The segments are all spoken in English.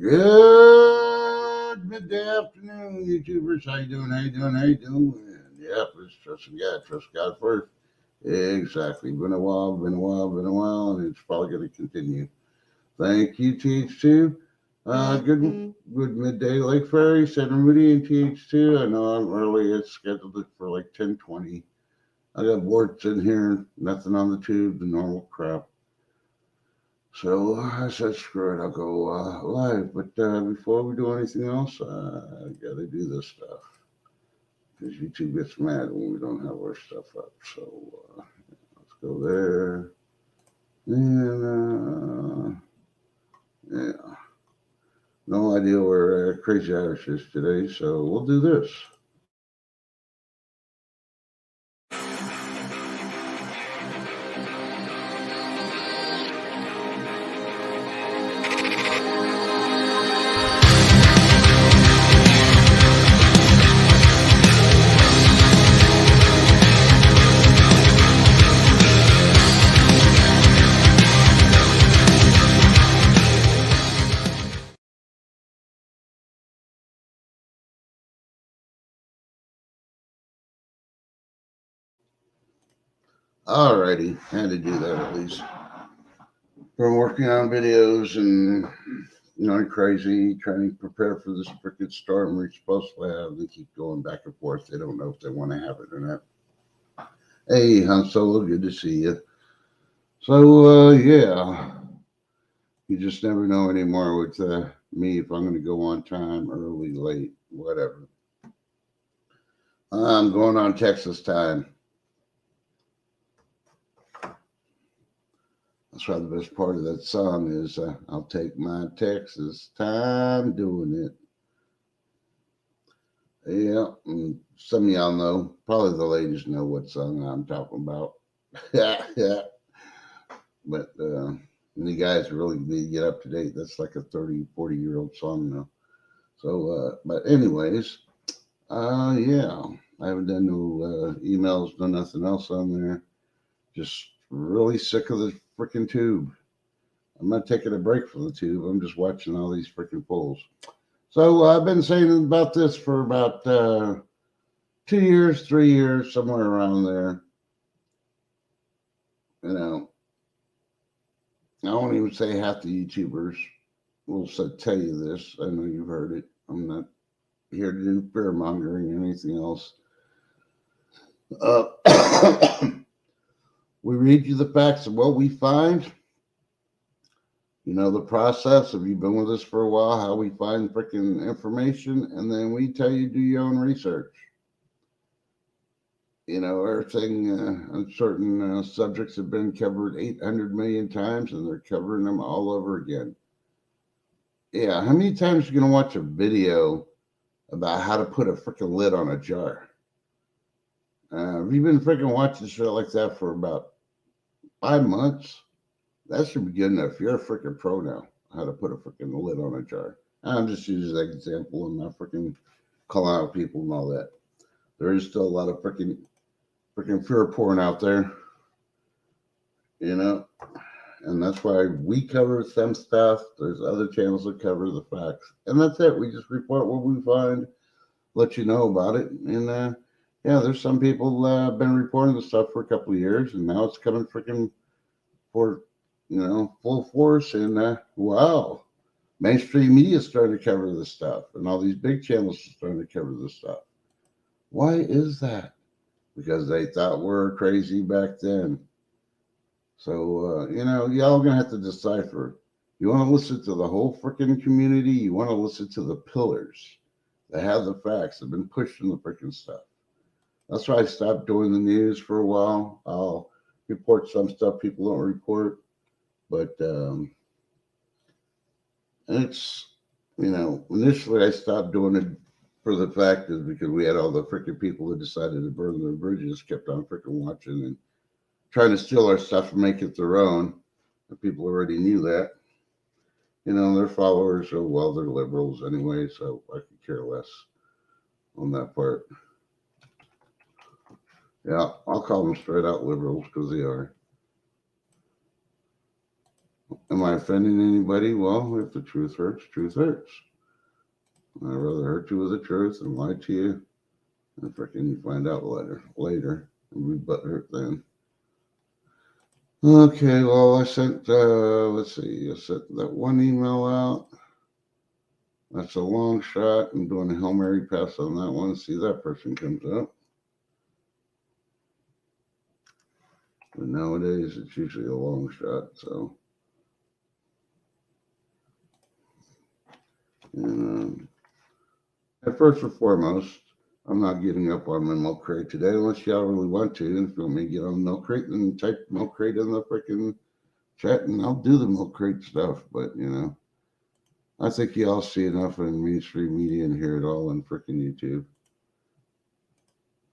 Good midday afternoon, YouTubers. How you doing? How you doing? How you doing? Yep, it's trusting God. Trust God first. Exactly. Been a while, and it's probably going to continue. Thank you, TH2. Good midday, Lake Ferry, Santa Moody, and TH2. I know I'm early. It's scheduled for like 10:20. I got warts in here, nothing on the tube, the normal crap. So I said, screw it, I'll go live. But before we do anything else, I got to do this stuff. Because YouTube gets mad when we don't have our stuff up. So let's go there. And yeah, no idea where Crazy Irish is today. So we'll do this. Alrighty, had to do that at least. Been working on videos and crazy, trying to prepare for this freaking storm we're supposed to have. They keep going back and forth. They don't know if they want to have it or not. Hey, Han Solo, good to see you. So, yeah, you just never know anymore with me if I'm going to go on time, early, late, whatever. I'm going on Texas time. That's why the best part of that song is I'll take my Texas time doing it. Yeah, some of y'all know, probably the ladies know what song I'm talking about. Yeah. But the guys really need to get up to date. That's like a 30, 40-year-old song now. So, but anyways, yeah, I haven't done no emails, no nothing else on there. Just really sick of the freaking tube. I'm not taking a break from the tube. I'm just watching all these freaking polls. So I've been saying about this for about 2 years, 3 years, somewhere around there. You know, I won't even say half the YouTubers will tell you this. I know you've heard it. I'm not here to do fear mongering or anything else. We read you the facts of what we find. You know the process. Have you been with us for a while? How we find freaking information, and then we tell you do your own research. You know, everything on certain subjects have been covered 800 million times, and they're covering them all over again. Yeah, how many times are you gonna watch a video about how to put a freaking lid on a jar? Have you been freaking watching shit like that for about 5 months? That should be good enough. You're a freaking pro now. How to put a freaking lid on a jar. I'm just using that example and not freaking calling out people and all that. There is still a lot of freaking fear porn out there, you know, and that's why we cover some stuff. There's other channels that cover the facts, and that's it. We just report what we find, let you know about it, and yeah, there's some people been reporting the stuff for a couple of years, and now it's coming freaking for full force. And wow, mainstream media is starting to cover this stuff, and all these big channels are starting to cover this stuff. Why is that? Because they thought we were crazy back then. So y'all gonna have to decipher. You want to listen to the whole freaking community? You want to listen to the pillars that have the facts, that have been pushing the freaking stuff. That's why I stopped doing the news for a while. I'll report some stuff people don't report, but it's initially I stopped doing it for the fact is because we had all the freaking people that decided to burn their bridges, kept on freaking watching and trying to steal our stuff and make it their own. And people already knew that. Their followers are, well, they're liberals anyway, so I could care less on that part. Yeah, I'll call them straight out liberals because they are. Am I offending anybody? Well, if the truth hurts, truth hurts. I'd rather hurt you with the truth than lie to you. And freaking you find out later. And we butthurt then. Okay, well, I sent, I sent that one email out. That's a long shot. I'm doing a Hail Mary pass on that one. See that person comes up. But nowadays, it's usually a long shot, so. And first and foremost, I'm not getting up on my milk crate today unless y'all really want to. And if you want me to get on the milk crate, then type milk crate in the freaking chat and I'll do the milk crate stuff. But, I think y'all see enough in mainstream media and hear it all on freaking YouTube.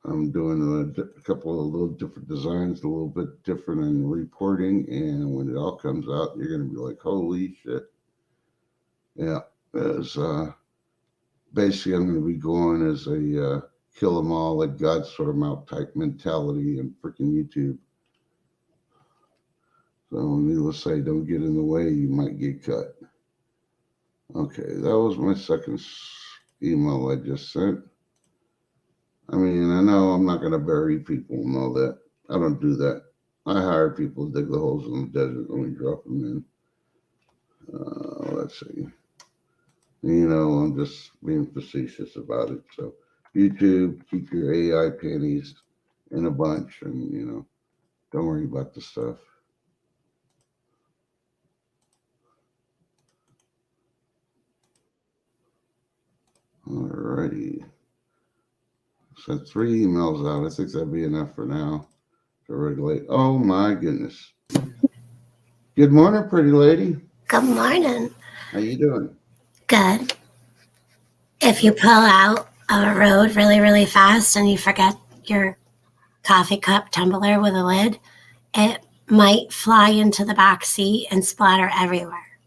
I'm doing a couple of little different designs, a little bit different in reporting. And when it all comes out, you're going to be like, holy shit. Yeah. As basically, I'm going to be going as a kill them all, let God sort them out type mentality and freaking YouTube. So, needless to say, don't get in the way, you might get cut. Okay, that was my second email I just sent. I mean, I know I'm not going to bury people and all that. I don't do that. I hire people to dig the holes in the desert and we drop them in. Let's see. I'm just being facetious about it. So, YouTube, keep your AI panties in a bunch and, don't worry about the stuff. Alrighty. Sent 3 emails out. I think that'd be enough for now to regulate. Oh my goodness. Good morning, pretty lady. Good morning. How you doing? Good. If you pull out of a road really, really fast and you forget your coffee cup tumbler with a lid, it might fly into the back seat and splatter everywhere.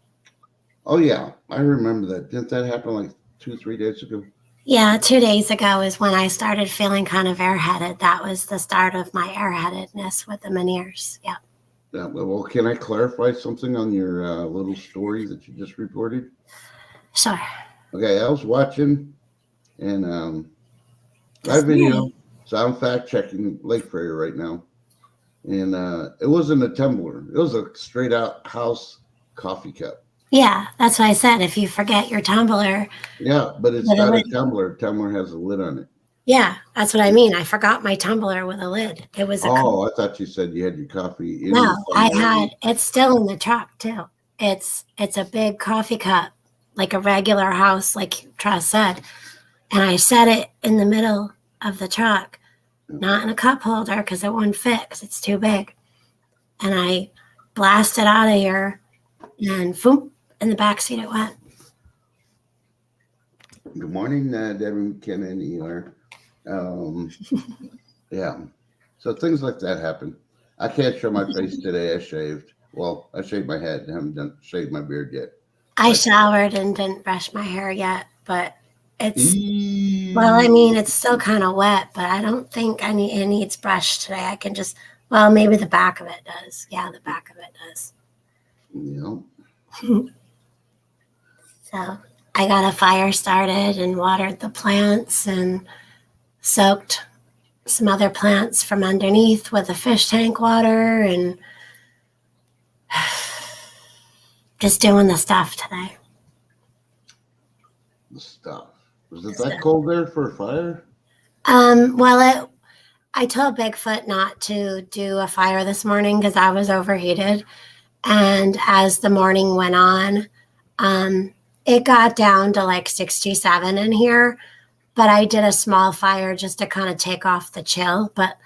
Oh yeah, I remember that. Didn't that happen like 2-3 days ago? Yeah, 2 days ago is when I started feeling kind of airheaded. That was the start of my airheadedness with the Meniere's. Yeah. Yeah. Well, can I clarify something on your little story that you just reported? Sure. Okay, I was watching and live video. So I'm fact checking Lake Prairie right now. And it wasn't a tumbler. It was a straight out house coffee cup. Yeah, that's what I said. If you forget your tumbler. Yeah, but it's not a tumbler. Tumbler has a lid on it. Yeah, that's what I mean. I forgot my tumbler with a lid. It was I thought you said you had your coffee in No, I had, it's still in the truck too. It's a big coffee cup, like a regular house, like Tress said. And I set it in the middle of the truck, not in a cup holder because it wouldn't fit because it's too big. And I blasted out of here and boom, in the back seat it went. Good morning, Debbie McKenna and ER. Yeah. So things like that happen. I can't show my face today. I shaved. Well, I shaved my head. I haven't shaved my beard yet. I showered and didn't brush my hair yet, but it's, well, I mean, it's still kind of wet, but I don't think it needs brushed today. I can just, well, maybe the back of it does. Yeah, the back of it does. Yeah. So I got a fire started and watered the plants and soaked some other plants from underneath with the fish tank water and just doing the stuff today. The stuff. Was it that cold there for a fire? Well, I told Bigfoot not to do a fire this morning because I was overheated. And as the morning went on, it got down to like 67 in here. But I did a small fire just to kind of take off the chill. But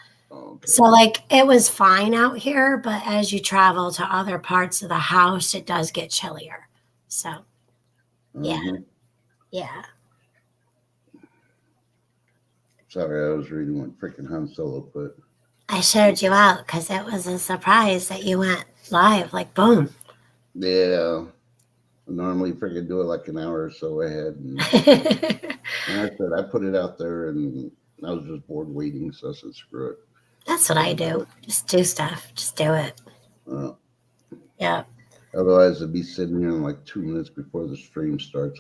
so like it was fine out here. But as you travel to other parts of the house, it does get chillier. So, yeah. Yeah. Sorry, I was reading what freaking Han Solo put. I showed you out because it was a surprise that you went live, like boom. Yeah. I normally freaking do it like an hour or so ahead. And, and I said, I put it out there and I was just bored waiting. So I said, screw it. That's what I do. Just do stuff. Just do it. Yeah. Otherwise, I'd be sitting here in like 2 minutes before the stream starts.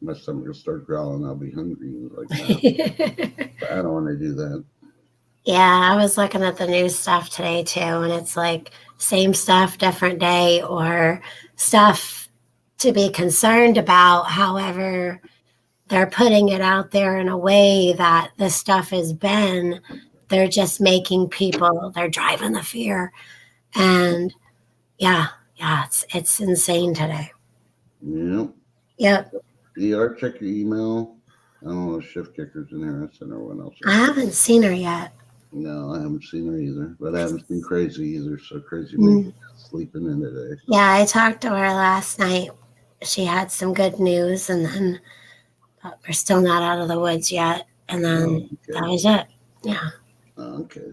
My stomach will start growling. I'll be hungry. Like, nah, I don't want to do that. Yeah, I was looking at the news stuff today too, and it's like same stuff, different day, or stuff to be concerned about. However, they're putting it out there in a way that this stuff has been. They're just making people, they're driving the fear. And yeah, it's insane today. Yep. Yep. Check your email. I don't know if Shift Kicker's in there. I sent everyone else. I haven't seen her yet. No, I haven't seen her either. But I haven't seen Crazy either. So Crazy may be sleeping in today. Yeah, I talked to her last night. She had some good news, and then but we're still not out of the woods yet. And then that was it. Yeah. Okay.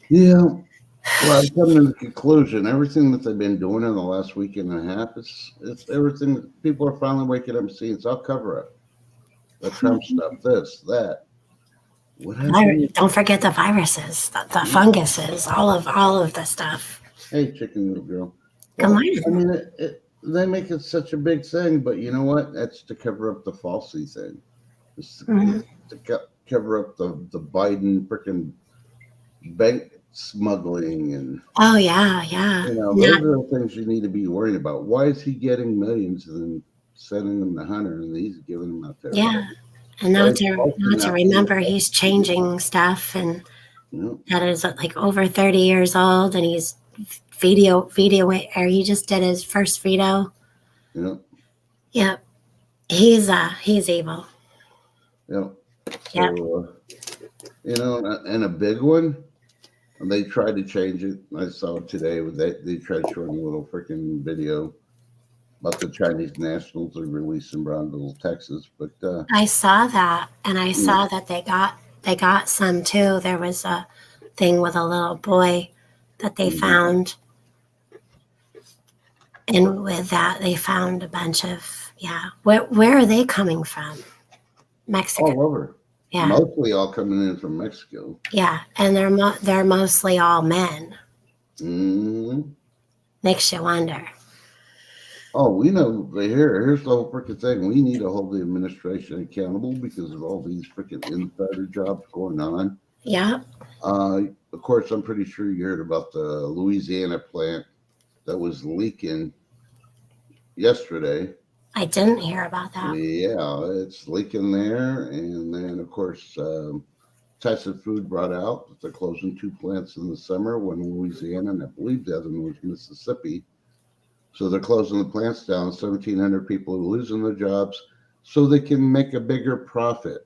Yeah. Well, I'm coming to the conclusion. Everything that they've been doing in the last week and a half, it's everything that people are finally waking up and seeing. It's all cover up. The Trump stuff, this, that. Don't forget the viruses, the funguses, all of the stuff. Hey, chicken little girl. Good morning. I mean, they make it such a big thing, but you know what? That's to cover up the falsy thing. It's to cover up the Biden freaking bank smuggling and those are the things you need to be worried about. Why is he getting millions and then sending them to Hunter and he's giving them out there? Yeah, and not to remember he's changing stuff and that is like over 30 years old and he's veto or he just did his first veto. Yep. He's evil. Yep. So, and a big one. And they tried to change it. I saw it today. They tried showing a little freaking video about the Chinese nationals are released in Brownsville, Texas. But I saw that, and I saw that they got some too. There was a thing with a little boy that they found, and with that they found a bunch of Where are they coming from? Mexico. All over. Yeah. Mostly all coming in from Mexico. Yeah, and they're mostly all men. Mm-hmm. Makes you wonder. Oh, we know here's the whole freaking thing. We need to hold the administration accountable because of all these freaking insider jobs going on. Yeah. Of course, I'm pretty sure you heard about the Louisiana plant that was leaking yesterday. I didn't hear about that. Yeah, it's leaking there. And then, of course, Tyson Food brought out that they're closing 2 plants in the summer, one in Louisiana, and I believe the other one was Mississippi. So they're closing the plants down. 1,700 people are losing their jobs so they can make a bigger profit.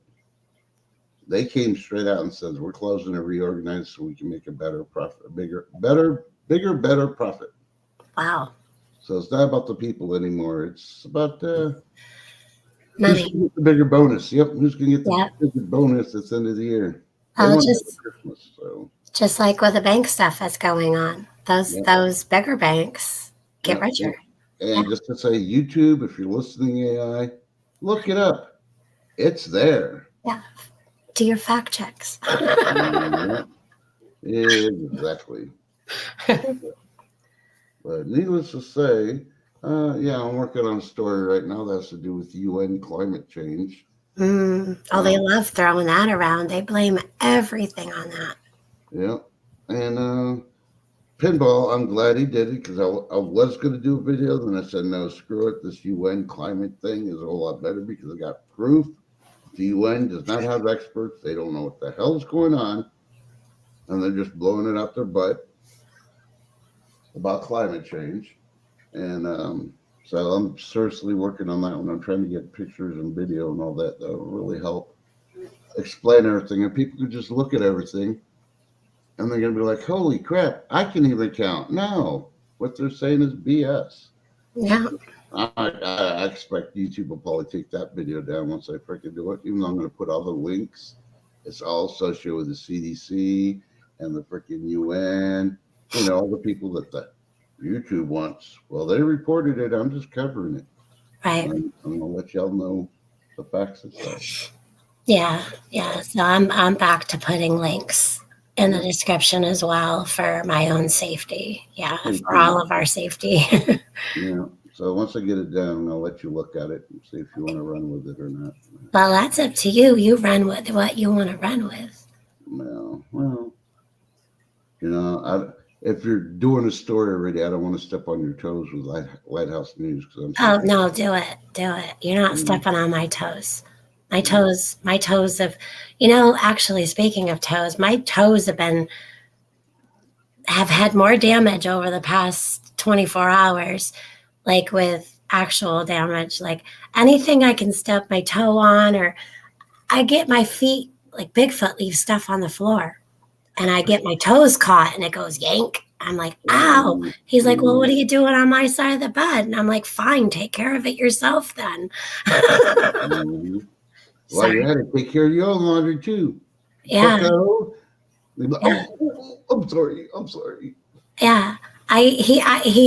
They came straight out and said, we're closing and reorganizing so we can make a better profit, bigger, better profit. Wow. So it's not about the people anymore. It's about money. Who's going to get the bigger bonus? Yep. Who's going to get the bigger bonus at the end of the year? Christmas, just like with the bank stuff that's going on. Those bigger banks get richer. And just to say, YouTube, if you're listening AI, look it up. It's there. Yeah. Do your fact checks. Exactly. But needless to say, I'm working on a story right now that has to do with UN climate change. They love throwing that around. They blame everything on that. Yeah. And Pinball, I'm glad he did it because I was going to do a video. Then I said, no, screw it. This UN climate thing is a whole lot better because I got proof. The UN does not have experts. They don't know what the hell's going on. And they're just blowing it out their butt about climate change. And so I'm seriously working on that one. I'm trying to get pictures and video and all that will really help explain everything. And people could just look at everything and they're going to be like, holy crap, I can even count. No, what they're saying is BS. Yeah. I expect YouTube will probably take that video down once I freaking do it, even though I'm going to put all the links. It's all associated with the CDC and the freaking UN, all the people that the YouTube wants. Well, they reported it. I'm just covering it. Right. I'm going to let y'all know the facts and stuff. Yeah. So I'm back to putting links. in the description as well for my own safety. Yeah, Thank for you. all of our safety. Yeah. So once I get it done, I'll let you look at it and see if you want to run with it or not. Well, that's up to you. You run with what you want to run with. Well, if you're doing a story already, I don't want to step on your toes with Lighthouse News because Oh no, do it. You're not Mm. stepping on my toes. My Mm. toes have, actually speaking of toes, my toes have had more damage over the past 24 hours, like with actual damage. Like anything I can step my toe on, or I get my feet, like Bigfoot leaves stuff on the floor, and I get my toes caught and it goes yank. I'm like, ow. He's like, well, what are you doing on my side of the bed? And I'm like, fine, take care of it yourself then. Mhm. Well, you had to take care of your own laundry too. Yeah. Bucko. Yeah. Oh, I'm sorry. I'm sorry. Yeah. He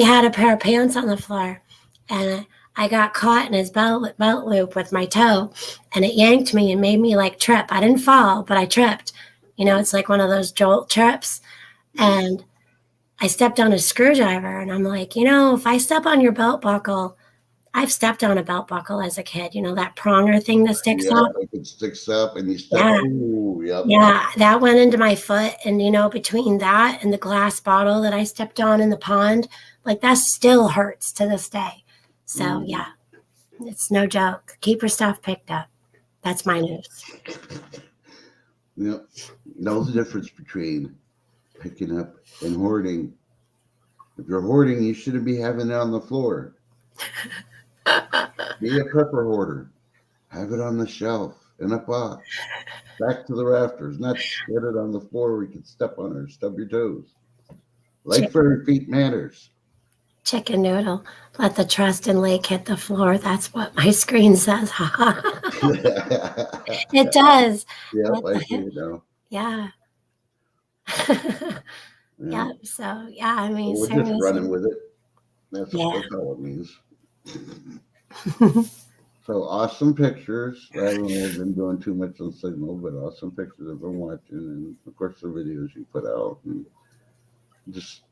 had a pair of pants on the floor, and I got caught in his belt loop with my toe, and it yanked me and made me like trip. I didn't fall, but I tripped. It's like one of those jolt trips. And I stepped on a screwdriver, and I'm like, if I step on your belt buckle, I've stepped on a belt buckle as a kid, that pronger thing that sticks Yeah, up. if it sticks up and you step. Yeah. Ooh, yep. Yeah, that went into my foot. And, between that and the glass bottle that I stepped on in the pond, like that still hurts to this day. So, yeah, it's no joke. Keep your stuff picked up. That's my news. Yep. Know the difference between picking up and hoarding. If you're hoarding, you shouldn't be having it on the floor. Be a prepper hoarder. Have it on the shelf in a box. Back to the rafters, not get it on the floor where you can step on it or stub your toes. Light for your feet matters. Chicken noodle. Let the trust and lake hit the floor. That's what my screen says. It does. Yep, I see it now. Yeah. Yeah. So, yeah, I mean, we're just running with it. That's all it means. So awesome pictures. I haven't really been doing too much on Signal, but awesome pictures I've been watching, and of course the videos you put out, and just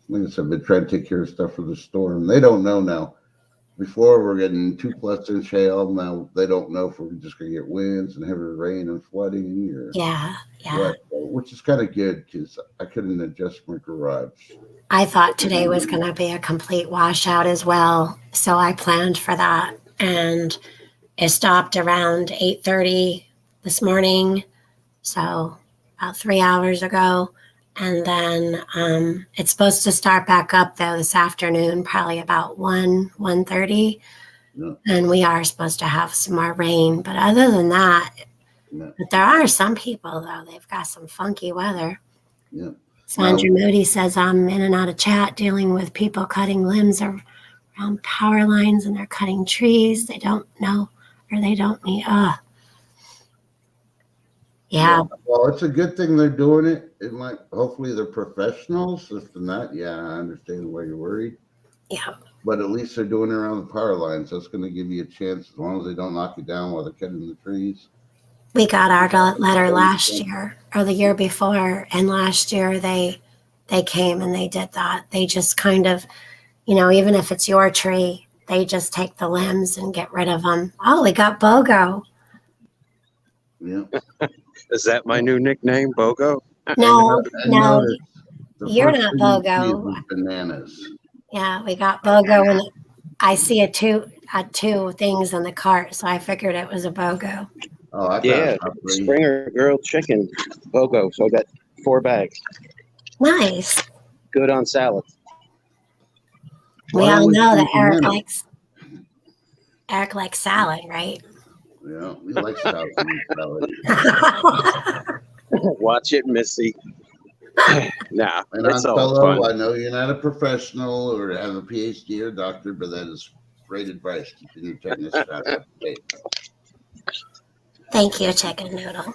like I said, I've been trying to take care of stuff for the storm. They don't know now. Before we're getting 2+ inch hail. Now they don't know if we're just gonna get winds and heavy rain and flooding. Or which is kind of good because I couldn't adjust my garage. I thought today was going to be a complete washout as well, so I planned for that. And it stopped around 8:30 this morning, so about 3 hours ago. And then it's supposed to start back up though this afternoon, probably about 1:30. Yeah. And we are supposed to have some more rain. But other than that, but there are some people though, they've got some funky weather. Yeah. Sandra Moody says I'm in and out of chat dealing with people cutting limbs around power lines, and they're cutting trees. They don't know, or they don't need. Yeah. Well, it's a good thing they're doing it. It might, hopefully they're professionals. If they're not, I understand why you're worried. Yeah. But at least they're doing it around the power lines. That's going to give you a chance as long as they don't knock you down while they're cutting the trees. We got our letter last year or the year before, and last year they came and they did that. They just kind of, even if it's your tree, they just take the limbs and get rid of them. Oh, we got BOGO. Yeah. Is that my new nickname, BOGO? No, you're first not thing you see BOGO. is bananas. Yeah, we got BOGO, and I see two things in the cart, so I figured it was a BOGO. Oh, I Yeah, Springer grilled chicken, BOGO. So I got 4 bags. Nice. Good on salad. We all know that Eric likes salad, right? Yeah, we like salad. Watch it, Missy. Nah, And it's all Solo, fun. I know you're not a professional or have a PhD or doctor, but that is great advice keeping your tetanus shot up to date. Thank you, Chicken Noodle.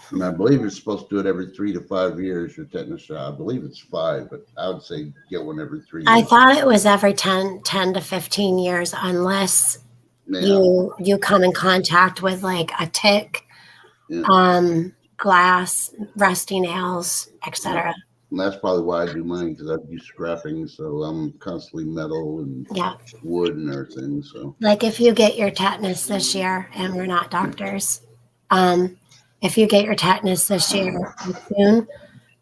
And I believe you're supposed to do it every 3 to 5 years, your tetanus shot. I believe it's 5, but I would say get one every 3 years. I thought it was every 10 to 15 years, unless you come in contact with like a tick. Yeah. glass, rusty nails, etc. And that's probably why I do mine, because I do scrapping, so I'm constantly metal and Yeah. wood and everything. So Like if you get your tetanus this year, and we're not doctors, if you get your tetanus this year soon,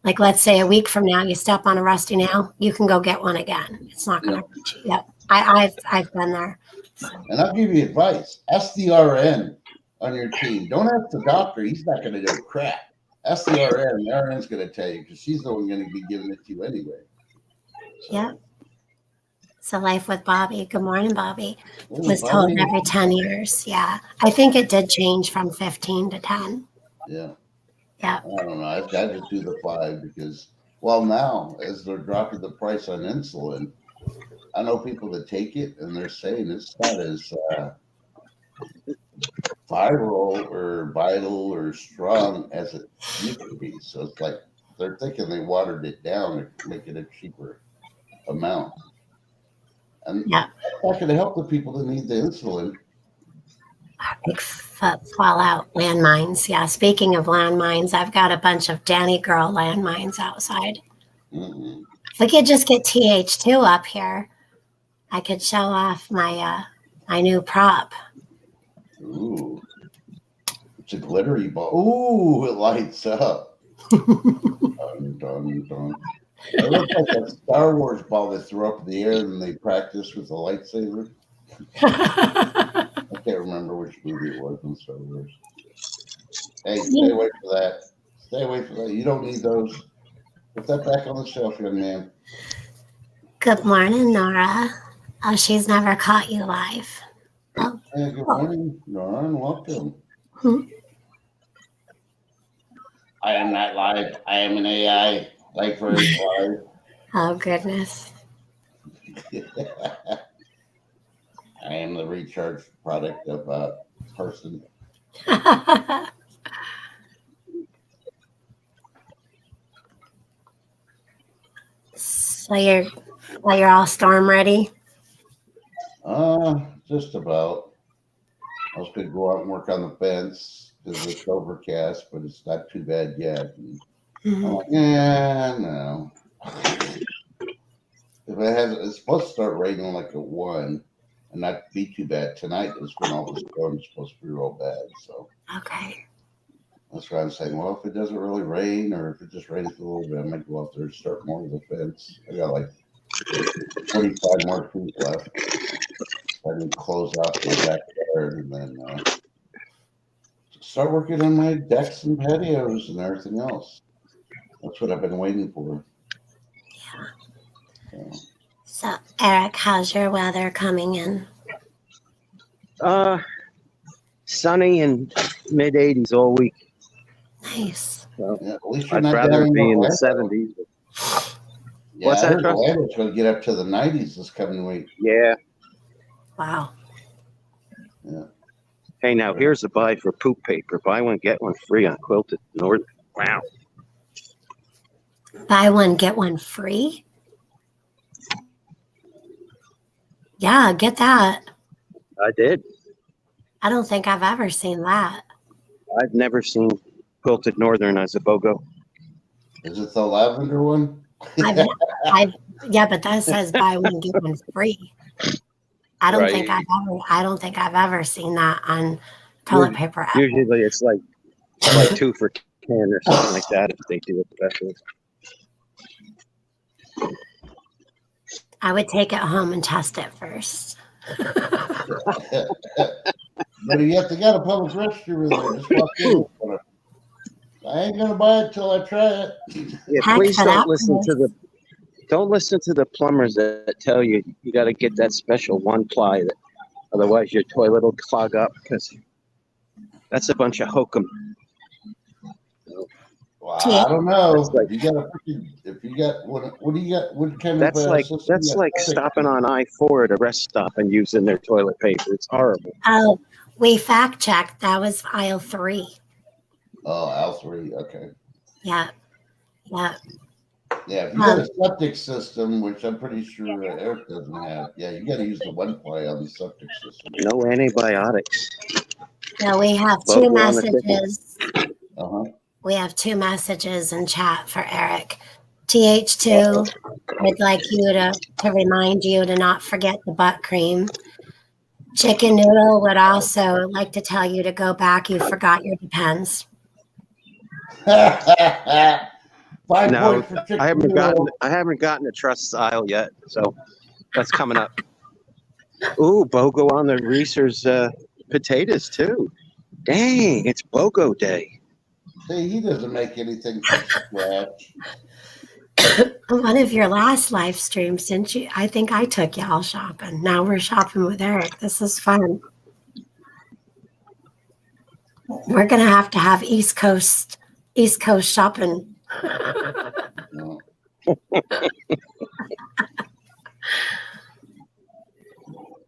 like let's say a week from now, you step on a rusty nail, you can go get one again. It's not going to hurt you. Yep. I've been there. So. And I'll give you advice. Ask the RN on your team. Don't ask the doctor. He's not going to know crap. Ask the RN. The RN's going to tell you, because she's the one going to be giving it to you anyway. So, Yeah. So life with Bobby. Good morning, Bobby. Ooh, Was told Bobby. every 10 years. Yeah. I think it did change from 15 to 10. Yeah. Yeah. I don't know. I've got to do the 5 because, well, now as they're dropping the price on insulin, I know people that take it and they're saying it's not as viral or vital or strong as it used to be. So it's like they're thinking they watered it down to make it a cheaper amount. And Yeah. that's not going to help the people that need the insulin. Big fall out landmines. Yeah. Speaking of landmines, I've got a bunch of Danny Girl landmines outside. Mm-mm. If we could just get TH2 up here, I could show off my new prop. Ooh. It's a glittery ball. Ooh, it lights up. Dun, dun, dun. It looks like a Star Wars ball they threw up in the air and they practiced with a lightsaber. I can't remember which movie it was in Star Wars. Hey, stay away from that. Stay away from that. You don't need those. Put that back on the shelf, young man. Good morning, Nora. Oh, she's never caught you live. Oh, Hey, good morning, Nora, and welcome. I am not live. I am an AI. Like for live. oh goodness. I am the recharge product of a person. So you're all storm ready? Just about. I was going to go out and work on the fence because it's overcast, but it's not too bad yet. And I'm like, yeah, no. If it's supposed to start raining like at 1 and not be too bad. Tonight is when all the storms supposed to be real bad. So Okay. that's why I'm saying, well, if it doesn't really rain or if it just rains a little bit, I might go out there and start more of the fence. I got like 25 more feet left. I can close out the backyard and then start working on my decks and patios and everything else. That's what I've been waiting for. Yeah. So Eric, how's your weather coming in? Sunny and mid 80s all week. Nice. So Yeah, at least you're I'd not rather down be in the Orlando. 70s. Yeah, What's I that, heard Trust? Orlando's going to get up to the 90s this coming week. Yeah. Wow. Yeah. Hey, now here's a buy for poop paper. Buy one, get one free on Quilted Northern. Wow. Buy one, get one free? Yeah, get that. I did. I don't think I've ever seen that. I've never seen Quilted Northern as a BOGO. Is it the lavender one? Yeah, but that says buy one, get one free. I don't Right. think I've ever seen that on toilet paper. Ever. Usually it's like 2 for 10 or something like that if they do it special. I would take it home and test it first. But yet they got a public restroom in there. Just walk in. I ain't gonna buy it till I try it. Yeah, Heck, please for that don't listen to the plumbers that tell you you got to get that special 1-ply, that otherwise your toilet will clog up, because that's a bunch of hokum. Well, I don't know. That's like- If you got what do you got? What kind That's of like system you got? stopping on I-4 at a rest stop and using their toilet paper. It's horrible. Oh, we fact checked. That was aisle 3. Oh, L3. Okay. Yeah. Yeah. Yeah, if you got a septic system, which I'm pretty sure Eric doesn't have, yeah, you got to use the 1-ply on the septic system. No antibiotics. So we have Well, 2 we're on the messages. Uh-huh. We have 2 messages in chat for Eric. TH2 would like you to remind you to not forget the butt cream. Chicken Noodle would also like to tell you to go back. You forgot your Depends. 5 No, points for Chicken I haven't Noodle. gotten a trust aisle yet, so that's coming up. Ooh, BOGO on the Reese's potatoes too. Dang, it's BOGO day. See, he doesn't make anything from scratch. One of your last live streams, didn't you? I think I took y'all shopping. Now we're shopping with Eric. This is fun. We're gonna have to have East Coast shopping. No.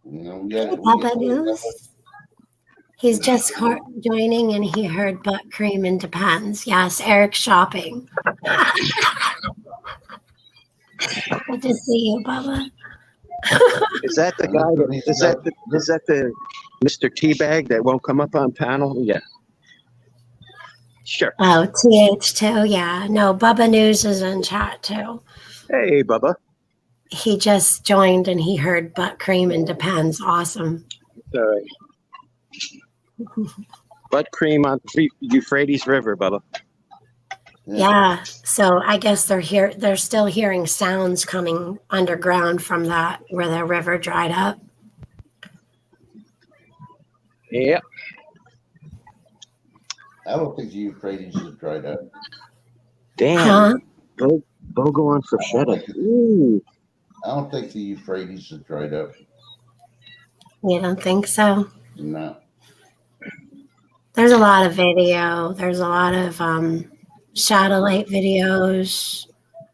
We got Bubba News. He's just joining and he heard butt cream and Depends. Yes, Eric's shopping. Good to see you, Bubba. Is that the guy that is that the Mr. Teabag that won't come up on panel? Yeah. Sure. Oh, TH2, yeah. No, Bubba News is in chat too. Hey, Bubba. He just joined and he heard butt cream and Depends. Awesome. All right. Butt cream on Euphrates River, Bubba. Yeah. So I guess they're still hearing sounds coming underground from that where the river dried up. Yeah. I don't think the Euphrates is dried up. Damn. BOGO on for Shredder. Ooh. I don't think the Euphrates is dried up. You don't think so? No. There's a lot of video. There's a lot of satellite videos.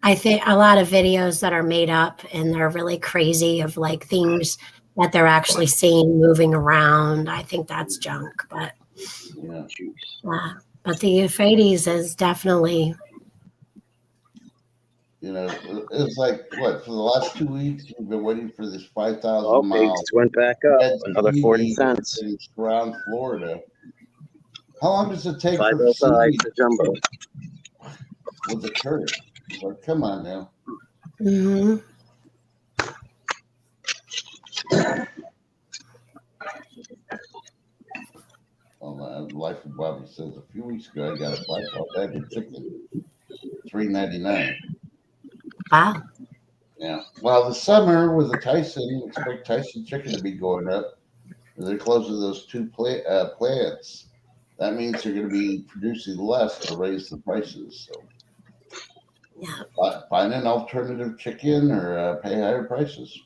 I think a lot of videos that are made up and they're really crazy of like things that they're actually seeing moving around. I think that's junk, but Yeah. but the Euphrates is definitely. It's like what for the last 2 weeks we've been waiting for this 5,000 Oh, miles. pigs went back up. Another 40 cents. Around Florida. How long does it take for 505 for jumbo. with the current? Well, come on now. Mm-hmm. Well, Life of Bobby says a few weeks ago I got a 5-pound bag of chicken, $3.99. Wow. Yeah. Well, the summer with the Tyson, expect Tyson chicken to be going up. They're closing those 2 plants. That means they're going to be producing less to raise the prices. So, Yeah. Find an alternative chicken or pay higher prices.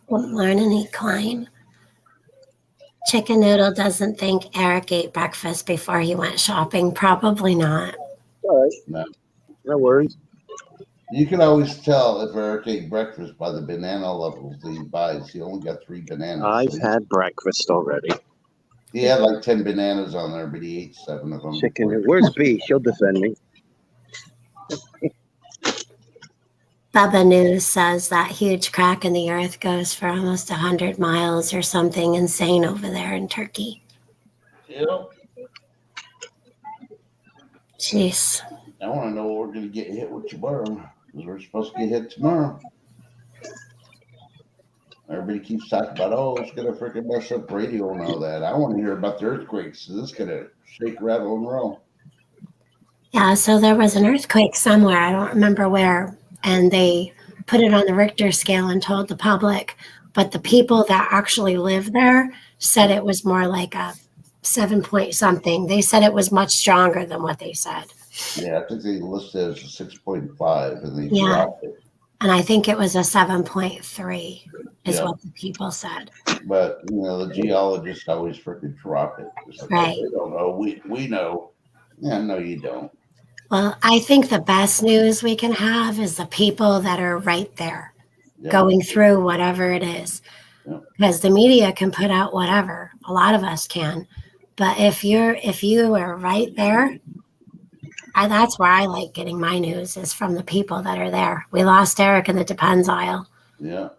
Won't learn any Klein. Chicken Noodle doesn't think Eric ate breakfast before he went shopping. Probably not. All right. No worries. You can always tell if Eric ate breakfast by the banana levels that he buys. He only got 3 bananas. I've had breakfast already. He had like 10 bananas on there, but he ate 7 of them. Chicken. Where's B? She'll defend me. Bubba News says that huge crack in the earth goes for almost 100 miles or something insane over there in Turkey. Yep. Jeez. I want to know what we're going to get hit with tomorrow, because we're supposed to get hit tomorrow. Everybody keeps talking about, oh, it's going to freaking mess up radio and all that. I want to hear about the earthquakes. So this is going to shake, rattle, and roll. Yeah, so there was an earthquake somewhere. I don't remember where. And they put it on the Richter scale and told the public. But the people that actually live there said it was more like a 7 point something. They said it was much stronger than what they said. Yeah, I think they listed it as a 6.5 and they dropped it. And I think it was a 7.3 is Yeah. what the people said. But, the geologists always freaking drop it. It's like, Right. They don't know. We know. Yeah, no, you don't. Well, I think the best news we can have is the people that are right there Yeah. going through whatever it is. Yeah. Because the media can put out whatever. A lot of us can. But if you are right there, that's where I like getting my news is from the people that are there. We lost Eric in the Depends aisle. Yeah.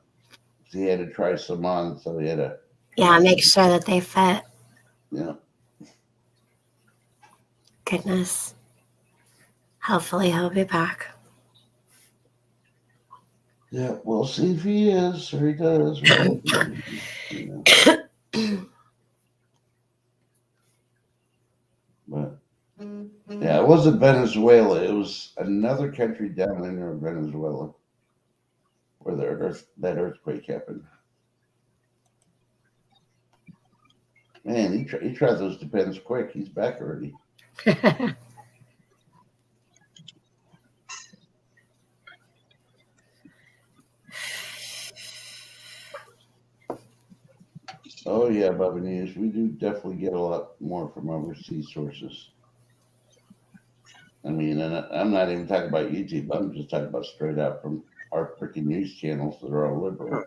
He had to try some on, so he had to. Yeah, make sure that they fit. Yeah. Goodness. Hopefully he'll be back. Yeah, we'll see if he is or he does. You know. But yeah, it wasn't Venezuela. It was another country down in there, Venezuela, where that earthquake happened. Man, he tried those Depends quick. He's back already. Oh yeah, Bubba News. We do definitely get a lot more from overseas sources. I mean, and I'm not even talking about YouTube. I'm just talking about straight out from our freaking news channels that are all liberal.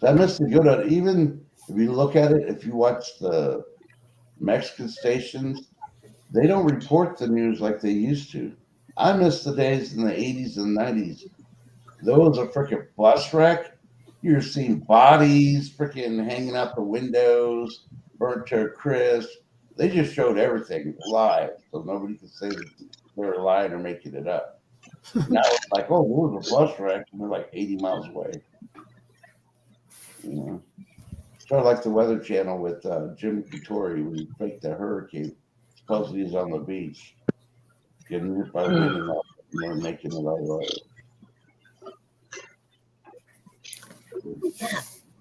So I miss the good at even if you look at it, if you watch the Mexican stations, they don't report the news like they used to. I miss the days in the 80s and 90s. There was a freaking bus wreck. You're seeing bodies freaking hanging out the windows, burnt to a crisp. They just showed everything live, so nobody could say that they were lying or making it up. Now it's like, oh, there was a bus wreck, and they're like 80 miles away. You know, sort of like the Weather Channel with Jim Couture when he faked the hurricane. Supposedly he's on the beach, getting hit by the wind and all, and they're making it all right.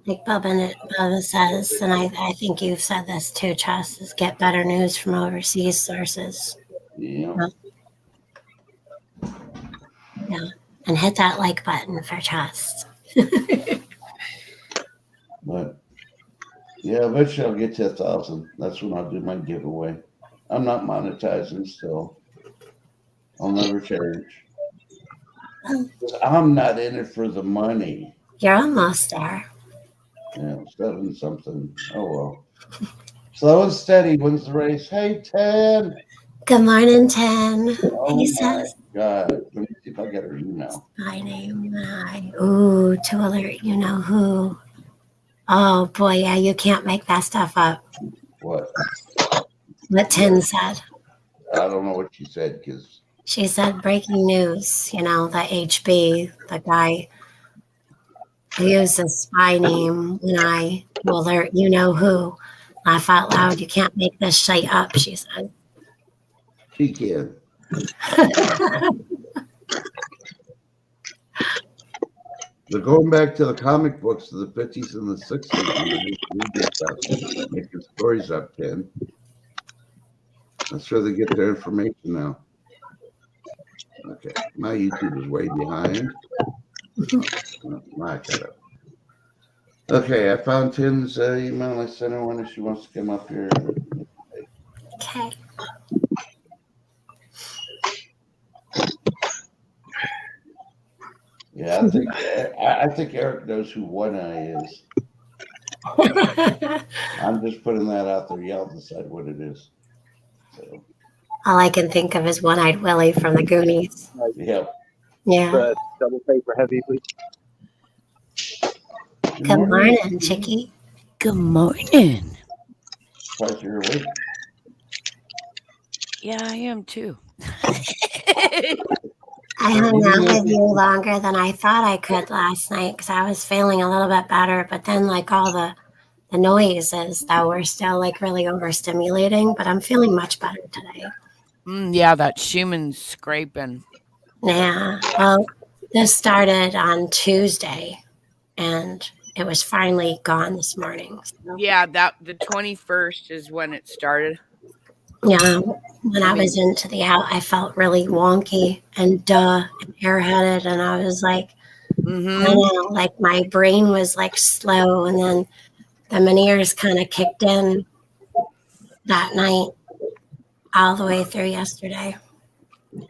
Like Bubba says, and I think you've said this too, Chess, is get better news from overseas sources. Yeah. Yeah. And hit that like button for Chess. But yeah, eventually I'll get to 1,000. That's when I'll do my giveaway. I'm not monetizing still. I'll never change. I'm not in it for the money. You're almost there. Yeah, 7 something. Oh well. Slow and steady wins the race. Hey, 10. Good morning, 10. Oh He my says, God. Let me see if I get her email. my name. Ooh, to alert you know who. Oh boy, yeah, you can't make that stuff up. What? What 10 said. I don't know what she said because She said breaking news, the HB, the guy who used a spy name when I will alert you know who. Laugh out loud, you can't make this shit up, she said. she can. They're going back to the comic books of the 50s and the 60s. And they get stuff, making stories up 10. That's where they get their information now. Okay, my YouTube is way behind. I got it. Okay, I found 10's email. I sent her one if she wants to come up here. Okay. Yeah, I think Eric knows who One Eye is. I'm just putting that out there. Y'all decide what it is. So, All I can think of is One-Eyed Willie from the Goonies. yeah. Yeah. Double paper heavy, please. Good morning, Chicky. Good morning. Surprised you're awake. Yeah, I am too. I hung out with you longer than I thought I could last night because I was feeling a little bit better, but then all the noises that were still really overstimulating, but I'm feeling much better today. Yeah, that Schumann's scraping. Yeah. Well, this started on Tuesday and it was finally gone this morning. So. Yeah, the 21st is when it started. Yeah, when I was into the out, I felt really wonky and airheaded, and I was I don't know, my brain was slow, and then the Meniere's kind of kicked in that night, all the way through yesterday.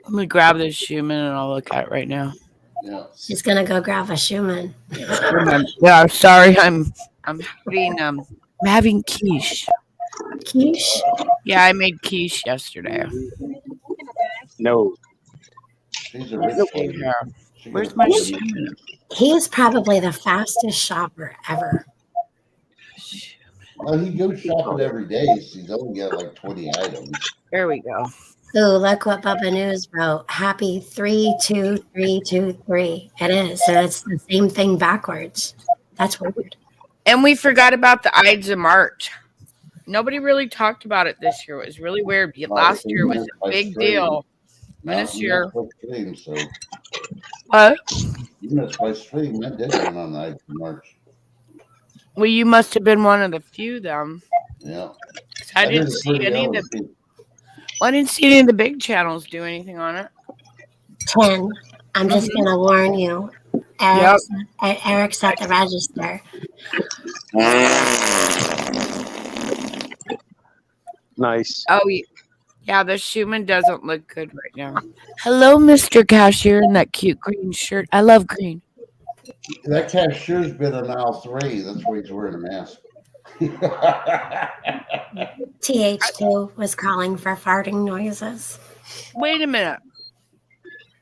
I'm gonna grab this Schumann and I'll look at it right now. Yeah. She's gonna go grab a Schumann. Yeah, sorry, I'm having quiche. Quiche? Yeah, I made quiche yesterday. No. She's a rich lady. Yeah. She Where's got my money. Schumann? He is probably the fastest shopper ever. Well, he goes shopping every day, so he's only got like 20 items. There we go. Ooh, look what Bubba News wrote. Happy 32323. It is. So it's the same thing backwards. That's weird. And we forgot about the Ides of March. Nobody really talked about it this year. It was really weird. Last year was a big deal. And this year. Stream, so What? you missed my stream. I did one on the 9th of March. Well, you must have been one of the few then. Yeah. I didn't see any of the. I didn't see any of the big channels do anything on it. 10. I'm just going to warn you. Eric's at the register. Nice. Oh, yeah, the Schumann doesn't look good right now. Hello, Mr. Cashier in that cute green shirt. I love green. That cashier's been on aisle 3. That's why he's wearing a mask. TH2 was calling for farting noises. Wait a minute.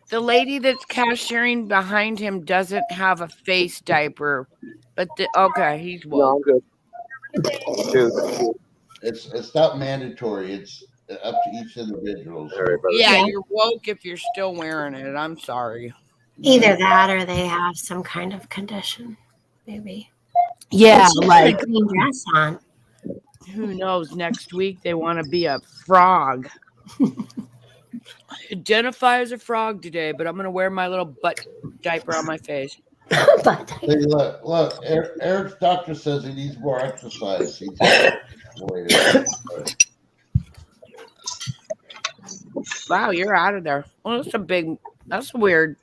The lady that's cashiering behind him doesn't have a face diaper, but okay, he's No, woke. I'm good. Dude. It's not mandatory. It's up to each individual. Yeah, you're woke if you're still wearing it. I'm sorry. Either that or they have some kind of condition, maybe. Yeah, She put like a green dress on. who knows? Next week they want to be a frog. Identify as a frog today, but I'm gonna wear my little butt diaper on my face. But Hey, look. Eric's doctor says he needs more exercise. He's Wow, you're out of there. Well, that's weird.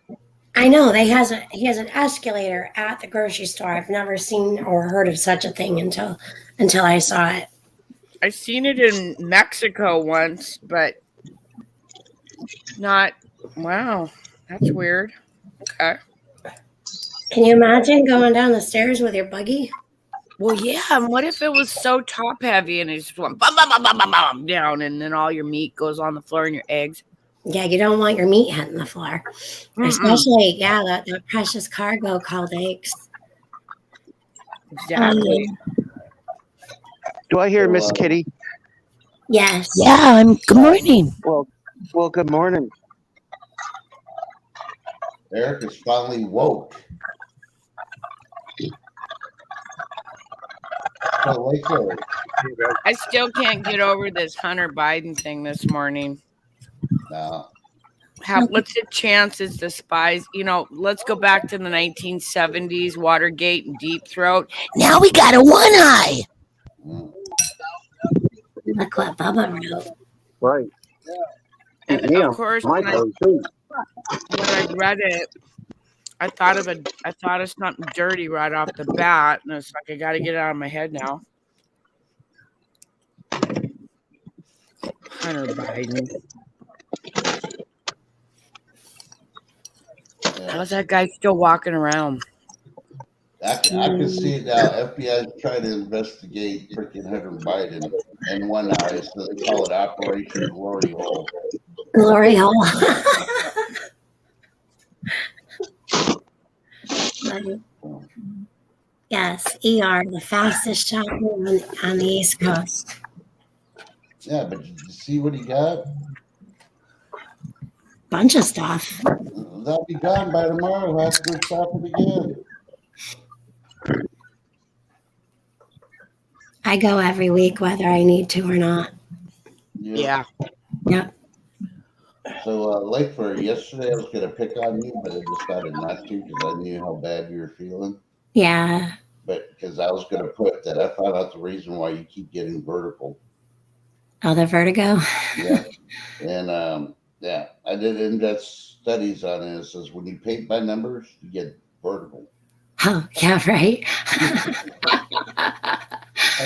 I know he has an escalator at the grocery store. I've never seen or heard of such a thing until I saw it. I seen it in Mexico once, but not. Wow, that's weird. Okay. Can you imagine going down the stairs with your buggy? Well, yeah. And what if it was so top heavy and it just went bum, bum, bum, bum, bum, bum, down, and then all your meat goes on the floor and your eggs? Yeah, you don't want your meat hitting the floor, especially that precious cargo called eggs. Exactly. Do I hear Miss Kitty? Yes. Yeah. Good morning. Well, good morning. Eric is finally woke. I still can't get over this Hunter Biden thing this morning. No. What's the chances the spies, let's go back to the 1970s, Watergate and Deep Throat. Now we got a one eye. Look what Bubba wrote. Right. And Yeah, of course, my when phone too. I read it, I thought of something dirty right off the bat, and it's like I got to get it out of my head now. Hunter Biden. How's that guy still walking around? I can see it now. FBI is trying to investigate freaking Hunter Biden in one eye, so they call it Operation Glory Hole. Glory hole. Yes, ER, the fastest shopper on the East Coast. Yeah, but did you see what he got? Bunch of stuff. That'll be gone by tomorrow. We'll have to go shopping again. I go every week whether I need to or not. Yeah. Yep. So, Lakeford, yesterday I was going to pick on you, but I decided not to because I knew how bad you were feeling. Yeah. But because I was going to put that I found out the reason why you keep getting vertical. Oh, the vertigo? Yeah. And, yeah, I did in-depth studies on it. It says when you paint by numbers, you get vertical. Oh, yeah, right.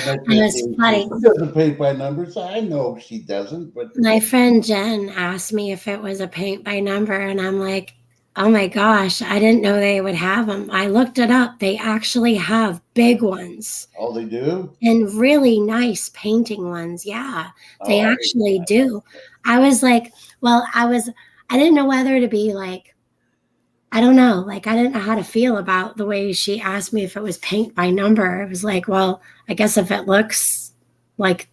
That's funny. She doesn't paint by numbers. I know she doesn't, but My friend Jen asked me if it was a paint by number, and I'm like, oh my gosh, I didn't know they would have them. I looked it up. They actually have big ones all they do. and really nice painting ones. Yeah, they Oh, actually do. I was like, well, I didn't know whether to be like I don't know. Like, I didn't know how to feel about the way she asked me if it was paint by number. It was like, well, I guess if it looks like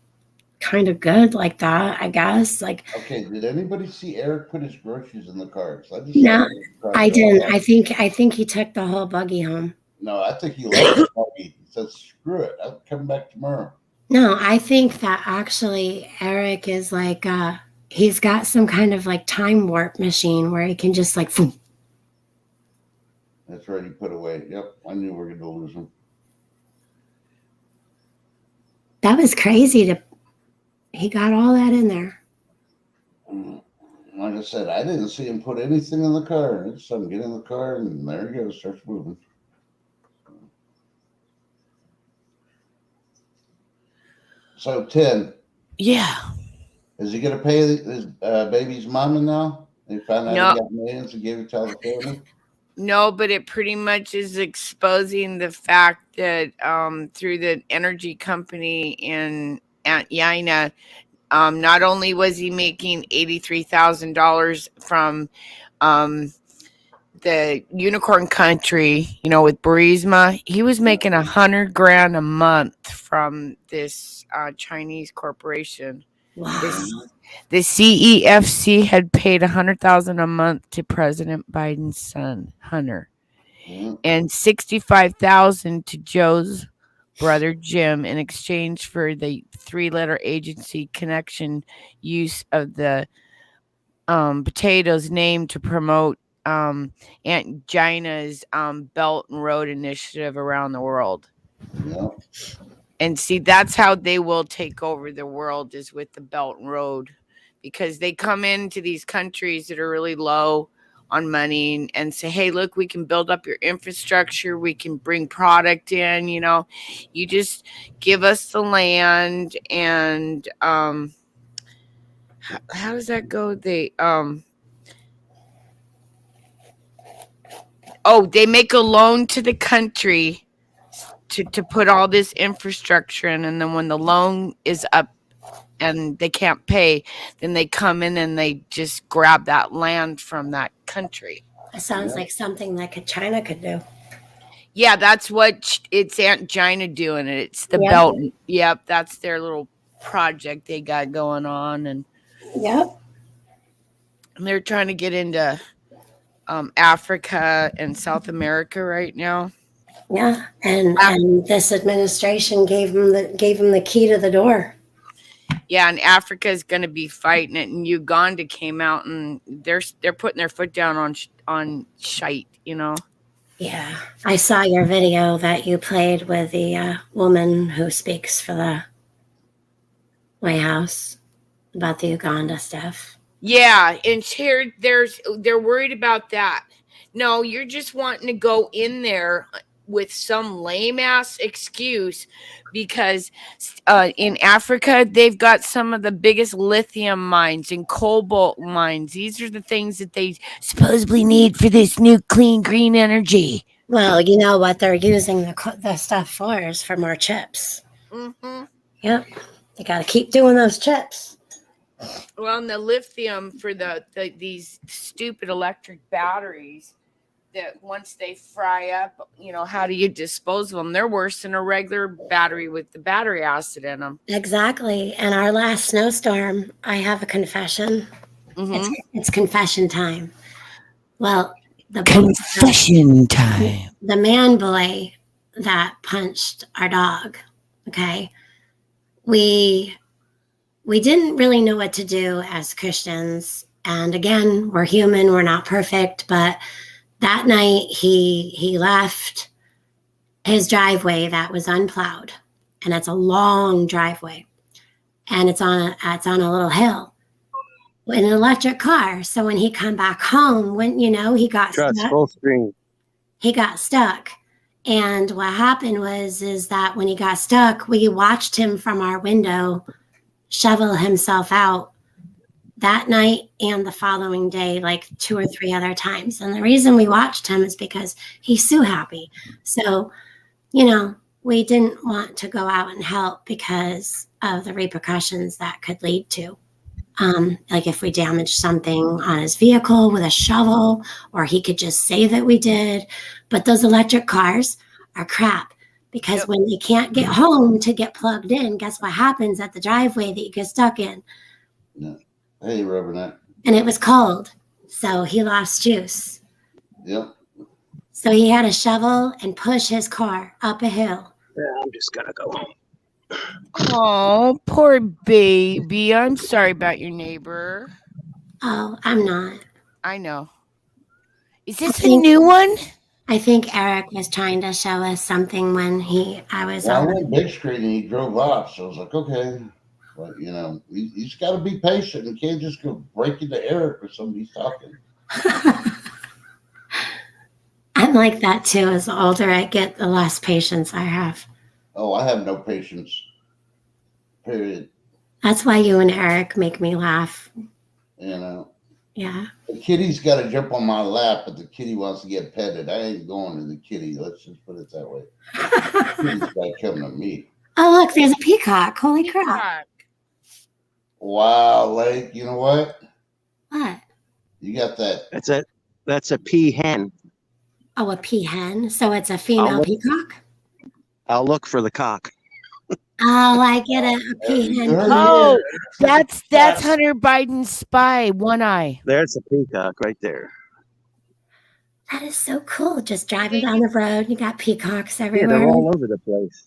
kind of good like that, I guess. Like, Okay, did anybody see Eric put his groceries in the car? 'Cause I just no, saw him in the car I go didn't. off. I think he took the whole buggy home. No, I think he left the buggy. He said, screw it. I'll come back tomorrow. No, I think that actually Eric is like, he's got some kind of like time warp machine where he can just like, phoom. That's right. He put away. Yep. I knew we were going to lose him. That was crazy he got all that in there. Like I said, I didn't see him put anything in the car. I just saw him get in the car, and there he goes, starts moving. So, 10. Yeah. Is he going to pay his baby's mama now? They found out No. he got millions and gave it to all the family? No, but it pretty much is exposing the fact that through the energy company in China, not only was he making $83,000 from the unicorn country, with Burisma, he was making $100,000 a month from this Chinese corporation. Wow. The CEFC had paid $100,000 a month to President Biden's son, Hunter, and $65,000 to Joe's brother Jim in exchange for the 3-letter agency connection use of the potatoes name to promote Aunt Gina's Belt and Road Initiative around the world. Yeah. And see, that's how they will take over the world, is with the Belt and Road, because they come into these countries that are really low on money and say, hey, look, we can build up your infrastructure. We can bring product in, you just give us the land. And how does that go? They make a loan to the country to put all this infrastructure in, and then when the loan is up and they can't pay, then they come in and they just grab that land from that country. That sounds like something that China could do. Yeah, that's what it's Aunt Gina doing it. It's the Belt. Yep, that's their little project they got going on, and they're trying to get into Africa and South America right now. Yeah, and this administration gave them the key to the door. Yeah, and Africa is going to be fighting it, and Uganda came out, and they're putting their foot down on shite, Yeah, I saw your video that you played with the woman who speaks for the White House about the Uganda stuff. Yeah, and here they're worried about that. No, you're just wanting to go in there with some lame ass excuse because in Africa they've got some of the biggest lithium mines and cobalt mines. These are the things that they supposedly need for this new clean green energy. Well, you know what they're using the stuff for is for more chips. Mm-hmm. Yep, they got to keep doing those chips. Well, and the lithium for these stupid electric batteries, that once they fry up, how do you dispose of them? They're worse than a regular battery with the battery acid in them. Exactly. And our last snowstorm, I have a confession. Mm-hmm. It's confession time. Well, the confession time. The man boy that punched our dog. Okay, we didn't really know what to do as Christians, and again, we're human, we're not perfect, but that night, he left his driveway that was unplowed, and it's a long driveway, and it's on a little hill, in an electric car. So when he come back home, he got stuck. Full screen. He got stuck, and what happened is that when he got stuck, we watched him from our window shovel himself out. That night and the following day, like 2 or 3 other times. And the reason we watched him is because he's so happy. So, we didn't want to go out and help because of the repercussions that could lead to. like if we damaged something on his vehicle with a shovel, or he could just say that we did. But those electric cars are crap because when they can't get home to get plugged in, guess what happens at the driveway that you get stuck in? No. Hey, Rubberneck. And it was cold, so he lost juice. Yep. So he had to shovel and push his car up a hill. Yeah, I'm just gonna go home. Oh, poor baby. I'm sorry about your neighbor. Oh, I'm not. I know. Is this a think- new one? I think Eric was trying to show us something when I was Well, I on. went big screen and he drove off, so I was like, okay. But you just got to be patient. You can't just go break into Eric or somebody's talking. I'm like that too. As the older I get, the less patience I have. Oh, I have no patience. Period. That's why you and Eric make me laugh. Yeah. The kitty's got to jump on my lap, but the kitty wants to get petted. I ain't going to the kitty. Let's just put it that way. The kitty's got to come to me. Oh, look, there's a peacock. Holy crap. Peacock. Wow, Lake, you know what? What? You got that. That's a peahen. Oh, a peahen. So it's a female look- peacock? I'll look for the cock. Oh, I get it. A peahen. Oh, that's Hunter Biden's spy. One eye. There's a peacock right there. That is so cool. Just driving down the road, you got peacocks Yeah, everywhere. they're all over the place.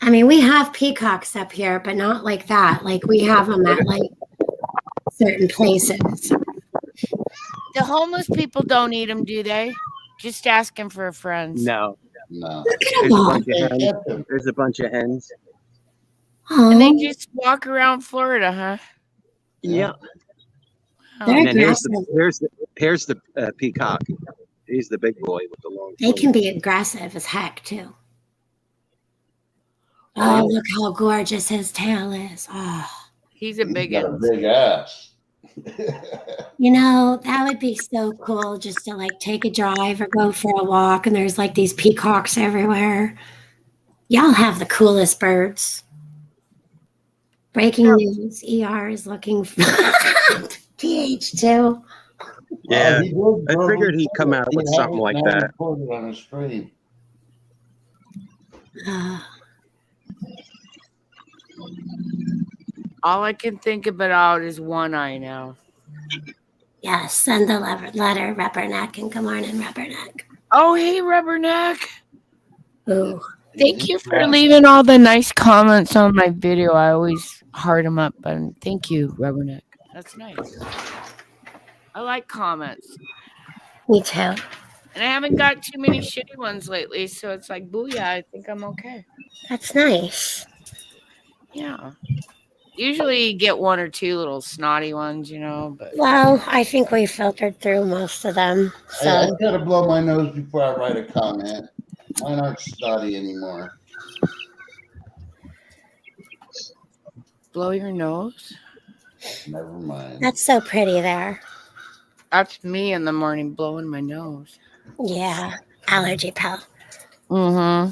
I mean, we have peacocks up here, but not like that. Like we have them at like certain places. The homeless people don't eat them, do they? Just asking for a friend. No, No. Look at there's them a all. bunch of They hens. kept him. There's a bunch of hens. And they Oh, just walk around Florida, huh? Yeah. Oh. They're And then aggressive. here's the peacock. He's the big boy with the long. They can be aggressive as heck too. Oh, look how gorgeous his tail is. Oh, He's a He's big got a one. big ass. that would be so cool just to like take a drive or go for a walk, and there's like these peacocks everywhere. Y'all have the coolest birds. Breaking news: ER is looking for PH2. Yeah, He did I grow figured his he'd come hair. out with He something had like it that. recorded on his stream. All I can think about is one eye now. Yes, send the letter, Rubberneck, and good morning, Rubberneck. Oh, hey, Rubberneck. Ooh, Thank you for leaving all the nice comments on my video. I always heart them up. And thank you, Rubberneck. That's nice. I like comments. me too. And I haven't got too many shitty ones lately. So it's like, booyah, I think I'm okay. That's nice. Yeah. Usually you get one or two little snotty ones, but Well, I think we filtered through most of them. Hey, I So gotta blow my nose before I write a comment. Mine aren't snotty anymore. blow your nose. Never mind. that's so pretty there. That's me in the morning blowing my nose. Yeah, allergy pill. Mm-hmm.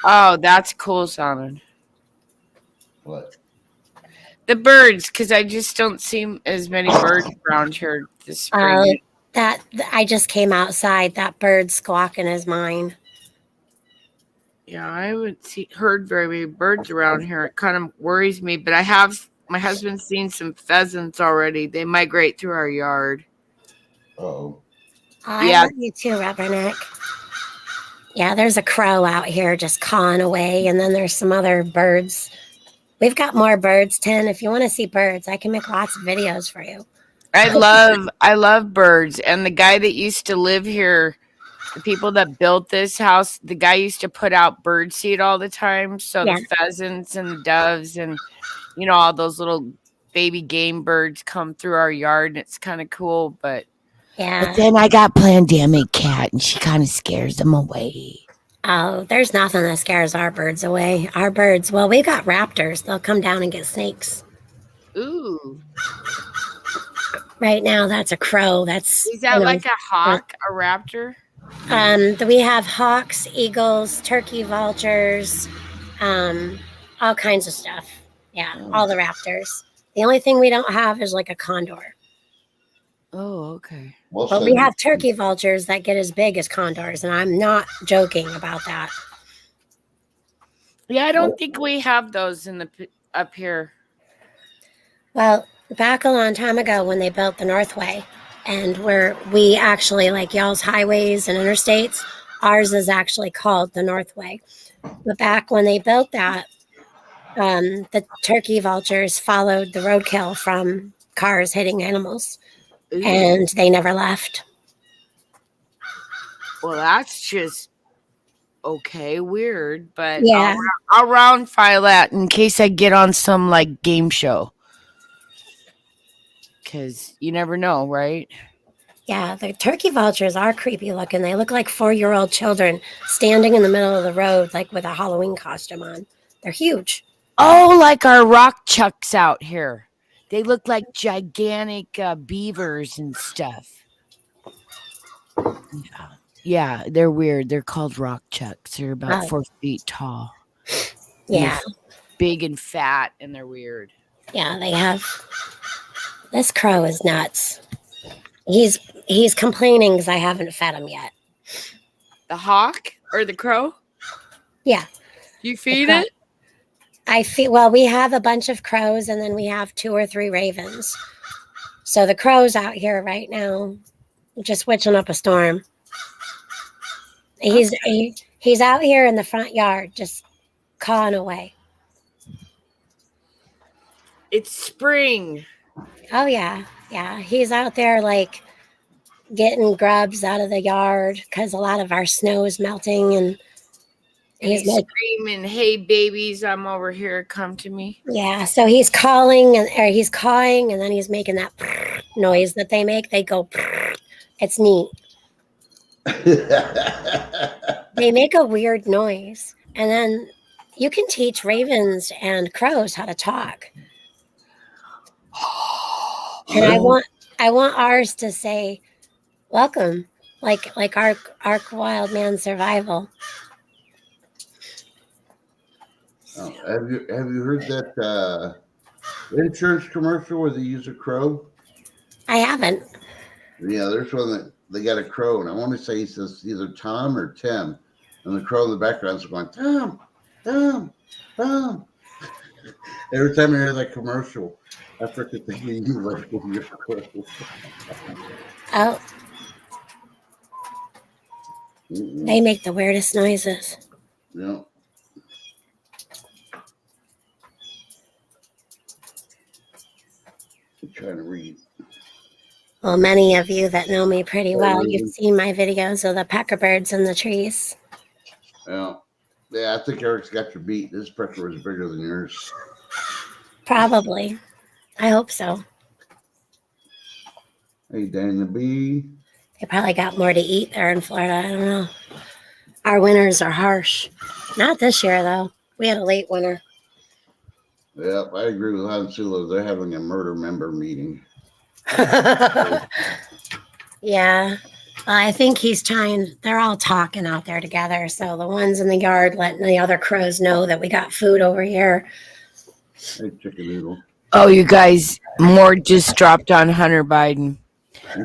Oh, that's cool sounding. What? The birds, because I just don't see as many birds around here this spring. That I just came outside. That bird squawking is mine. Yeah, I haven't heard very many birds around here. It kind of worries me, but my husband's seen some pheasants already. They migrate through our yard. Oh. Oh, Yeah. I love you too, Rubberneck. Yeah, there's a crow out here just cawing away, and then there's some other birds. We've got more birds, Tin. If you want to see birds, I can make lots of videos for you. I love birds. And the guy that used to live here, the people that built this house, the guy used to put out bird seed all the time. So Yeah. the pheasants and the doves and, all those little baby game birds come through our yard. And it's kind of cool. But Yeah. then I got Pandemic Cat and she kind of scares them away. Oh, there's nothing that scares our birds away. Our birds, well, we've got raptors. They'll come down and get snakes. Ooh. Right now, that's a crow. That's Is that like a hawk, a raptor? we have hawks, eagles, turkey vultures, all kinds of stuff. Yeah, Oh. all the raptors. The only thing we don't have is like a condor. Oh, okay. Well But said. we have turkey vultures that get as big as condors, and I'm not joking about that. Yeah, I don't think we have those in the up here. Well, back a long time ago when they built the Northway, and where we actually like y'all's highways and interstates, ours is actually called the Northway. But back when they built that, the turkey vultures followed the roadkill from cars hitting animals, Ooh. and they never left. Well, that's just okay, weird, but Yeah. I'll round file that in case I get on some like game show. Because you never know, right? Yeah, the turkey vultures are creepy looking. They look like 4-year-old children standing in the middle of the road, like with a Halloween costume on. They're huge. Oh, like our rock chucks out here. They look like gigantic beavers and stuff. Yeah, they're weird. They're called rock chucks. They're about Oh. 4 feet tall. Yeah, Big and fat, and they're weird. yeah, they have. This crow is nuts. He's complaining because I haven't fed him yet. The hawk or the crow? Yeah. You feed crow. it? I feel well. We have a bunch of crows, and then we have 2 or 3 ravens. So the crow's out here right now, just witching up a storm. He's out here in the front yard, just cawing away. It's spring. Oh yeah, yeah. He's out there like getting grubs out of the yard because a lot of our snow is melting, and And he's he's like, screaming, "Hey, babies, I'm over here. Come to me." yeah. So he's calling or he's cawing, and then he's making that noise that they make. They go. It's neat. They make a weird noise, and then you can teach ravens and crows how to talk. And I want ours to say, "Welcome," like Ark Wild Man Survival. Oh, have you heard that insurance commercial where they use a crow? I haven't. Yeah, there's one that they got a crow, and I want to say he says either Tom or Tim, and the crow in the background is going Tom, Tom, Tom. Every time I hear that commercial, I freaking think of you like with your crow. Oh, Mm-mm. they make the weirdest noises. Yeah. I'm trying to read. Well, many of you that know me pretty well, you've seen my videos of the pecker birds in the trees. Yeah. Yeah, I think Eric's got your beat. This pecker is bigger than yours. Probably. I hope so. Hey, Daniel B. They probably got more to eat there in Florida. I don't know. Our winters are harsh. Not this year, though. We had a late winter. Yep, I agree with Han Solo. They're having a murder member meeting. Yeah. I think he's trying. They're all talking out there together. So the ones in the yard letting the other crows know that we got food over here. Hey, chicken noodle. Oh, you guys, more just dropped on Hunter Biden.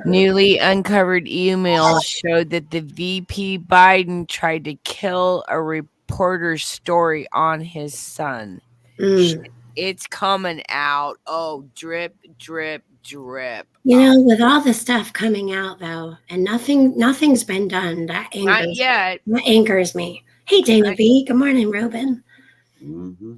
Newly uncovered emails showed that the VP Biden tried to kill a reporter's story on his son. Mm. It's coming out. Oh, drip, drip, drip. You know, with all the stuff coming out though, and nothing's been done. That Not yet. angers me. Hey, Dana B. Good morning, Robin. Mm-hmm.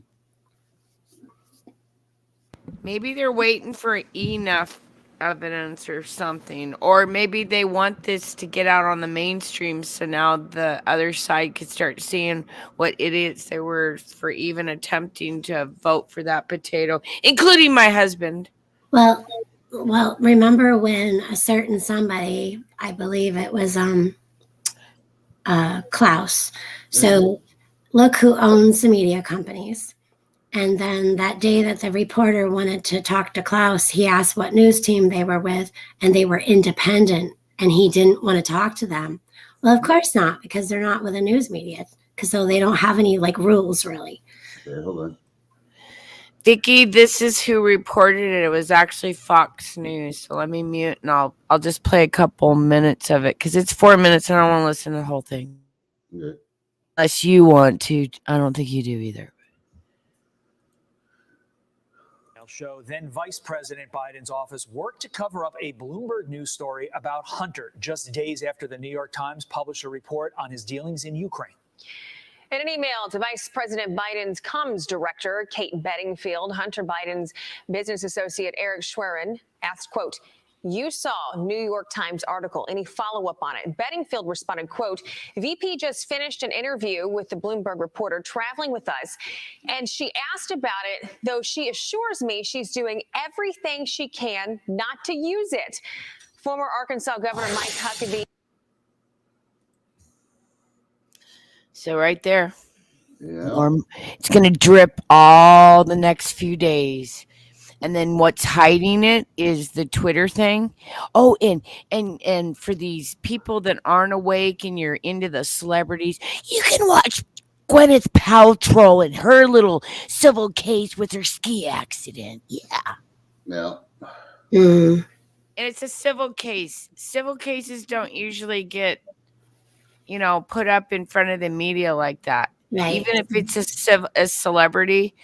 Maybe they're waiting for enough evidence or something, or maybe they want this to get out on the mainstream so now the other side could start seeing what idiots they were for even attempting to vote for that potato, including my husband. Well, remember when a certain somebody, I believe it was Klaus. So look who owns the media companies. And then that day that the reporter wanted to talk to Klaus, he asked what news team they were with, and they were independent, and he didn't want to talk to them. Well, of course not, because they're not with a news media, because so they don't have any like rules really. Okay, hold on. Vicky, this is who reported it. It was actually Fox News. So let me mute and I'll just play a couple minutes of it because it's 4 minutes and I don't want to listen to the whole thing. Okay. Unless you want to. I don't think you do either. Show then Vice President Biden's office worked to cover up a Bloomberg News story about Hunter just days after the New York Times published a report on his dealings in Ukraine. In an email to Vice President Biden's comms director, Kate Bedingfield, Hunter Biden's business associate Eric Schwerin asked, quote, "You saw New York Times article. Any follow-up on it?" Bedingfield responded, quote, "VP just finished an interview with the Bloomberg reporter traveling with us, and she asked about it, though she assures me she's doing everything she can not to use it." Former Arkansas Governor Mike Huckabee. So right there. Yeah. It's going to drip all the next few days. And then what's hiding it is the Twitter thing. Oh, and for these people that aren't awake and you're into the celebrities, you can watch Gwyneth Paltrow and her little civil case with her ski accident. Yeah. Yeah. Mm. And it's a civil case. Civil cases don't usually get, put up in front of the media like that. Right. Even if it's a celebrity,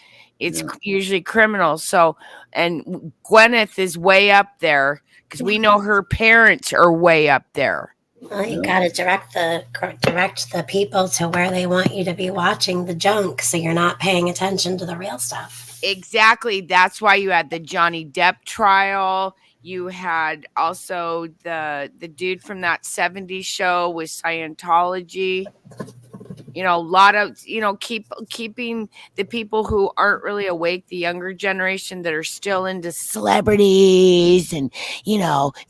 it's usually criminal. So, and Gwyneth is way up there because we know her parents are way up there. Well, you got to direct the people to where they want you to be watching the junk, so you're not paying attention to the real stuff. Exactly. That's why you had the Johnny Depp trial. You had also the dude from that 70s show with Scientology. A lot of, keeping the people who aren't really awake, the younger generation that are still into celebrities and,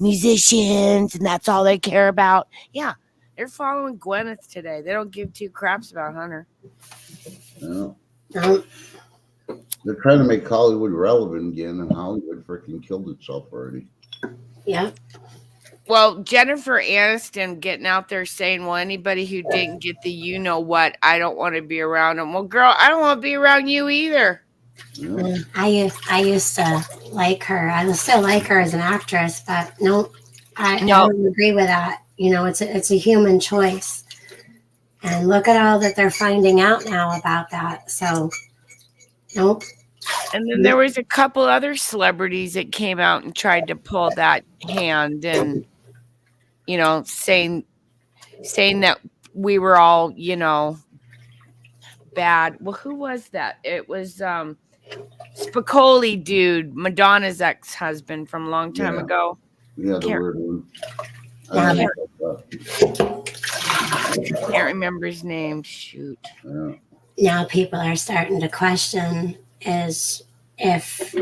musicians, and that's all they care about. Yeah, they're following Gwyneth today. They don't give two craps about Hunter. No. No. They're trying to make Hollywood relevant again, and Hollywood freaking killed itself already. Yeah. Well, Jennifer Aniston getting out there saying, well, anybody who didn't get the you-know-what, I don't want to be around them. Well, girl, I don't want to be around you either. Yeah. I used to like her. I still like her as an actress, but I don't agree with that. It's a human choice. And look at all that they're finding out now about that. So, nope. And then there was a couple other celebrities that came out and tried to pull that hand and, saying that we were all, bad. Well, who was that? It was Spicoli dude, Madonna's ex-husband from a long time ago. Yeah, the weird one. Can't remember his name. Shoot. Yeah. Now people are starting to question is if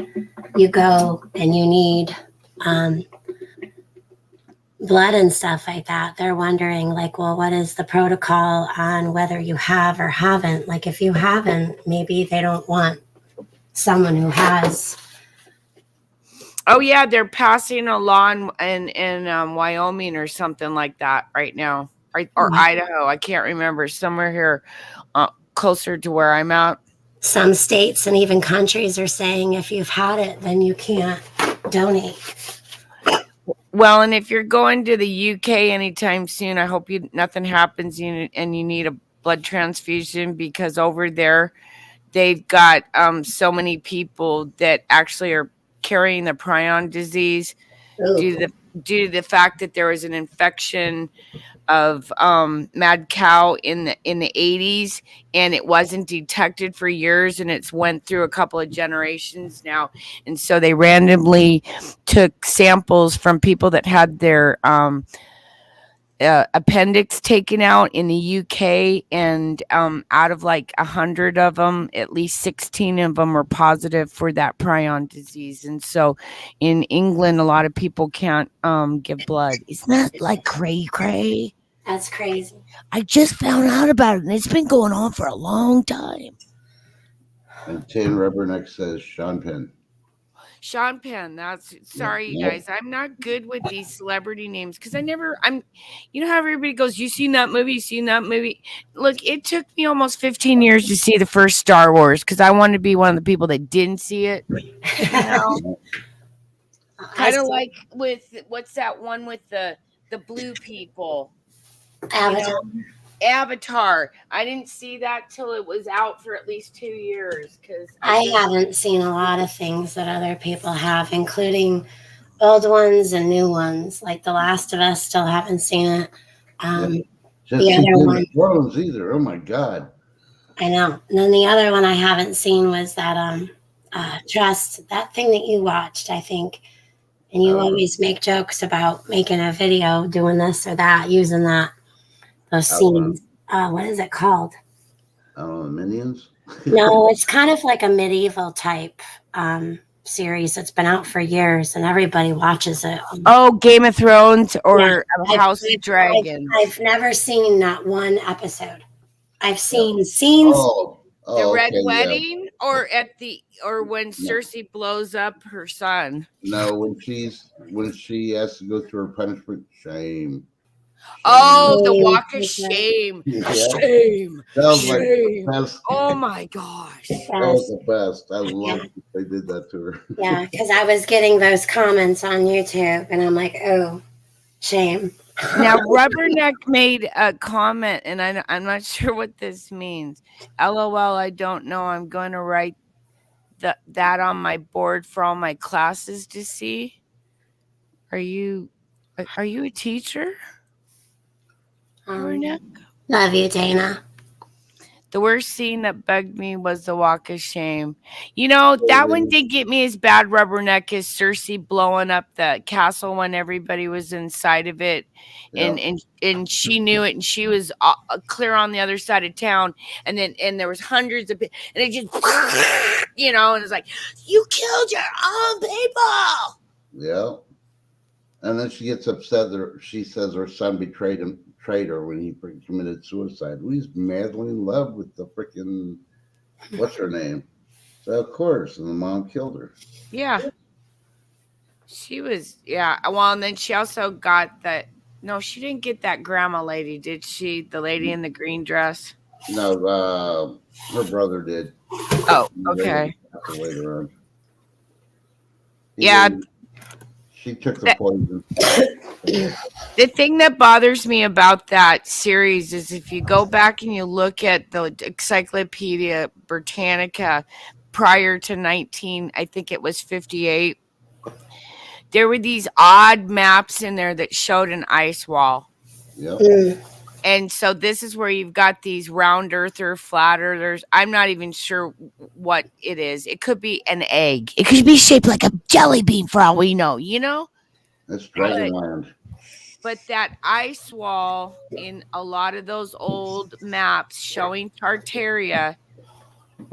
you go and you need blood and stuff like that, they're wondering well, what is the protocol on whether you have or haven't? Like if you haven't, maybe they don't want someone who has. Oh yeah, they're passing a law in Wyoming or something like that right now, right? Or Idaho. I can't remember. Somewhere here, closer to where I'm at. Some states and even countries are saying if you've had it, then you can't donate. Well, and if you're going to the UK anytime soon, I hope nothing happens and you need a blood transfusion, because over there they've got so many people that actually are carrying the prion disease due to the fact that there was an infection of mad cow in the 80s, and it wasn't detected for years, and it's went through a couple of generations now. And so they randomly took samples from people that had their appendix taken out in the UK, and out of 100 of them, at least 16 of them were positive for that prion disease. And so in England, a lot of people can't give blood. Isn't that cray? That's crazy. I just found out about it, and it's been going on for a long time. And Tan Rubberneck says Sean Penn. Sean Penn. That's sorry, you Yep. guys. I'm not good with these celebrity names because I'm. You know how everybody goes, "You seen that movie? You seen that movie?" Look, it took me almost 15 years to see the first Star Wars because I wanted to be one of the people that didn't see it. You know, kind of like with what's that one with the blue people? Avatar. Avatar. I didn't see that till it was out for at least 2 years because I haven't seen a lot of things that other people have, including old ones and new ones. Like The Last of Us, still haven't seen it. Just The other Game one, of Thrones either. Oh my God. I know. And then the other one I haven't seen was that Trust, that thing that you watched, I think. And you always make jokes about making a video doing this or that, using those scenes. What is it called? I don't know, Minions? No, it's kind of like a medieval type series that's been out for years and everybody watches it. Oh, Game of Thrones or Yeah, House of Dragons. I've never seen not one episode. I've seen scenes. The Red okay, Wedding or when Cersei blows up her son. No, when she has to go through her punishment, shame. Oh, the Shame. Walk of Shame. Yeah. Shame. That was like Shame. the best. Oh my gosh. That was the best. I love that they did that to her. Yeah, because I was getting those comments on YouTube and I'm like, oh, shame. Now, Rubberneck made a comment, and I'm not sure what this means. LOL, I don't know. I'm going to write that on my board for all my classes to see. Are you a teacher? Rubberneck? Love you, Dana. The worst scene that bugged me was the Walk of Shame. You know, that one did get me as bad, Rubberneck, as Cersei blowing up the castle when everybody was inside of it. And she knew it, and she was clear on the other side of town. And there was hundreds of people, and it just, and it's like, you killed your own people. Yeah. And then she gets upset that she says her son betrayed her when he committed suicide. Well, he's madly in love with the freaking, what's her name? So of course, and the mom killed her. Yeah. She was, yeah. Well, and then she also got that. No, she didn't get that grandma lady, did she? The lady in the green dress? No, her brother did. Oh, okay. Later on. Yeah. She took the poison. The thing that bothers me about that series is if you go back and you look at the Encyclopedia Britannica prior to I think it was 58, there were these odd maps in there that showed an ice wall. Yep. And so this is where you've got these round earth or flat earthers. I'm not even sure what it is. It could be an egg. It could be shaped like a jelly bean for all we know, That's Dragonland. But that ice wall in a lot of those old maps showing Tartaria,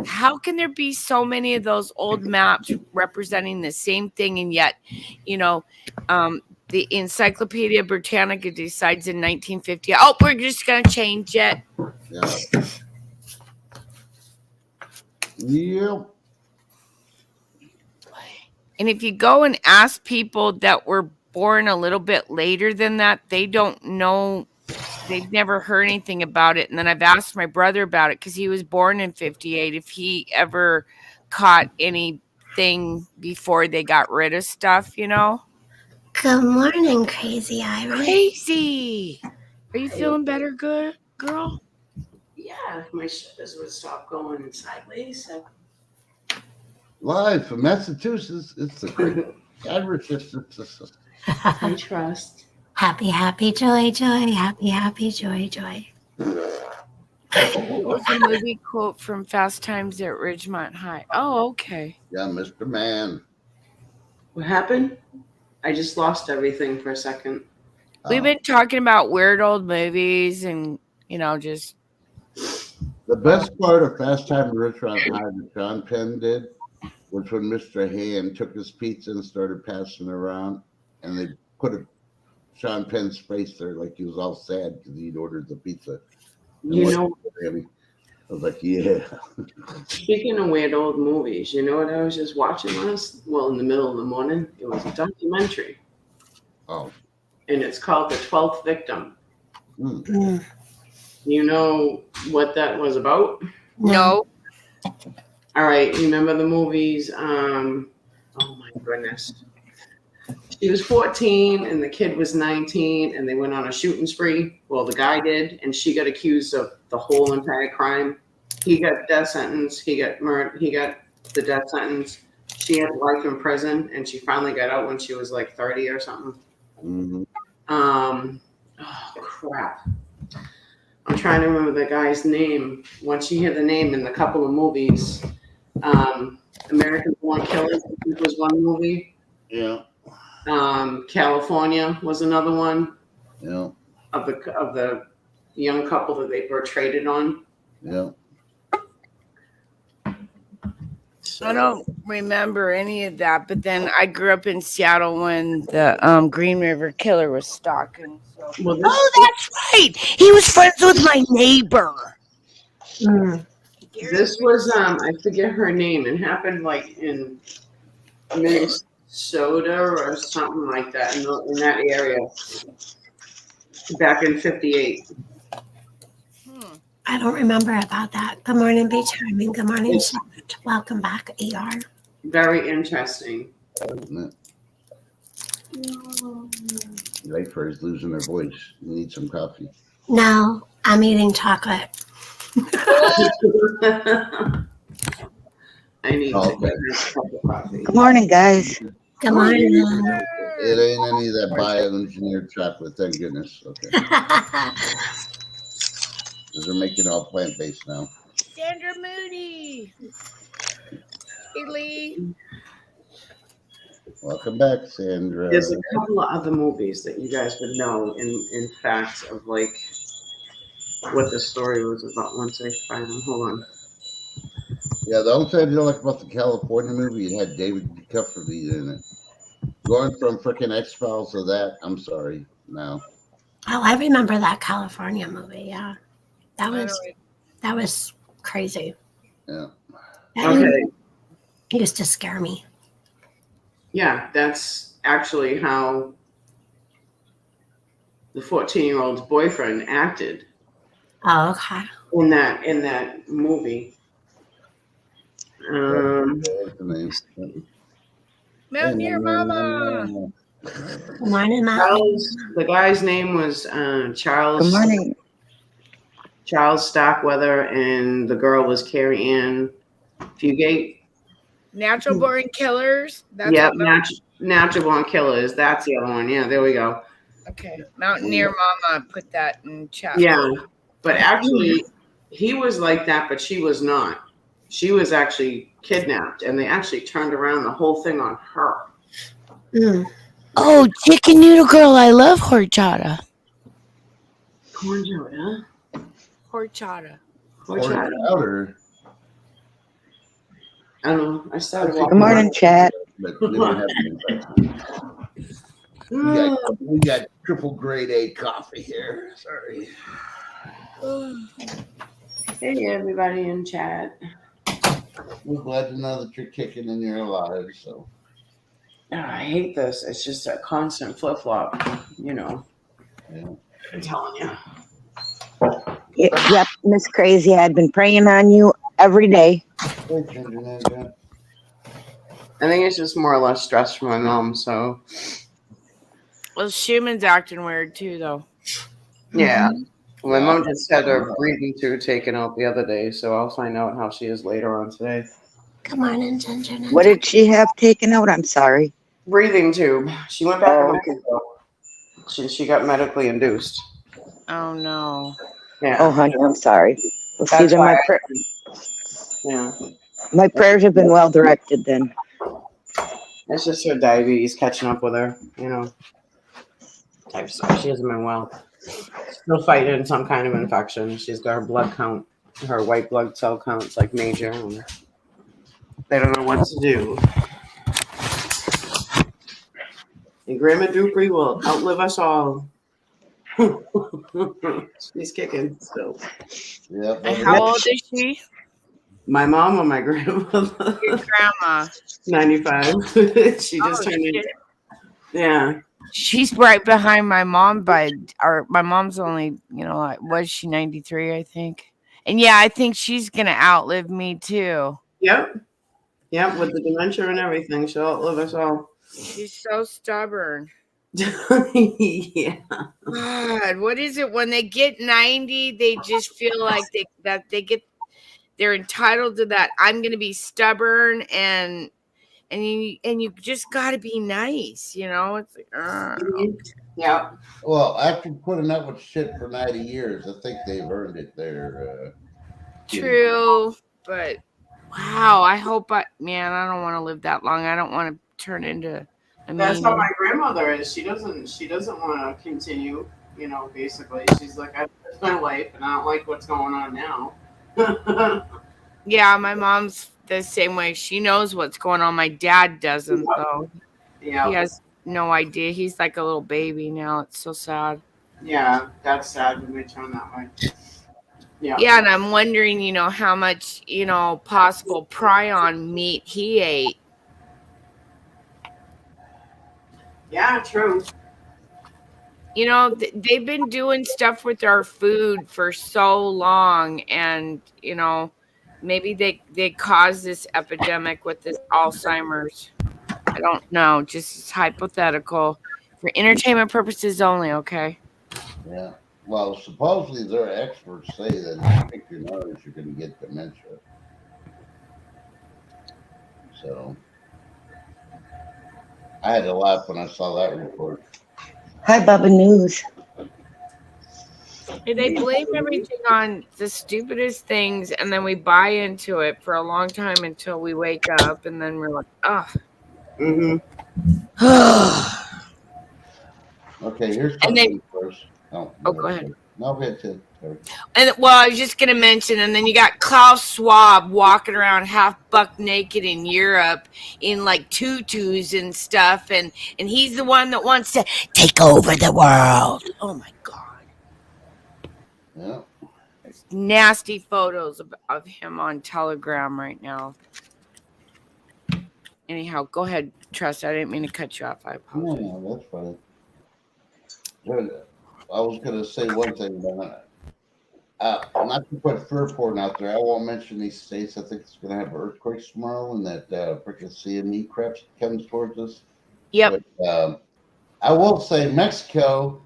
how can there be so many of those old maps representing the same thing? And yet, the Encyclopedia Britannica decides in 1950, we're just going to change it. Yeah. Yep. And if you go and ask people that were born a little bit later than that, they don't know. They've never heard anything about it. And then I've asked my brother about it because he was born in 58, if he ever caught anything before they got rid of stuff, Good morning, Crazy Iris. Crazy. Are you feeling better, good girl? Yeah, my shoulders would stop going sideways. So. Live from Massachusetts, it's the great Iris. I trust. Happy, happy, joy, joy. Happy, happy, joy, joy. It was a movie quote from Fast Times at Ridgemont High. Oh, okay. Yeah, Mr. Man. What happened? I just lost everything for a second. We've been talking about weird old movies and, just. The best part of Fast Time at Ridgemont High that Sean Penn did was when Mr. Hand took his pizza and started passing it around, and they put Sean Penn's face there like he was all sad because he'd ordered the pizza. You know, I was like, yeah. Speaking of weird old movies, you know what I was just watching last? Well, in the middle of the morning, it was a documentary, Oh. and it's called The 12th Victim. Hmm. Mm. You know what that was about? No. All right, you remember the movies? Oh my goodness. She was 14 and the kid was 19, and they went on a shooting spree. Well, the guy did, and she got accused of the whole entire crime. He got death sentence. He got murdered. He got the death sentence. She had life in prison, and she finally got out when she was like 30 or something. Mhm. Oh crap! I'm trying to remember the guy's name. Once you hear the name in a couple of movies, American Born Killers I think was one movie. Yeah. California was another one Yeah. of the young couple that they portrayed it on. Yeah. I don't remember any of that, but then I grew up in Seattle when the Green River Killer was stalking. So. Well, this, Oh, that's right. He was friends with my neighbor. Mm. this was I forget her name. It happened like in Minnesota or something like that in that area back in '58. I don't remember about that. Good morning, Beach Harmon. Good morning, Charlotte. Welcome back, ER. Very interesting. Isn't it? Right for his losing their voice. You need some coffee. No, I'm eating chocolate. I need Oh, to okay. get a cup of coffee. Good morning, guys. Good morning. It ain't any of that bioengineered chocolate, thank goodness. Okay. Because they're making all plant-based now. Sandra Moody. Hey, Lee. Welcome back, Sandra. There's a couple of other movies that you guys would know in facts of like what the story was about. Once I find them, hold on. Yeah, the only thing I didn't like about the California movie, it had David Duchovny in it. Going from freaking X-Files to that, I'm sorry. No. Oh, I remember that California movie. Yeah, that I was crazy. Yeah. That Okay. used to scare me. Yeah, that's actually how the 14-year-old's boyfriend acted Oh, okay. in that movie. What's the name? Mountaineer Mama. Good morning, Mom. The guy's name was Charles. Good morning. Charles Starkweather, and the girl was Carrie Ann Fugate. Natural Born Killers. That's Yeah, what Natural Born Killers. That's the other one. Yeah, there we go. Okay. Mountaineer Mama. Put that in chat. Yeah, but actually, he was like that, but she was not. She was actually kidnapped, and they actually turned around the whole thing on her. Mm. Oh, Chicken Noodle Girl. I love horchata. Corn chowder. Horchata. Corn chowder. Powder. I don't know. I started Good walking. morning, chat. But we don't have any. We got triple grade A coffee here. Sorry. Hey, everybody in chat. We're glad to know that you're kicking and you're alive. So I hate this. It's just a constant flip flop. You know. yeah. I'm telling you. Yep, Miss Crazy, I'd been praying on you every day. Hey, Ginger Ninja. I think it's just more or less stress from my mom. So Well, Schumann's acting weird too, though. yeah. My mom just had her breathing tube taken out the other day, so I'll find out how she is later on today. Good morning, Ginger. Ninja. What did she have taken out? I'm sorry. Breathing tube. She went back Oh, to okay. Mexico. She got medically induced. Oh no. Yeah. Oh, honey, I'm sorry. Well, see, That's then why yeah. my prayers have been well directed then. It's just her diabetes catching up with her, you know. Type stuff. She hasn't been well. Still fighting some kind of infection. She's got her blood count, her white blood cell count's like major. And they don't know what to do. And Grandma Dupree will outlive us all. She's kicking. So, Yeah. And how old is she? my mom or my grandmother? Your grandma. 95. She Oh just turned in. shit. Yeah. She's right behind my mom my mom's only, like, was she 93, I think. And yeah, I think she's gonna outlive me too. Yep. Yep. With the dementia and everything, she'll outlive us all. She's so stubborn. Yeah. God, what is it when they get 90, they just feel like they're entitled to that. I'm gonna be stubborn and you just gotta be nice, It's like, Yeah. Well, after putting up with shit for 90 years, I think they've earned it there. true, but wow, I don't want to live that long. I don't want to turn into a That's how meanie. my grandmother is. She doesn't want to continue, basically. She's like, I've lived my life and I don't like what's going on now. Yeah, my mom's the same way. She knows what's going on. My dad doesn't, though. Yeah. He has no idea. He's like a little baby now. It's so sad. Yeah, that's sad when they turn that way. Yeah. Yeah, and I'm wondering, how much, possible prion meat he ate. Yeah, true. They've been doing stuff with our food for so long, and maybe they caused this epidemic with this Alzheimer's. I don't know, just it's hypothetical for entertainment purposes only. Okay. Yeah. Well, supposedly their experts say that if you pick your nose, you're going to get dementia. So I had to laugh when I saw that report. Hi, Bubba News. They blame everything on the stupidest things, and then we buy into it for a long time until we wake up, and then we're like, oh. Okay, here's And then- something first. go ahead. No, go ahead, Ted. And I was just gonna mention, and then you got Klaus Schwab walking around half buck naked in Europe in like tutus and stuff, and he's the one that wants to take over the world. Oh my god. Yeah. There's nasty photos of him on Telegram right now. Anyhow, go ahead, Trust. I didn't mean to cut you off. I apologize. No, that's fine. I was going to say one thing, but not to put Fairport out there. I won't mention these states. I think it's going to have earthquakes tomorrow, and that freaking CME crap comes towards us. Yep. But, I will say Mexico,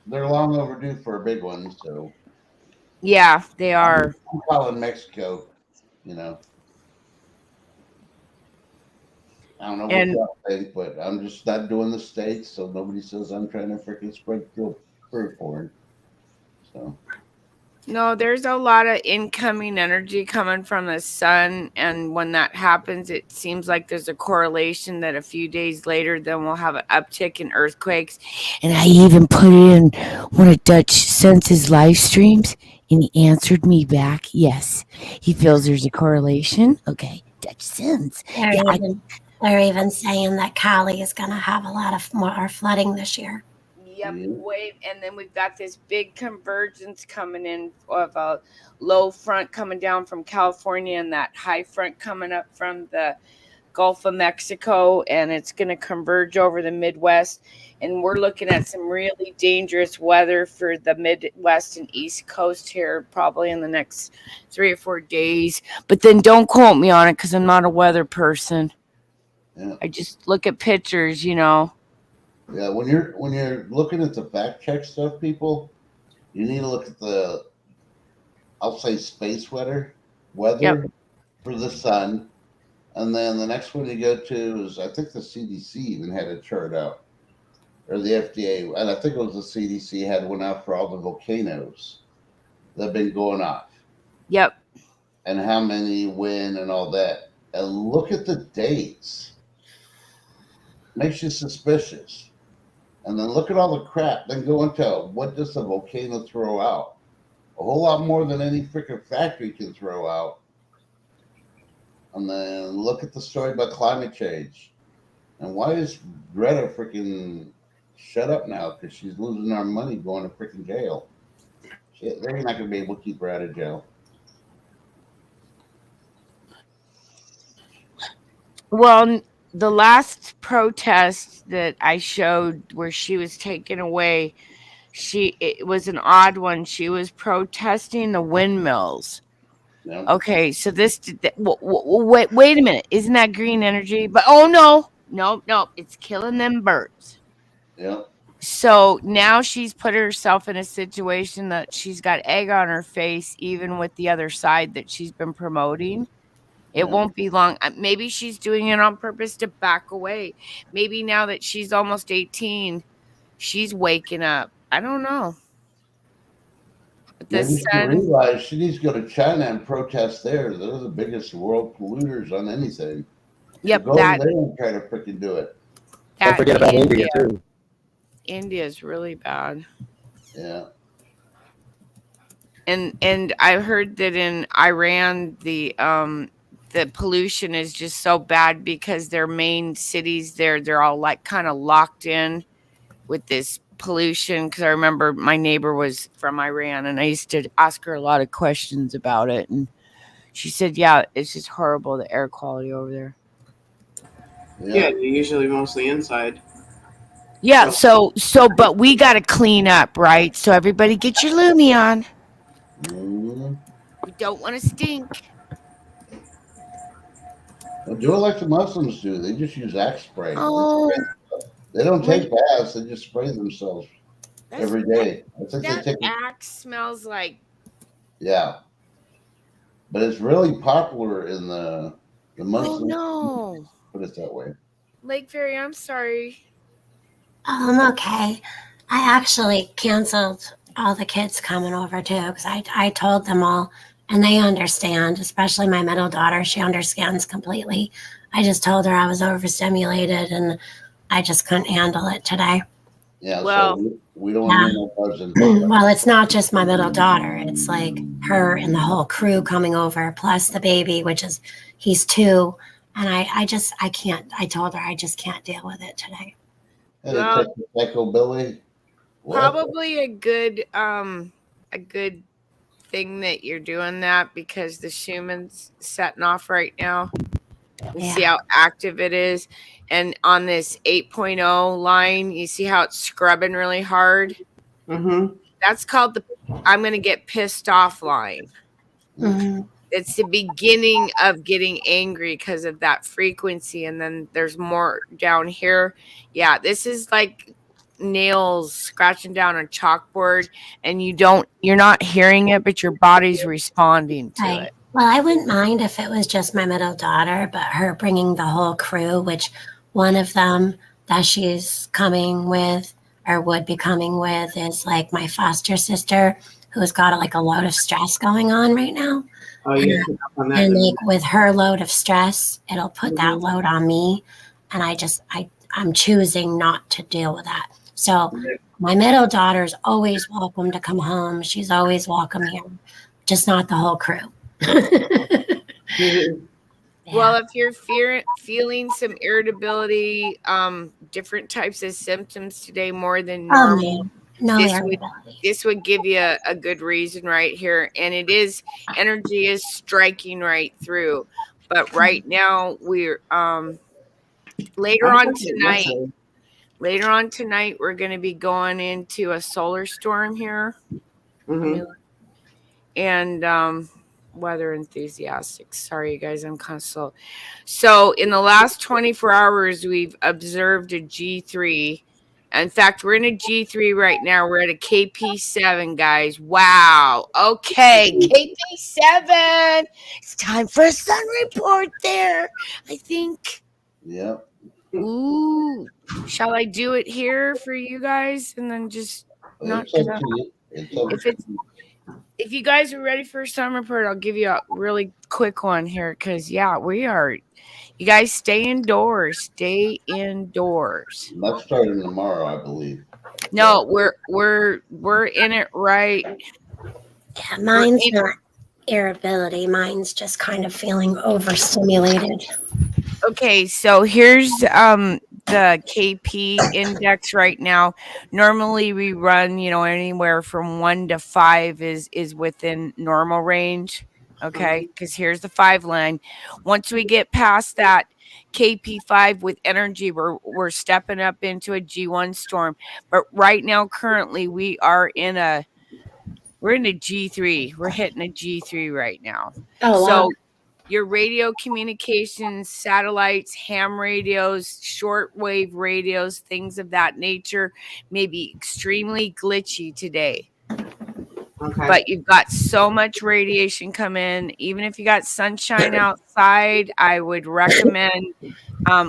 they're long overdue for a big one. So Yeah, they are. I'm calling Mexico. I don't know what y'all think, but I'm just not doing the states, so nobody says I'm trying to freaking spread Fairport. So. No, there's a lot of incoming energy coming from the sun, and when that happens, it seems like there's a correlation that a few days later, then we'll have an uptick in earthquakes. And I even put it in one of Dutch Sense's live streams, and he answered me back, yes, he feels there's a correlation. Okay, Dutch Sense. They're even saying that Cali is going to have a lot of more flooding this year. Yep, and then we've got this big convergence coming in of a low front coming down from California and that high front coming up from the Gulf of Mexico, and it's going to converge over the Midwest. And we're looking at some really dangerous weather for the Midwest and East Coast here, probably in the next 3 or 4 days. But then don't quote me on it because I'm not a weather person. Yeah. I just look at pictures, Yeah, when you're looking at the fact check stuff, people, you need to look at I'll say space weather Yep. for the sun, and then the next one you go to is I think the CDC even had a chart out, or the FDA, and I think it was the CDC had one out for all the volcanoes that have been going off. Yep. And how many, when, and all that, and look at the dates. Makes you suspicious. And then look at all the crap. Then go into what does the volcano throw out? A whole lot more than any freaking factory can throw out. And then look at the story about climate change. And why is Greta freaking shut up now because she's losing our money going to freaking jail. Shit, they're not going to be able to keep her out of jail. Well, the last protest that I showed where she was taken away, it was an odd one. She was protesting the windmills. Yeah. Okay, so wait a minute. Isn't that green energy? But oh no, it's killing them birds. Yeah. So now she's put herself in a situation that she's got egg on her face, even with the other side that she's been promoting. It won't be long. Maybe she's doing it on purpose to back away. Maybe now that she's almost 18, she's waking up. I don't know. But the Maybe she sun, realized she needs to go to China and protest there. They're the biggest world polluters on anything. yep, Go that over there and try to freaking do it. Don't forget about India too. India is really bad. Yeah. And I heard that in Iran the pollution is just so bad because their main cities they're all like kind of locked in with this pollution. Because I remember my neighbor was from Iran and I used to ask her a lot of questions about it, and she said, "Yeah, it's just horrible, the air quality over there." Yeah, you're usually mostly inside. Yeah, so but we got to clean up, right? So everybody get your Lumi on. Mm-hmm. We don't want to stink. Well, do it like the Muslims do. They just use Axe spray. Oh, They don't take baths. They just spray themselves that's- every day. I think they that take. axe smells like. Yeah. But it's really popular in the Oh Muslim. no, Put it that way. Lake Fairy, I'm sorry. I'm okay. I actually canceled all the kids coming over too because I told them all and they understand, especially my middle daughter. She understands completely. I just told her I was overstimulated and I just couldn't handle it today. Yeah. Well, so we don't yeah. need no cousin. Well, it's not just my middle daughter. It's like her and the whole crew coming over, plus the baby, he's 2. And I can't, I told her I just can't deal with it today. Hey, Well, Echo Billy. What? probably a good thing that you're doing that because the Schumann's setting off right now. You see how active it is. And on this 8.0 line, you see how it's scrubbing really hard? Mm-hmm. That's called the I'm going to get pissed off line. Mhm. It's the beginning of getting angry because of that frequency. And then there's more down here. Yeah, this is like nails scratching down a chalkboard and you're not hearing it, but your body's responding to Right. it. Well, I wouldn't mind if it was just my middle daughter, but her bringing the whole crew, which one of them that she's coming with or would be coming with is like my foster sister who's got like a load of stress going on right now. Oh, you pick up on that. And like with her load of stress, it'll put that load on me. And I'm choosing not to deal with that. So my middle daughter's always welcome to come home. She's always welcome here, just not the whole crew. Well, if you're feeling some irritability, different types of symptoms today more than normal, no this irritability. this would give you a good reason right here. And it is, energy is striking right through. But right now we're later on tonight we're going to be going into a solar storm here. Mm-hmm. And weather enthusiastic. Sorry, you guys, I'm kind of slow. So in the last 24 hours, we've observed a G3. In fact, we're in a G3 right now. We're at a KP7, guys. Wow. Okay, KP7. It's time for a sun report there, I think. Yep. Ooh. Shall I do it here for you guys and then just not? It's up to you. It's up to you. If you guys are ready for a sun report, I'll give you a really quick one here because, yeah, we are. You guys stay indoors. Stay indoors. That's starting tomorrow, I believe. No, we're in it right. Yeah, mine's not irritability. Mine's just kind of feeling overstimulated. Okay, so here's the KP index right now. Normally we run, anywhere from 1 to 5 is within normal range. Okay, because here's the 5 line. Once we get past that KP5 with energy, we're stepping up into a G1 storm. But right now, currently, we're in a G3. We're hitting a G3 right now. Oh, So wow. your radio communications, satellites, ham radios, shortwave radios, things of that nature may be extremely glitchy today. Okay. But you've got so much radiation come in. Even if you got sunshine outside, I would recommend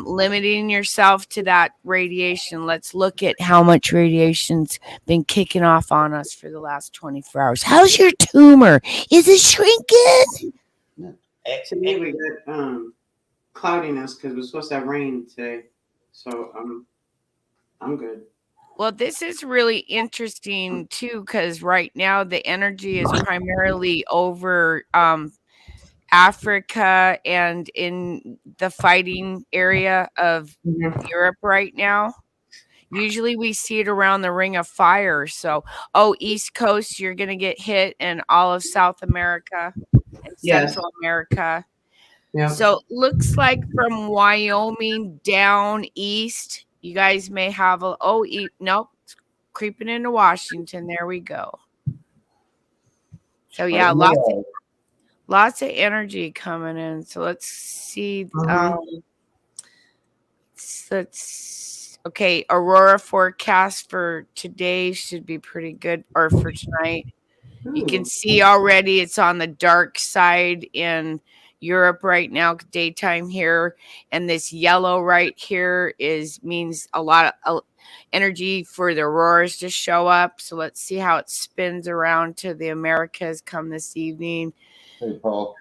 limiting yourself to that radiation. Let's look at how much radiation's been kicking off on us for the last 24 hours. How's your tumor? Is it shrinking? To me, we got cloudiness because we're supposed to have rain today. So I'm good. Well, this is really interesting too, because right now the energy is primarily over Africa and in the fighting area of Europe right now. Usually we see it around the Ring of Fire. So, East Coast, you're going to get hit, and all of South America and Central America. Yeah. So, looks like from Wyoming down east, you guys may have nope, it's creeping into Washington. There we go. So, yeah, lots of energy coming in. So let's see. Okay, aurora forecast for today should be pretty good, or for tonight. You can see already it's on the dark side in Europe right now, daytime here, and this yellow right here means a lot of energy for the auroras to show up. So let's see how it spins around to the Americas come this evening. Hey, Paul.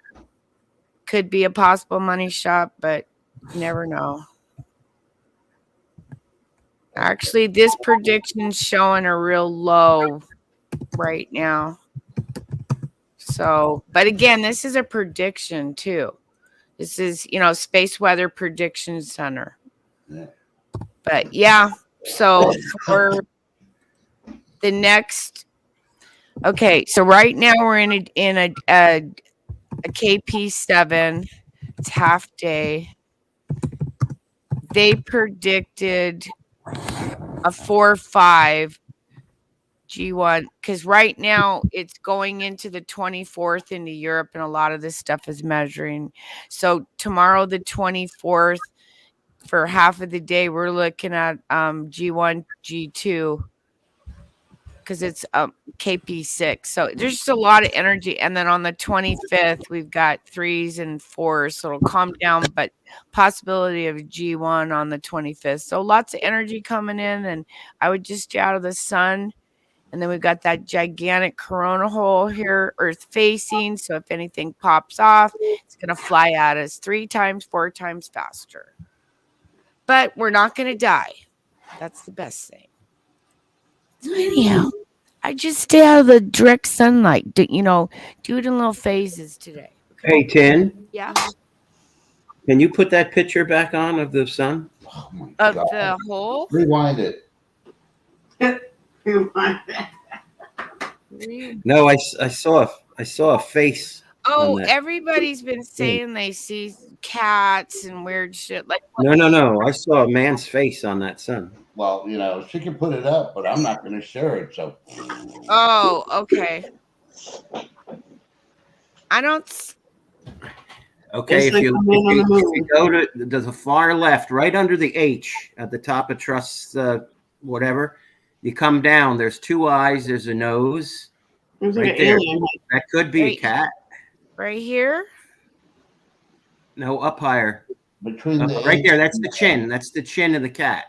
Could be a possible money shot, but you never know. Actually, this prediction's showing a real low right now. So, but again, this is a prediction too. This is, Space Weather Prediction Center. Yeah. But yeah, so for the next, okay, so right now we're in a KP7. It's half day. They predicted a 4-5 G1 because right now it's going into the 24th into Europe, and a lot of this stuff is measuring. So tomorrow, the 24th, for half of the day, we're looking at G1, G2 because it's KP6. So there's just a lot of energy. And then on the 25th, we've got 3s and 4s. So it'll calm down, but possibility of G1 on the 25th. So lots of energy coming in, and I would just stay out of the sun. And then we've got that gigantic corona hole here, Earth facing. So if anything pops off, it's going to fly at us 3 times, 4 times faster. But we're not going to die. That's the best thing. So anyhow, I just stay out of the direct sunlight. Do it in little phases today. Okay? Hey, Tin, Yeah. can you put that picture back on of the sun? Oh my Of God. the hole. Rewind it. No, I saw a face. Oh, on that. everybody's been saying they see cats and weird shit. Like No. I saw a man's face on that sun. Well, she can put it up, but I'm not going to share it. So, oh, okay. I don't. Okay, It's if you like go to the far left, right under the H at the top of Trust, whatever, you come down. There's 2 eyes. There's a nose. It's Right like an there. alien. That could be a Right. cat. Right here. No, up higher. between the Right H there. That's and the chin. That's the chin of the cat.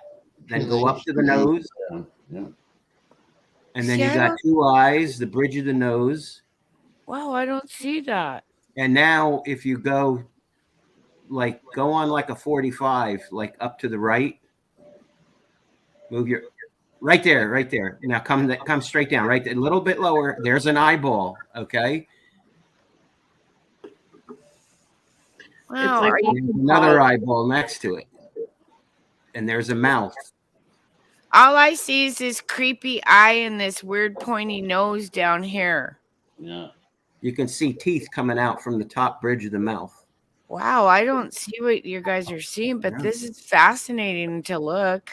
Then go up to the nose, Yeah. and then See, you I got don't- 2 eyes, the bridge of the nose. Wow, I don't see that. And now if you go on like a 45, like up to the right, move your right there. Now come straight down, right there, a little bit lower. There's an eyeball. Okay. Wow, like- are you, And another eyeball next to it. and there's a mouth. All I see is this creepy eye and this weird pointy nose down here. Yeah. You can see teeth coming out from the top bridge of the mouth. Wow, I don't see what you guys are seeing, but this is fascinating to look.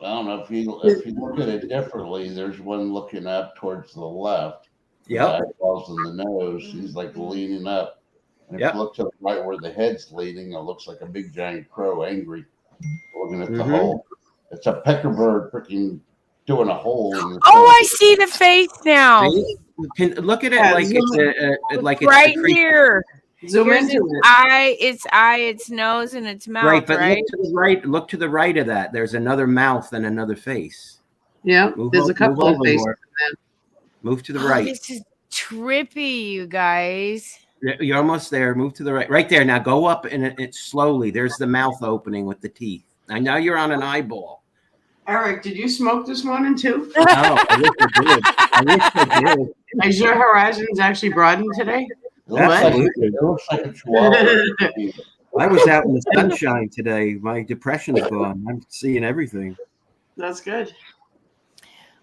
I don't know if you look at it differently. There's one looking up towards the left. Yep. The eyeballs and the nose. He's like leaning up. And if Yep. you look to the right where the head's leaning, it looks like a big giant crow, angry, looking at the Mhm. hole. It's a pecker bird freaking doing a hole in the Oh, I see the face now. Can look at it Yeah, like it's Right a creature. here. Zoom Here's into its it. eye, its nose, and its mouth, Right, but right? look to the right. Look to the right of that. There's another mouth and another face. Yeah, there's a couple of faces. Move to the Oh, right. this is trippy, you guys. You're almost there. Move to the right. Right there. Now go up and it slowly. There's the mouth opening with the teeth. I know you're on an eyeball. Eric, did you smoke this morning too? No, I wish I did. I wish I did. Has your horizons actually broadened today? Absolutely. It looks like a chihuahua. I was out in the sunshine today. My depression's gone. I'm seeing everything. That's good.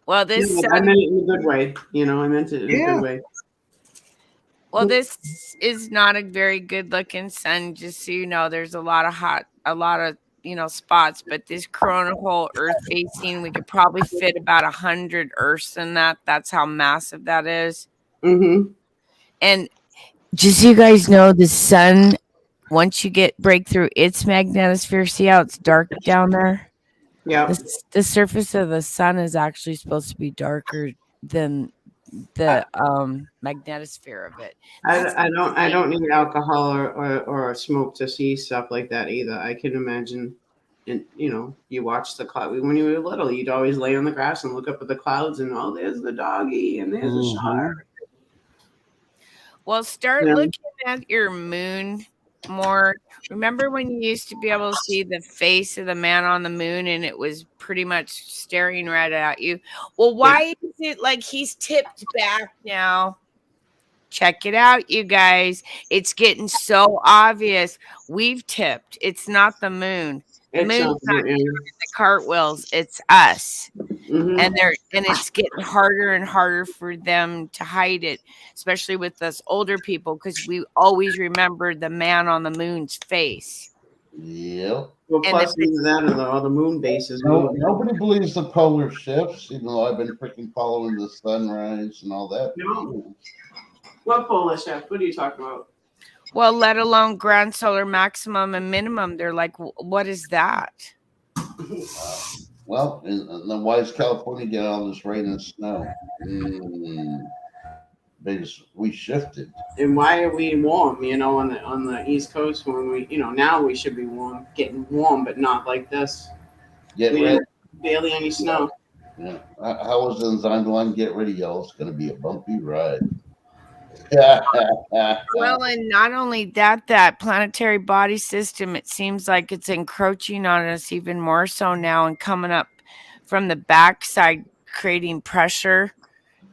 Well, this I meant it in a good way. I meant it in a Yeah. good way. this is not a very good looking sun. Just so you know, there's a lot of spots, but this corona hole earth facing, we could probably fit about 100 Earths in that. That's how massive that is. Mm-hmm. And just so you guys know, the sun, once you break through its magnetosphere, see how it's dark down there? Yeah. The surface of the sun is actually supposed to be darker than the magnetosphere of it. I don't need alcohol or smoke to see stuff like that either. I can imagine, and you watch the cloud. When you were little, you'd always lay on the grass and look up at the clouds, and there's the doggy, and there's the shark. Well, start Yeah. looking at your moon more. Remember when you used to be able to see the face of the man on the moon and it was pretty much staring right at you? Well, why is it like he's tipped back now? Check it out, you guys. It's getting so obvious. We've tipped. It's not the moon. The moon's not doing the cartwheels. It's us. Mhm. And it's getting harder and harder for them to hide it, especially with us older people, because we always remember the man on the moon's face. Yep. Well, And plus if either that or all the moon bases. Nobody believes the polar shifts, even though I've been freaking following the sunrise and all that. No. What polar shift? What are you talking about? Well, let alone grand solar maximum and minimum. They're like, what is that? Well, and then why is California getting all this rain and snow? We shifted. And why are we warm? On the East Coast when we, now we should be getting warm, but not like this. Get We ready. didn't barely any snow. Yeah. How was in Zonderland? Get ready, y'all. It's going to be a bumpy ride. Yeah. Well, and not only that planetary body system, it seems like it's encroaching on us even more so now and coming up from the backside, creating pressure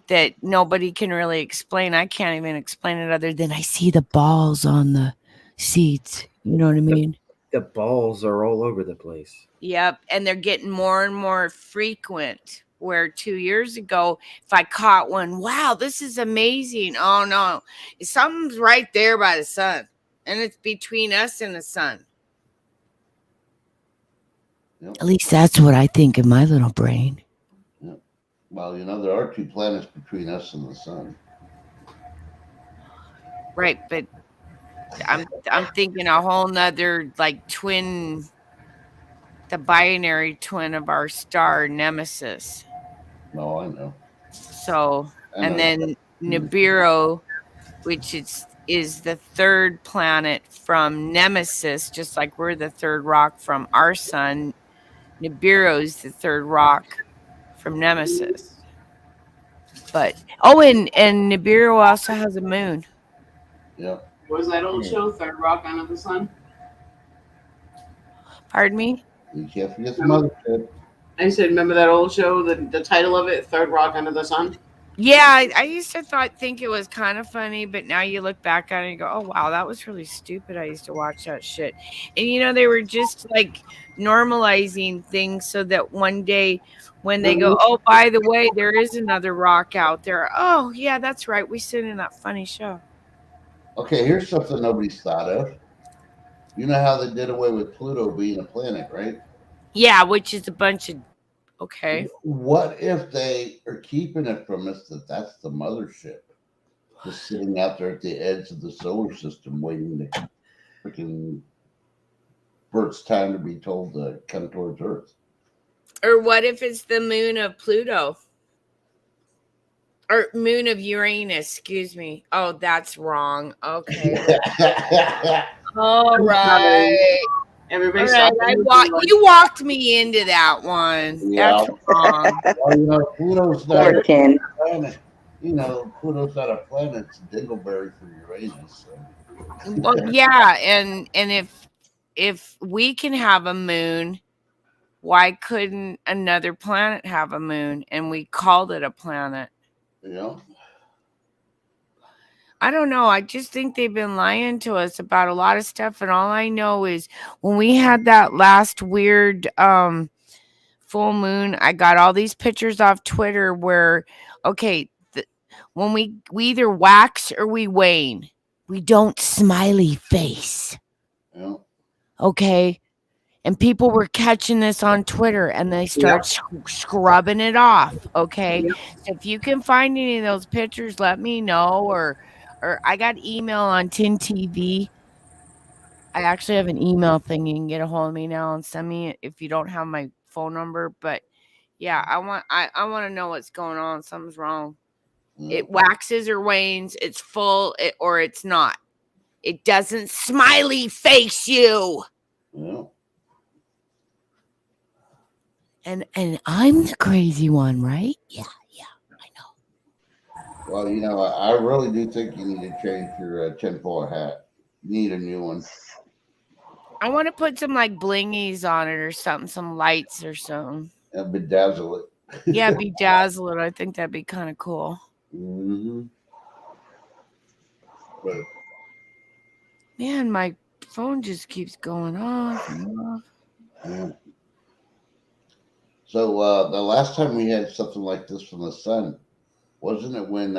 that nobody can really explain. I can't even explain it other than I see the balls on the seats. You know what I mean? The balls are all over the place. Yep. And they're getting more and more frequent. Where 2 years ago, if I caught one, wow, this is amazing. Oh, no. Something's right there by the sun. And it's between us and the sun. Yep. At least that's what I think in my little brain. Yep. Well, there are two planets between us and the sun. Right. But I'm thinking a whole nother like twin, the binary twin of our star Nemesis. No, I know. So, I and know. then Nibiru, which is the third planet from Nemesis, just like we're the third rock from our sun. Nibiru is the third rock from Nemesis. But and Nibiru also has a moon. Yep. What was that old show, Third Rock Under the Sun? Pardon me? You can't forget the mothership. I said, remember that old show, the title of it, Third Rock Under the Sun? Yeah, I used to think it was kind of funny, but now you look back at it and you go, "Oh wow, that was really stupid." I used to watch that shit, and they were just like normalizing things so that one day when they go, "Oh, by the way, there is another rock out there." Oh yeah, that's right. We seen in that funny show. Okay, here's something nobody's thought of. You know how they did away with Pluto being a planet, right? Yeah, which is a bunch of okay. What if they are keeping it from us that that's the mothership, just sitting out there at the edge of the solar system, waiting to freaking for its time to be told to come towards Earth? Or what if it's the moon of Pluto? Or moon of Uranus, excuse me. Oh, that's wrong. Okay. All right. Everybody All right. stop. You walked me into that one. Yeah. That's wrong. Well, Pluto's not Poor a Ken. planet. Pluto's not a planet. It's a dingleberry for Uranus. So. Well, yeah, and if we can have a moon, why couldn't another planet have a moon? And we called it a planet. Yeah. I don't know. I just think they've been lying to us about a lot of stuff. And all I know is when we had that last weird full moon, I got all these pictures off Twitter where, okay, when we either wax or we wane, we don't smiley face. Yeah. Okay. And people were catching this on Twitter and they start scrubbing it off. Okay. So if you can find any of those pictures, let me know. Or I got email on Tin TV. I actually have an email thing. You can get a hold of me now and send me it if you don't have my phone number. But yeah, I want to know what's going on. Something's wrong. Yeah. It waxes or wanes. It's full or it's not. It doesn't smiley face you. Yeah. And I'm the crazy one, right? Yeah, I know. Well, I really do think you need to change your tinfoil hat. You need a new one. I want to put some like blingies on it or something, some lights or something. And bedazzle it. Yeah, bedazzle it. I think that'd be kind of cool. Mm-hmm. But Man, my phone just keeps going off and off. yeah. So the last time we had something like this from the sun, wasn't it when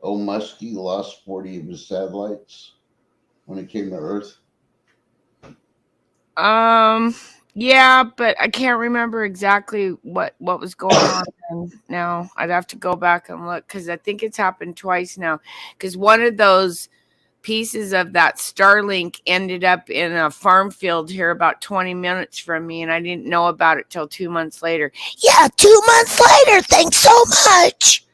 Muskie lost 40 of his satellites when it came to Earth? Yeah, but I can't remember exactly what was going on now. I'd have to go back and look because I think it's happened twice now. Because one of those pieces of that Starlink ended up in a farm field here about 20 minutes from me, and I didn't know about it till 2 months later. Yeah, 2 months later. Thanks so much.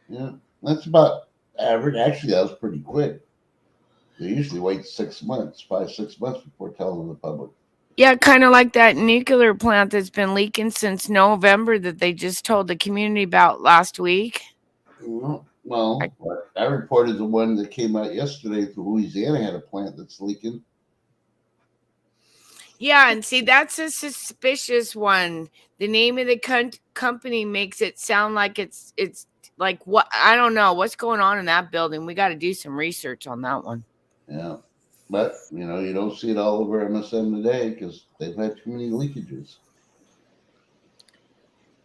Yeah, that's about average. Actually, that was pretty quick. They usually wait 6 months, 5-6 months before telling the public. Yeah, kind of like that nuclear plant that's been leaking since November that they just told the community about last week. Well, I reported the one that came out yesterday through Louisiana had a plant that's leaking. Yeah, and see, that's a suspicious one. The name of the company makes it sound like it's like what I don't know what's going on in that building. We got to do some research on that one. Yeah, but you don't see it all over MSN today because they've had too many leakages.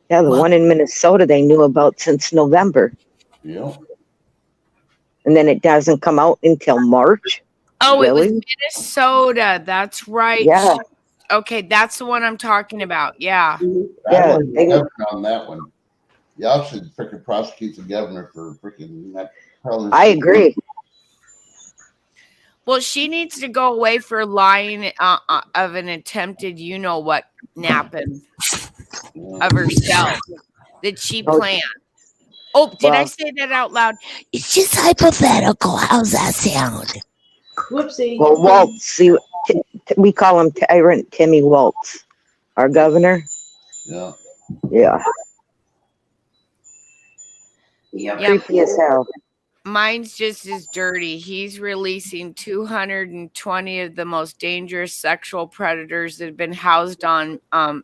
Yeah, the one in Minnesota they knew about since November. Yeah. And then it doesn't come out until March. Oh, Really? It was Minnesota. That's right. Yeah. Okay, that's the one I'm talking about. Yeah. Yeah, I blame the governor on that one. Y'all should freaking prosecute the governor for freaking not telling. I agree. Well, she needs to go away for lying of an attempted, what, napping of herself that she planned. Oh, did I say that out loud? It's just hypothetical. How's that sound? Whoopsie. Well, Waltz, see, we call him Tyrant Timmy Waltz, our governor. Yeah. Yeah. Yep. Yeah. Creepy as hell. Mine's just as dirty. He's releasing 220 of the most dangerous sexual predators that have been housed on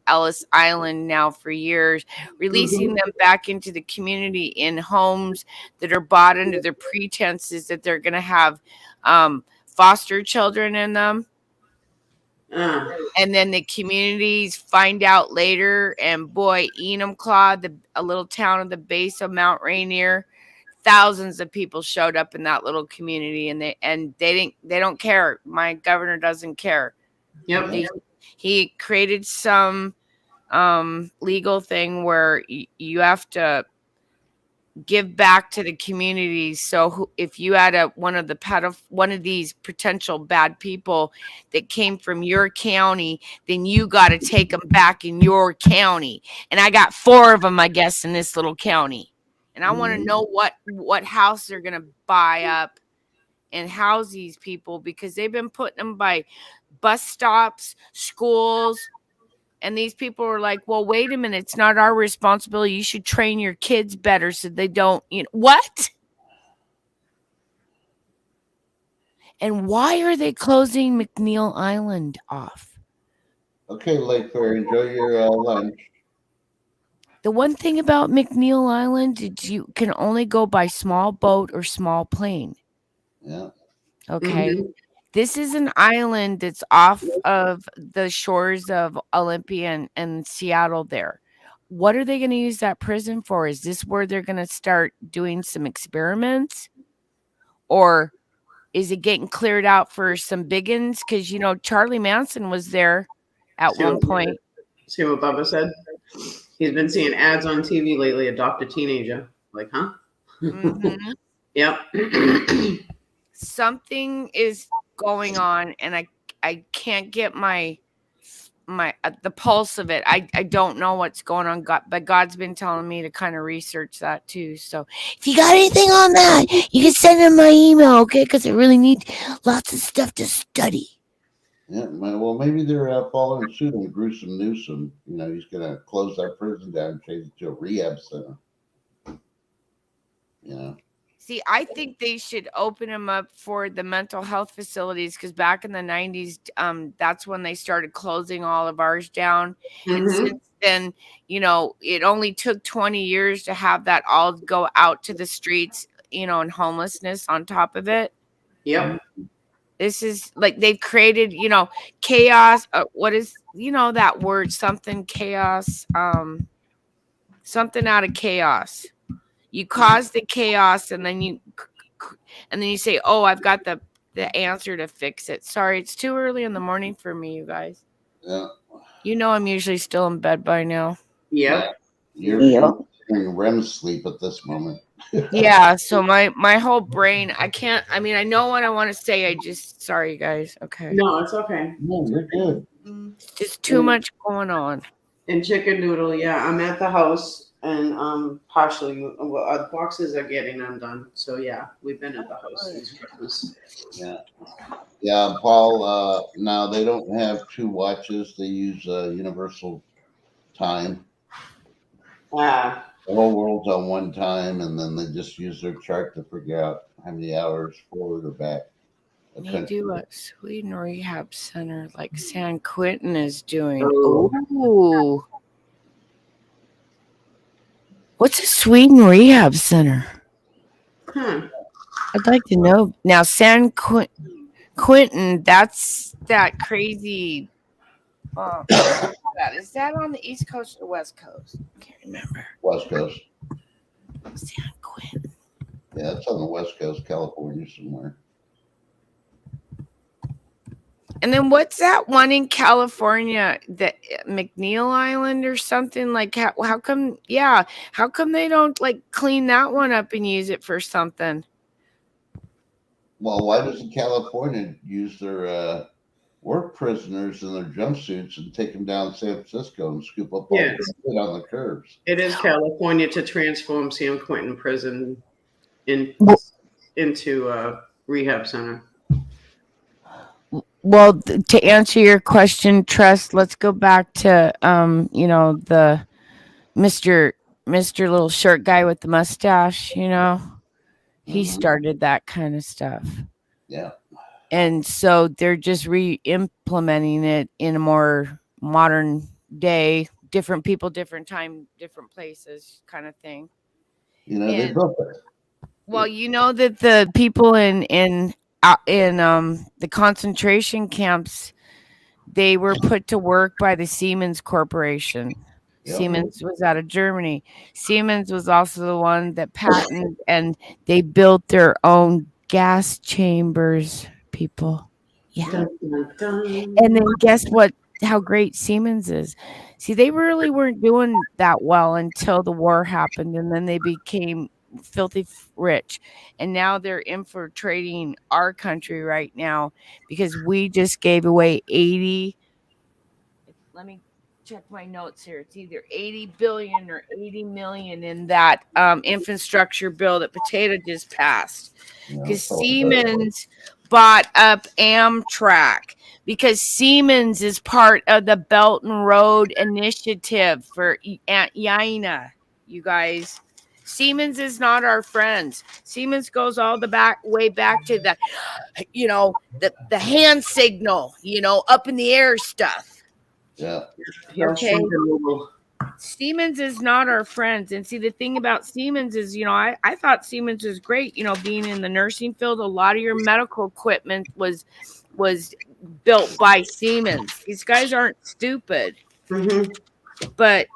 Ellis Island now for years, releasing them back into the community in homes that are bought under the pretenses that they're going to have foster children in them. And then the communities find out later, and boy, Enumclaw, a little town at the base of Mount Rainier, thousands of people showed up in that little community, and they don't care. My governor doesn't care. Yep. He created some legal thing where you have to give back to the community. So if you had one of these potential bad people that came from your county, then you got to take them back in your county. And I got 4 of them, I guess, in this little county. And I want to know what house they're going to buy up and house these people, because they've been putting them by bus stops, schools. And these people are like, well, wait a minute. It's not our responsibility. You should train your kids better so they don't, what? And why are they closing McNeil Island off? Okay, Lake Fair, enjoy your lunch. The one thing about McNeil Island is you can only go by small boat or small plane. Yeah. Okay. Mm-hmm. This is an island that's off of the shores of Olympia and Seattle there. What are they going to use that prison for? Is this where they're going to start doing some experiments? Or is it getting cleared out for some biggins? Because, Charlie Manson was there at one point. See what Bubba said? He's been seeing ads on TV lately, adopt a teenager. Like, huh? Mm-hmm. Yep. Something is going on, and I can't get my the pulse of it. I don't know what's going on, but God's been telling me to kind of research that too. So if you got anything on that, you can send in my email, okay? Because I really need lots of stuff to study. Yeah, well, maybe they're following suit on Gruesome Newsom. He's going to close that prison down and change it to a rehab center. See, I think they should open them up for the mental health facilities, because back in the 90s, that's when they started closing all of ours down. Mm-hmm. And since then, it only took 20 years to have that all go out to the streets, and homelessness on top of it. Yep. This is like they've created, chaos. What is, that word? Something chaos. Something out of chaos. You cause the chaos, and then you say, "Oh, I've got the answer to fix it." Sorry, it's too early in the morning for me, you guys. Yeah. I'm usually still in bed by now. Yeah. You're in REM sleep at this moment. Yeah, so my whole brain, I know what I want to say. Sorry, guys. Okay. No, it's okay. No, you're good. Just too much going on. And Chicken Noodle, yeah, I'm at the house, and partially, the boxes are getting undone. So yeah, we've been at the house since Christmas. Yeah, Paul. Now they don't have 2 watches; they use universal time. The whole world's on one time, and then they just use their chart to figure out how many hours forward or back. They do a Sweden rehab center like San Quentin is doing. Ooh. What's a Sweden rehab center? I'd like to know. Now, San Quentin, that's that crazy. Is that on the East Coast or West Coast? I can't remember. West Coast. San Quentin. Yeah, it's on the West Coast, California somewhere. And then what's that one in California, the McNeil Island or something? Like how come they don't clean that one up and use it for something? Well, why doesn't California use their work prisoners in their jumpsuits and take them down to San Francisco and scoop up all the shit on the curbs? It is California to transform San Quentin prison into a rehab center. Well, to answer your question, Trust, let's go back to the Mr. Little short guy with the mustache, He started that kind of stuff. Yeah. And so they're just re-implementing it in a more modern day, different people, different time, different places kind of thing. You know, they And- built it. Well, you know that the people in the concentration camps, they were put to work by the Siemens Corporation. Yep. Siemens was out of Germany. Siemens was also the one that patented and they built their own gas chambers, people. Yeah. Dun, dun, dun. And then guess what? How great Siemens is. See, they really weren't doing that well until the war happened, and then they became filthy rich. And now they're infiltrating our country right now because we just gave away 80. Let me check my notes here. It's either 80 billion or 80 million in that infrastructure bill that Potato just passed. Because Siemens bought up Amtrak, because Siemens is part of the Belt and Road Initiative for Aunt Yaina, you guys. Siemens is not our friends. Siemens goes all the way back to the, you know, the hand signal, you know, up in the air stuff. Yeah. Okay. Siemens is not our friends. And see, the thing about Siemens is, you know, I thought Siemens was great, you know, being in the nursing field. A lot of your medical equipment was built by Siemens. These guys aren't stupid. Mm-hmm. But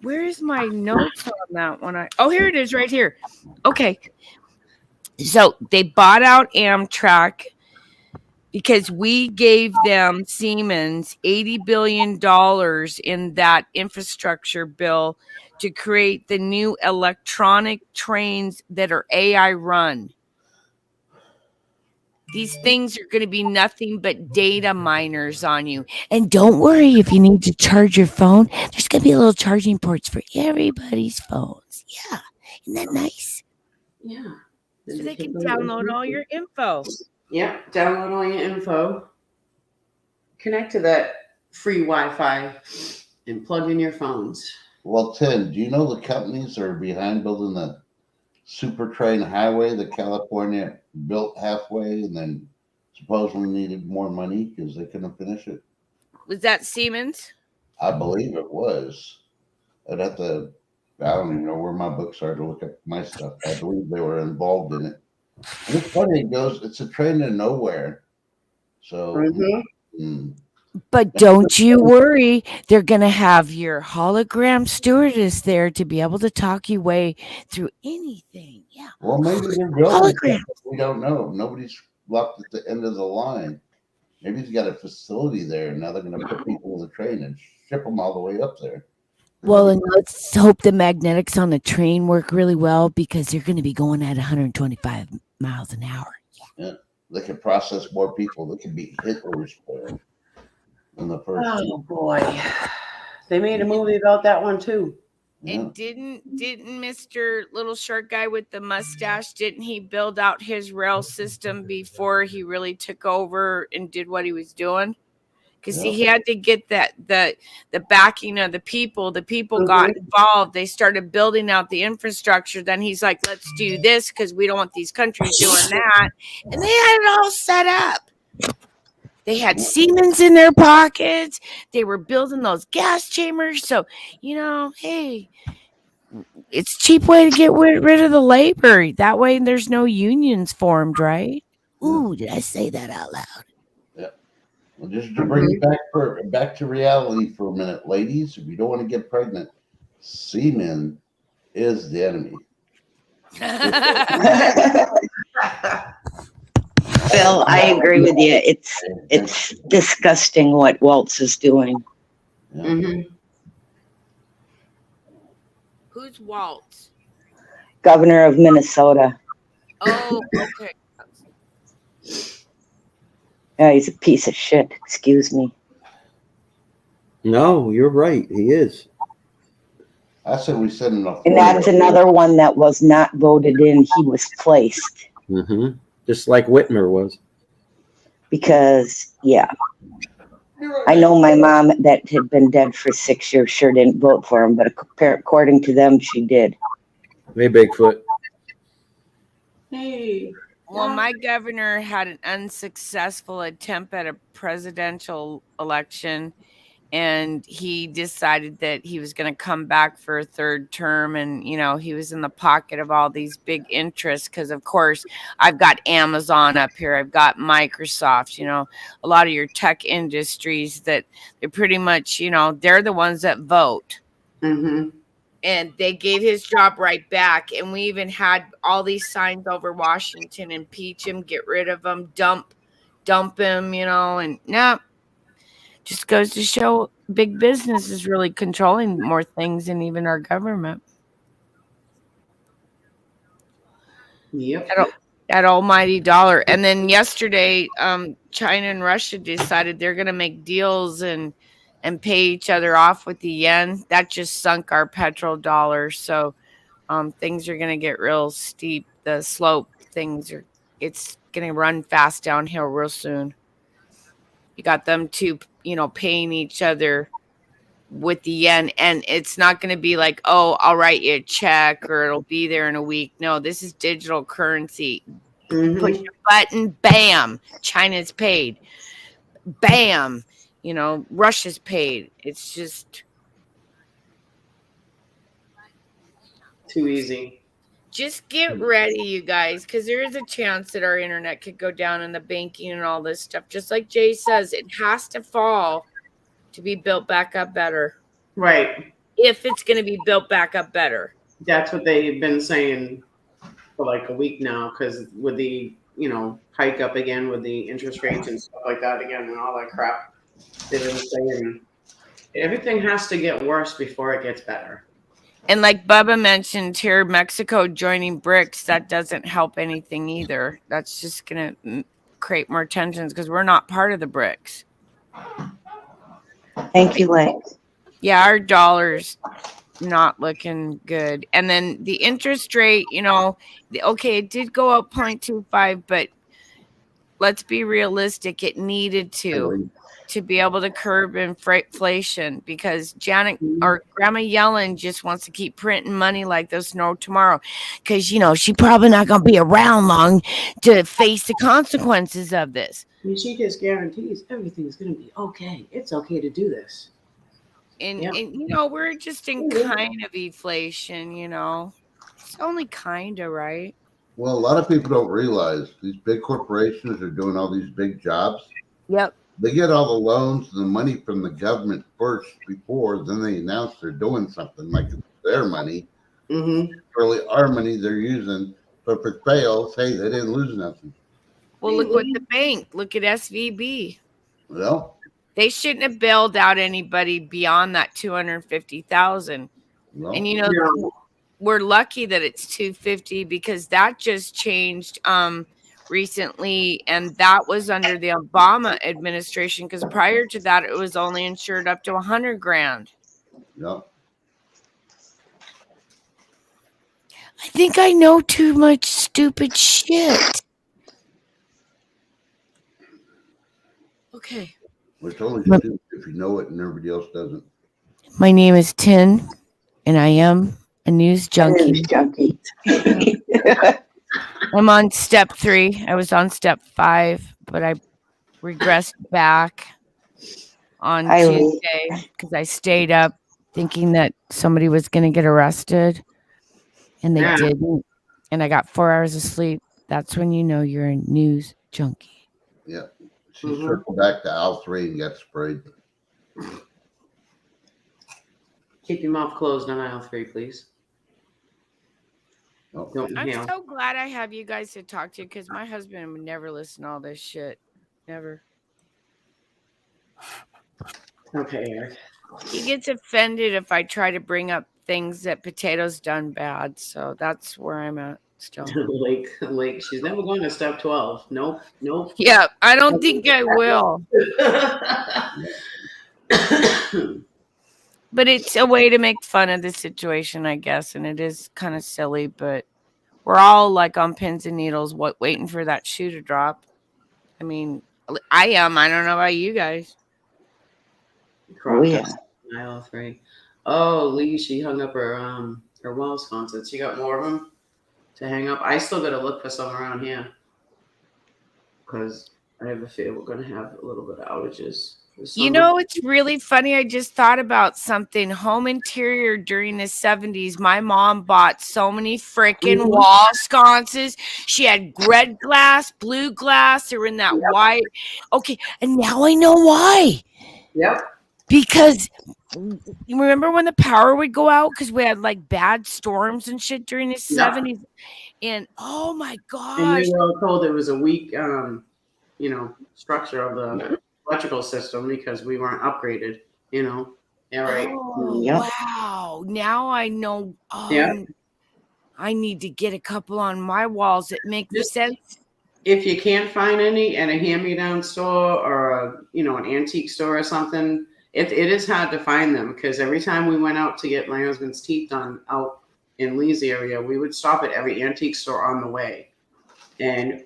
where's my notes on that one? Oh, here it is right here. Okay. So they bought out Amtrak because we gave them, Siemens, $80 billion in that infrastructure bill to create the new electronic trains that are AI run. These things are going to be nothing but data miners on you. And don't worry if you need to charge your phone. There's going to be little charging ports for everybody's phones. Yeah. Isn't that nice? Yeah. So they can download all your info. Yep, download all your info. Connect to that free Wi-Fi and plug in your phones. Well, Tim, do you know the companies that are behind building the super train highway that California built halfway and then supposedly needed more money because they couldn't finish it? Was that Siemens? I believe it was. I'd have to, I don't even know where my books are to look up my stuff. I believe they were involved in it. And it's funny, it's a train to nowhere. So, But don't you worry. They're going to have your hologram stewardess there to be able to talk you way through anything. Yeah. Well, maybe they're building Hologram. it. We don't know. Nobody's locked at the end of the line. Maybe he's got a facility there, and now they're going to put people in the train and ship them all the way up there. Well, and let's hope the magnetics on the train work really well because they're going to be going at 125 miles an hour. Yeah, they can process more people. They can beat Hitler's plan in the first. Oh boy, they made a movie about that one too. Yeah. And didn't Mr. Little Short Guy with the mustache, didn't he build out his rail system before he really took over and did what he was doing? Because he had to get the backing of the people. The people got involved. They started building out the infrastructure. Then he's like, let's do this because we don't want these countries doing that. And they had it all set up. They had Siemens in their pockets. They were building those gas chambers. So, you know, hey, it's a cheap way to get rid of the labor. That way there's no unions formed, right? Ooh, did I say that out loud? Well, just to bring it back to reality for a minute, ladies, if you don't want to get pregnant, semen is the enemy. Phil, I agree with you. It's disgusting what Waltz is doing. Yeah. Mm-hmm. Who's Waltz? Governor of Minnesota. Oh, okay. Yeah, he's a piece of shit. Excuse me. No, you're right. He is. I said we send enough. And that's another one that was not voted in. He was placed Mm-hmm. Just like Whitmer was. because, yeah. I know my mom that had been dead for 6 years sure didn't vote for him, but according to them, she did. Hey, Bigfoot. Hey, Yay. Well, my governor had an unsuccessful attempt at a presidential election, and he decided that he was going to come back for a third term. And, you know, he was in the pocket of all these big interests because, of course, I've got Amazon up here. I've got Microsoft, you know, a lot of your tech industries that they're pretty much, you know, they're the ones that vote. Mm-hmm. And they gave his job right back. And we even had all these signs over Washington: impeach him, get rid of him, dump him, you know, and no, just goes to show big business is really controlling more things than even our government. Yep. That almighty dollar. And then yesterday, China and Russia decided they're going to make deals and pay each other off with the yen. That just sunk our petrodollar. So things are going to get real steep. The slope it's going to run fast downhill real soon. You got them two, you know, paying each other with the yen, and it's not going to be like, oh, I'll write you a check or it'll be there in a week. No, this is digital currency. Mm-hmm. Push a button, bam, China's paid. Bam, you know, Russia's paid. It's just too easy. Just get ready, you guys, because there is a chance that our internet could go down and the banking and all this stuff. Just like Jay says, it has to fall to be built back up better. Right. If it's going to be built back up better. That's what they've been saying for like a week now, because with the, you know, hike up again with the interest rates and stuff like that again and all that crap, they've been saying everything has to get worse before it gets better. And like Bubba mentioned here, Mexico joining BRICS, that doesn't help anything either. That's just going to create more tensions because we're not part of the BRICS. Thank you, Lex. Yeah, our dollar's not looking good. And then the interest rate, you know, okay, it did go up 0.25, but let's be realistic. It needed to be able to curb inflation, because Janet or Grandma Yellen just wants to keep printing money like there's no tomorrow, because, you know, she's probably not going to be around long to face the consequences of this. And she just guarantees everything's going to be okay. It's okay to do this. And you know, we're just in kind of inflation, you know. It's only kind of, right? Well, a lot of people don't realize these big corporations are doing all these big jobs. Yep. They get all the loans and the money from the government first before then they announce they're doing something like it's their money. Mm-hmm. It's really our money they're using. But if it fails, hey, they didn't lose nothing. Well, look what the bank. Look at SVB. Well, they shouldn't have bailed out anybody beyond that 250,000. well, And you know, we're lucky that it's 250 because that just changed recently, and that was under the Obama administration, because prior to that it was only insured up to 100 grand. Yep. I think I know too much stupid shit. Okay. It's only stupid if you know it and everybody else doesn't. My name is Tin, and I am a news junkie. I'm on step 3. I was on step 5, but I regressed back on Tuesday because I stayed up thinking that somebody was going to get arrested, and they didn't. And I got 4 hours of sleep. That's when you know you're a news junkie. Yeah. She circled back to aisle 3 and got sprayed. Keep your mouth closed on aisle 3, please. Oh. I'm so glad I have you guys to talk to, because my husband would never listen to all this shit. Never. Okay, Eric. He gets offended if I try to bring up things that Potato's done bad. So that's where I'm at still. Like she's never going to step 12. Nope. Yeah, I don't think I will. But it's a way to make fun of the situation, I guess. And it is kind of silly, but we're all like on pins and needles, waiting for that shoe to drop. I mean, I am. I don't know about you guys. Oh, yeah. Aisle 3. Oh, Lee, she hung up her wall sconces. She got more of them? to hang up. I still got to look for some around here because I have a fear we're going to have a little bit of outages. You know, it's really funny. I just thought about something. Home interior during the 70s. My mom bought so many freaking wall sconces. She had red glass, blue glass. They were in that white. Okay. And now I know why. Yep. Because you remember when the power would go out because we had like bad storms and shit during the 70s? And oh my gosh. And we were all told it was a weak, structure of the electrical system because we weren't upgraded, Yeah, right. Oh, wow. Now I know. I need to get a couple on my walls that make sense. If you can't find any at a hand-me-down store or an antique store or something, it is hard to find them because every time we went out to get my husband's teeth done out in Lee's area, we would stop at every antique store on the way. And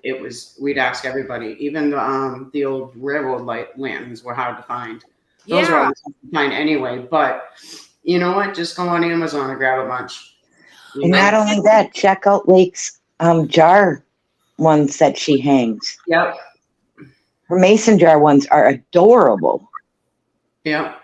we'd ask everybody, even the old railroad lanterns were hard to find. Those are hard to find anyway. But you know what? Just go on Amazon and grab a bunch. And not only that, check out Lake's jar ones that she hangs. Yep. Her mason jar ones are adorable. Yep.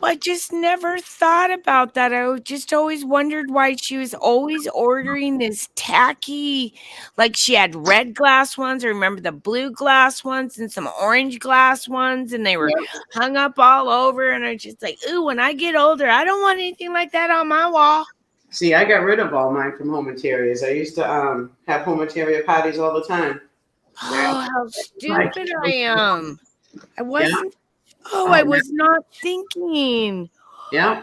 I just never thought about that. I just always wondered why she was always ordering this tacky, like she had red glass ones. I remember the blue glass ones and some orange glass ones, and they were hung up all over. And I was just like, ooh, when I get older, I don't want anything like that on my wall. See, I got rid of all mine from home interiors. I used to have home interior parties all the time. Oh, how stupid I am. I wasn't. I was not thinking. Yeah.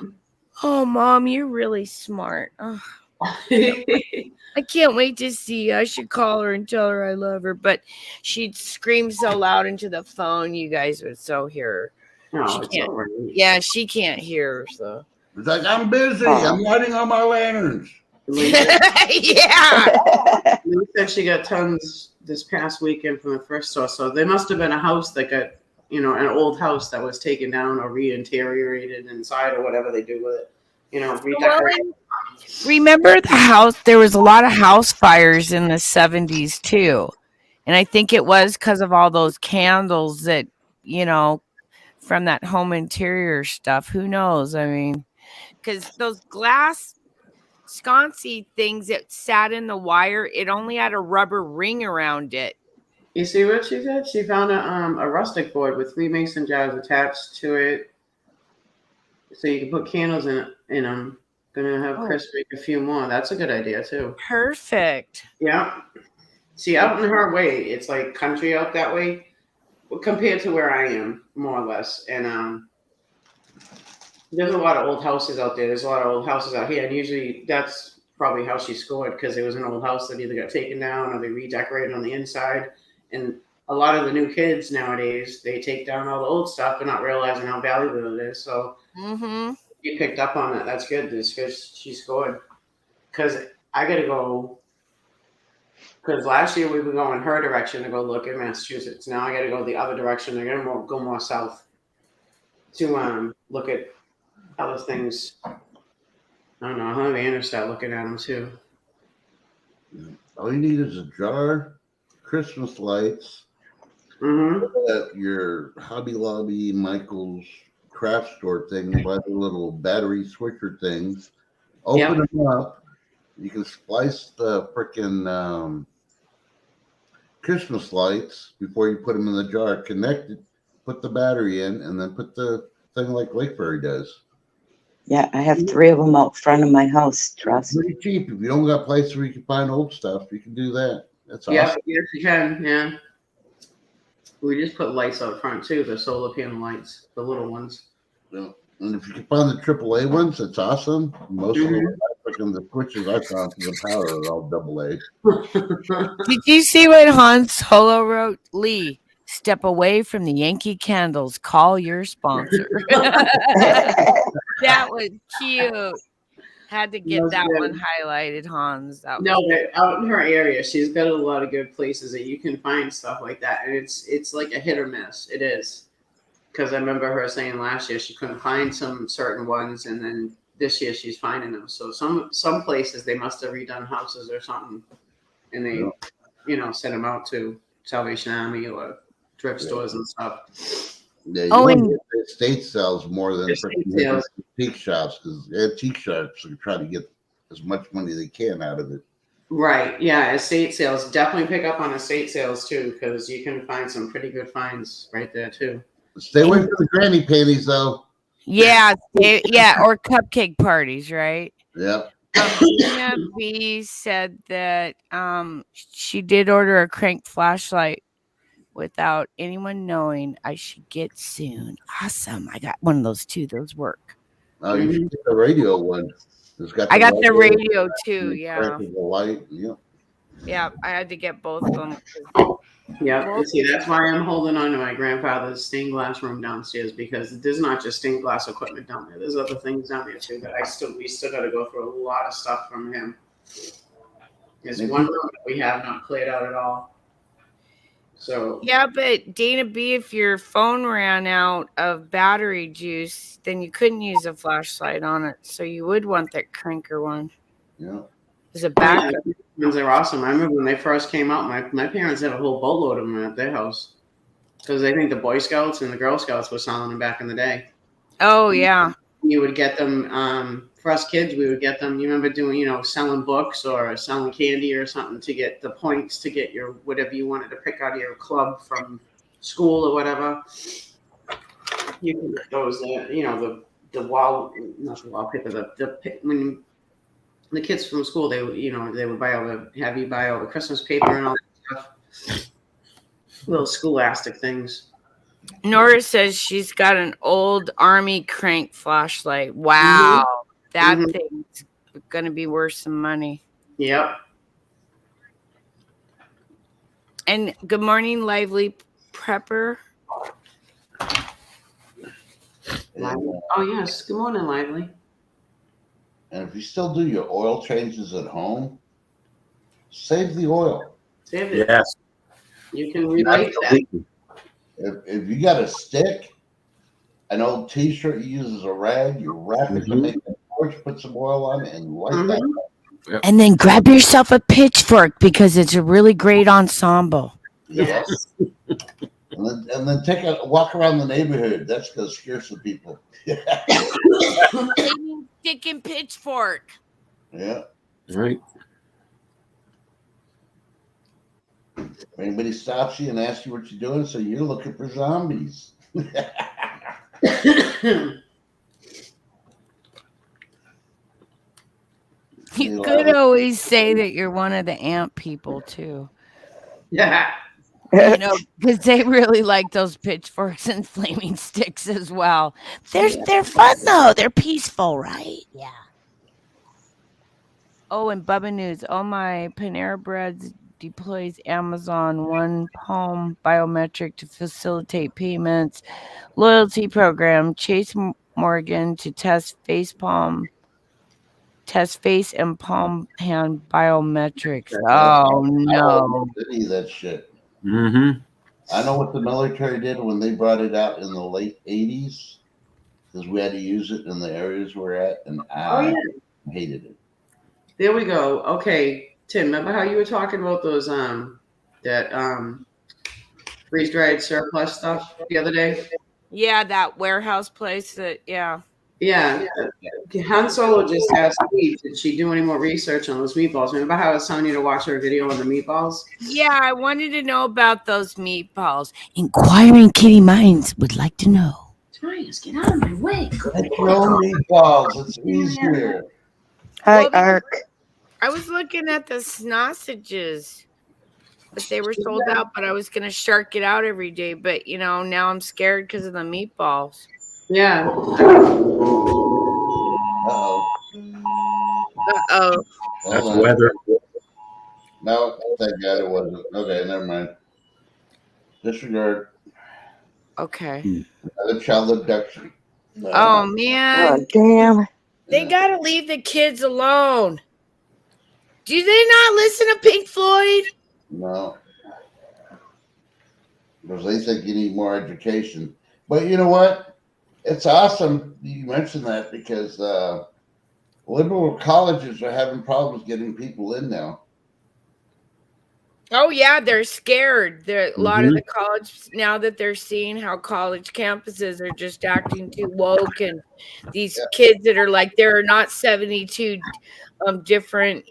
Oh, Mom, you're really smart. Oh. I can't wait to see. I should call her and tell her I love her. But she'd scream so loud into the phone, you guys would so hear her. Oh, She can't, she can't hear her. So It's like, I'm busy. I'm lighting all my lanterns. yeah. Lee said she got tons this past weekend from the thrift store. So there must have been a house that got, an old house that was taken down or re-interioriated inside or whatever they do with it. Redecorated. Remember the house? There was a lot of house fires in the 70s too. And I think it was because of all those candles that, from that home interior stuff. Who knows? I mean, because those glass sconcy things that sat in the wire, it only had a rubber ring around it. You see what she did? She found a rustic board with 3 mason jars attached to it, so you can put candles in them. Gonna have Chris make a few more. That's a good idea too. Perfect. Yeah. See, out in her way, it's like country out that way, compared to where I am, more or less. And there's a lot of old houses out there. There's a lot of old houses out here, and usually that's probably how she scored because it was an old house that either got taken down or they redecorated on the inside. And a lot of the new kids nowadays, they take down all the old stuff but not realizing how valuable it is. So you picked up on that. That's good. This because she scored. Because I got to go. Because last year we were going her direction to go look at Massachusetts. Now I got to go the other direction. I got to go more south to look at other things. I don't know. I'll have Anna start looking at them too. All you need is a jar, Christmas lights, your Hobby Lobby, Michael's craft store thing, buy the little battery switcher things, open them up. You can splice the frickin' Christmas lights before you put them in the jar, connect it, put the battery in, and then put the thing like Lakeberry does. Yeah, I have 3 of them out front of my house, trust. Pretty cheap. If you don't got places where you can find old stuff, you can do that. That's awesome. Yeah, yes, you can. Yeah. We just put lights out front too, the solar panel lights, the little ones. Yeah. And if you can find the AAA ones, that's awesome. Most of them are freaking the switches I found for the power are all AA. Did you see what Han Solo wrote? Lee, step away from the Yankee candles. Call your sponsor. That was cute. Had to get that one highlighted, Hans. That no, but out in her area, she's got a lot of good places that you can find stuff like that, and it's like a hit or miss. It is, because I remember her saying last year she couldn't find some certain ones, and then this year she's finding them. So some places they must have redone houses or something, and they, sent them out to Salvation Army or thrift stores and stuff. Yeah, you Oh, want and- to get the estate sales more than Estate freaking sales. antique shops, because antique shops are trying to get as much money they can out of it. Right. Yeah. Estate sales. Definitely pick up on estate sales too, because you can find some pretty good finds right there too. Stay away from the granny panties, though. Yeah, or cupcake parties, right? Yep. Tina B said that she did order a crank flashlight without anyone knowing. I should get soon. Awesome. I got one of those too. Those work. Oh, you should get the radio one. It's got I got the light radio and too. the Yeah. crack of the light. Yep. Yeah. I had to get both of them. Yeah. You see, that's why I'm holding on to my grandfather's stained glass room downstairs, because there's not just stained glass equipment down there. There's other things down there too that we still got to go through a lot of stuff from him. There's one room that we have not cleared out at all. So Yeah, but Dana B, if your phone ran out of battery juice, then you couldn't use a flashlight on it. So you would want that cranker one Yeah. as a backup. ones are awesome. I remember when they first came out, my parents had a whole boatload of them at their house, because I think the Boy Scouts and the Girl Scouts were selling them back in the day. Oh yeah. You would get them, for us kids, we would get them. You remember doing, selling books or selling candy or something to get the points to get your whatever you wanted to pick out of your club from school or whatever. You can get those, the wallpaper, when the kids from school, they would have you buy all the Christmas paper and all that stuff. Little scholastic things. Nora says she's got an old army crank flashlight. Wow. That thing's gonna be worth some money. Yep. And good morning, Lively Prepper. Oh yes. Good morning, Lively. And if you still do your oil changes at home, save the oil. Save it. Yes. You can relate to that. If you got a stick, an old T-shirt you use as a rag, you wrap it to make a torch, put some oil on it, and light that up. And then grab yourself a pitchfork because it's a really great ensemble. Yes. And then take a walk around the neighborhood. That's going to scare some people. Stick and pitchfork. Yeah. Right. If anybody stops you and asks you what you're doing, so you're looking for zombies. You could always say that you're one of the ant people too. Yeah. Because they really like those pitchforks and flaming sticks as well. They're fun though. They're peaceful, right? Yeah. Oh, and Bubba News. Oh my, Panera Breads deploys Amazon One Palm biometric to facilitate payments. Loyalty program. Chase Morgan to test face and palm hand biometrics. Oh no. Any of that shit. Mm-hmm. I know what the military did when they brought it out in the late 80s, because we had to use it in the areas we're at, and I hated it. There we go. Okay, Tim, remember how you were talking about those freeze-dried surplus stuff the other day? Yeah, that warehouse place that, yeah. Yeah. Han Solo just asked me, did she do any more research on those meatballs? Remember how I was telling you to watch her video on the meatballs? Yeah, I wanted to know about those meatballs. Inquiring Kitty Minds would like to know. Nice, get out of my way. Make your own meatballs. It's easier. Hi, Ark. I was looking at the sausages, but they were sold out, but I was going to shark it out every day. But, now I'm scared because of the meatballs. Yeah. Uh-oh. Uh-oh. That's Hold on. weather. No, thank God it wasn't. Okay, never mind. Disregard. Okay. Another child abduction. Oh, man. Oh, damn. They got to leave the kids alone. Do they not listen to Pink Floyd? No. Because they think you need more education. But you know what? It's awesome you mentioned that, because Liberal colleges are having problems getting people in now. Oh yeah, they're scared. A lot of Mhm. the college now that they're seeing how college campuses are just acting too woke, and these Yeah. kids that are like there are not 72 different,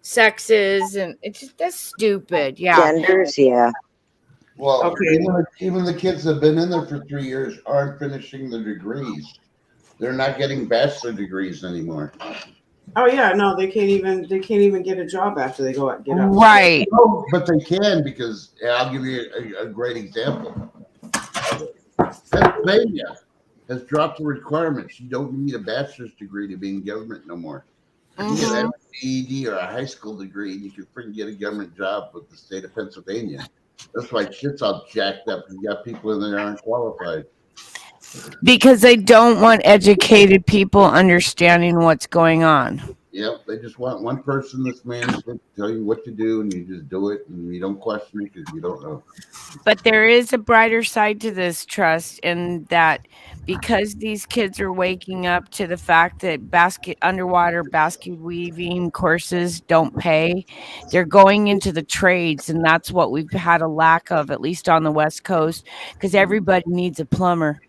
sexes, and it's just that's stupid. Yeah. Genders, yeah. Well, Okay. even the kids that have been in there for 3 years aren't finishing the degrees. They're not getting bachelor degrees anymore. Oh yeah, no, they can't even get a job after they get out. Right. No, but they can, because I'll give you a great example. Pennsylvania has dropped the requirements. You don't need a bachelor's degree to be in government no more. You can get a GED or a high school degree, and you can freaking get a government job with the state of Pennsylvania. That's why shit's all jacked up. You got people in there that aren't qualified. Because they don't want educated people understanding what's going on. Yep, they just want one person that's managed to tell you what to do, and you just do it, and you don't question it because you don't know. But there is a brighter side to this trust, in that because these kids are waking up to the fact that underwater basket weaving courses don't pay, they're going into the trades, and that's what we've had a lack of, at least on the West Coast, because everybody needs a plumber,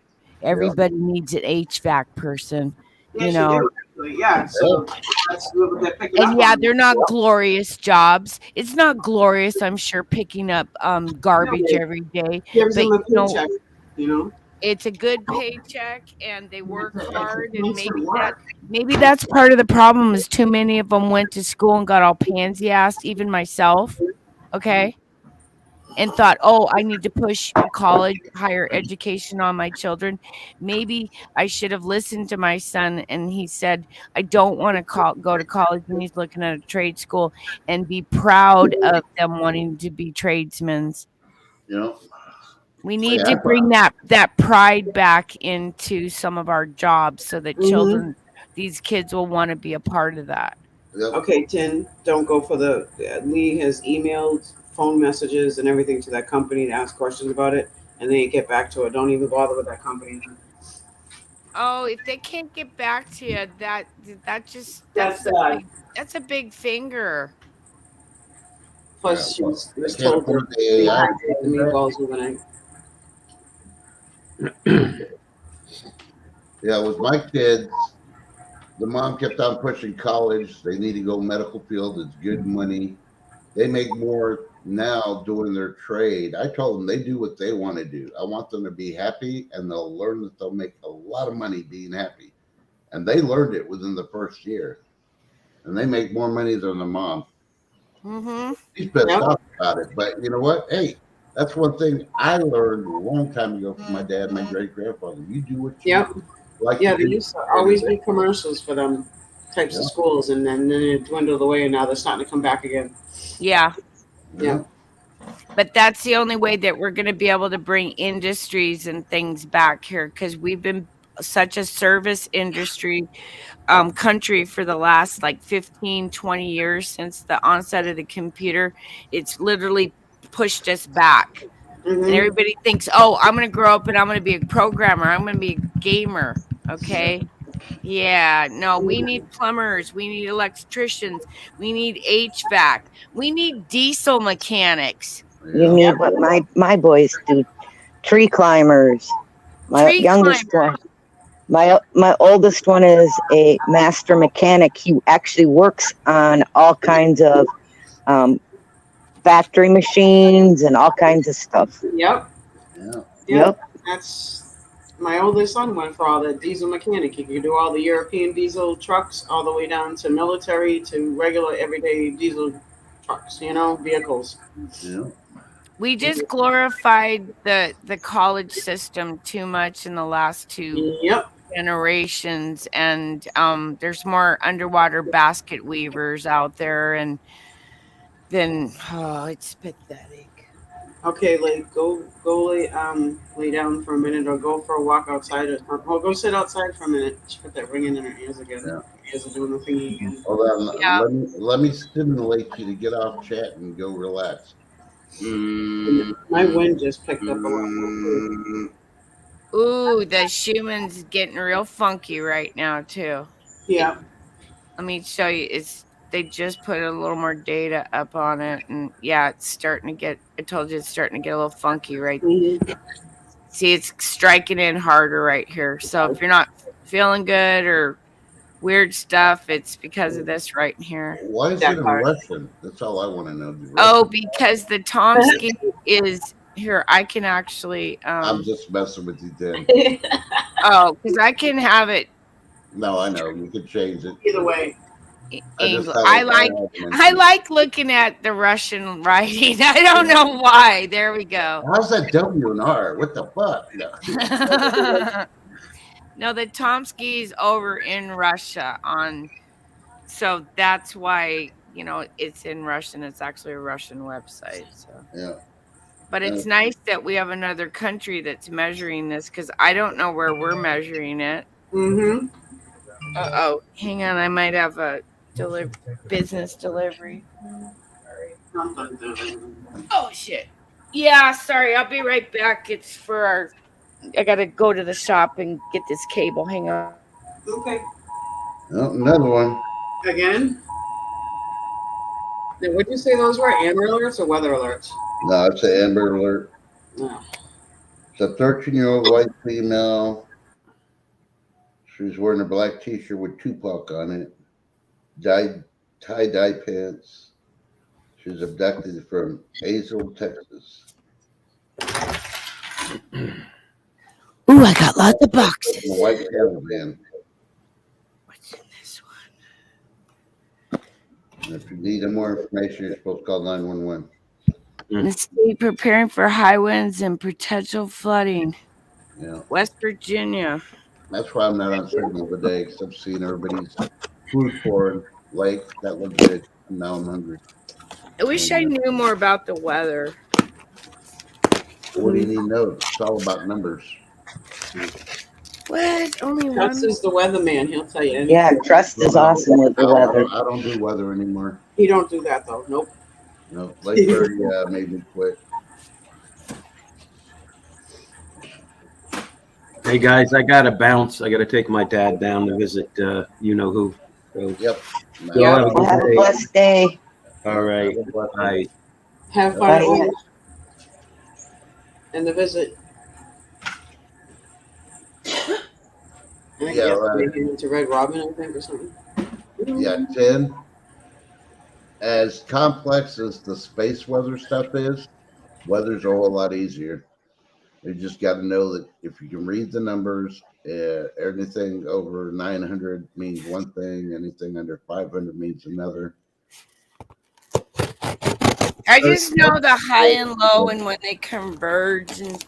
everybody needs an HVAC person, Yes, you do. Yeah, so that's what they're picking and up yeah, on. they're not glorious jobs. It's not glorious, I'm sure, picking up garbage every day. Gives But them a you know, paycheck, it's a good paycheck, and they work hard, and Makes them work. maybe that's part of the problem, is too many of them went to school and got all pansy-assed, even myself, okay, and thought, oh, I need to push college, higher education on my children. Maybe I should have listened to my son, and he said, I don't want to go to college, and he's looking at a trade school, and be proud of them wanting to be tradesmen. We need to bring that pride back into some of our jobs, so that children, these kids, will want to be a part of that. Yep. Okay, Tin, don't go for the. Lee has emailed, phone messages, and everything to that company to ask questions about it, and they get back to it. Don't even bother with that company. Oh, if they can't get back to you, that's a big finger. Plus, she was Can't told afford that the they AI. had the meatballs overnight. Yeah, with my kids, the mom kept on pushing college. They need to go medical field. It's good money. They make more now doing their trade. I told them they do what they want to do. I want them to be happy, and they'll learn that they'll make a lot of money being happy. And they learned it within the first year. And they make more money than the mom. She's pissed off about it. But you know what? Hey, that's one thing I learned a long time ago from my dad and my great-grandfather. You do what you like. Yeah, there used to always be commercials for them types of schools, and then it dwindled away, and now they're starting to come back again. Yeah. Yeah. But that's the only way that we're going to be able to bring industries and things back here, because we've been such a service industry country for the last like 15-20 years since the onset of the computer. It's literally pushed us back. And everybody thinks, oh, I'm going to grow up and I'm going to be a programmer, I'm going to be a gamer. Okay. Yeah, no, we need plumbers, we need electricians, we need HVAC, we need diesel mechanics. You need what my boys do, tree climbers. My youngest one, my oldest one is a master mechanic. He actually works on all kinds of factory machines and all kinds of stuff. Yep. That's my oldest son went for all the diesel mechanic. He could do all the European diesel trucks, all the way down to military to regular everyday diesel trucks, vehicles. Yeah. We just glorified the college system too much in the last two generations, and there's more underwater basket weavers out there, and then it's pathetic. Okay, go lay down for a minute, or go for a walk outside, or go sit outside for a minute. She put that ringing in her ears again. Her ears are doing the thingy again. Hold on. Let me stimulate you to get off chat and go relax. My wind just picked up a lot. Ooh, the Schumann's getting real funky right now too. Yeah. Let me show you. They just put a little more data up on it, and yeah, it's starting to get. I told you it's starting to get a little funky, right? Mhm. See, it's striking in harder right here. So if you're not feeling good or weird stuff, it's because of this right here. Why is That it in part. Russian? That's all I want to know. The Oh, Russian. because the Tomsky is here. I can actually. I'm just messing with you, Dan. Oh, because I can have it. No, I know you could change it. Either way. English. I like looking at the Russian writing. I don't know why. There we go. How's that W and R? What the fuck? No. No, the Tomsky's over in Russia so that's why, it's in Russian. It's actually a Russian website. So Yeah. but it's nice that we have another country that's measuring this, because I don't know where we're measuring it. Mm-hmm. Oh, hang on. I might have a business delivery. Oh, shit. Yeah, sorry. I'll be right back. It's for I got to go to the shop and get this cable. Hang on. Okay. Oh, another one. Again? Now, would you say those were Amber Alerts or weather alerts? No, it's an Amber Alert. No. It's a 13-year-old white female. She's wearing a black T-shirt with Tupac on it. Tie-dye pants. She was abducted from Hazel, Texas. Ooh, I got lots of boxes. In a white caravan. What's in this one? And if you need more information, you're supposed to call 911. The state preparing for high winds and potential flooding. Yeah. West Virginia. That's why I'm not on signal today, because I'm seeing everybody's food pouring lake. That looked good. Now I'm hungry. I wish I knew more about the weather. What do you need to know? It's all about numbers. What? Only one? Trust is the weatherman. He'll tell you anything. Yeah, Trust is awesome with the weather. I don't do weather anymore. He don't do that, though. Nope. No, Lakebird made me quit. Hey guys, I gotta bounce. I gotta take my dad down to visit you know who. So, Yep. Yeah. Have a good Have a day. blessed day. all right. Bye. Have Bye. fun. And the visit. I think Yeah, right. yesterday he went to Red Robin, I think, or something. Yeah, 10. As complex as the space weather stuff is, weather's a whole lot easier. You just got to know that if you can read the numbers, anything over 900 means one thing, anything under 500 means another. I just know the high and low and when they converge, and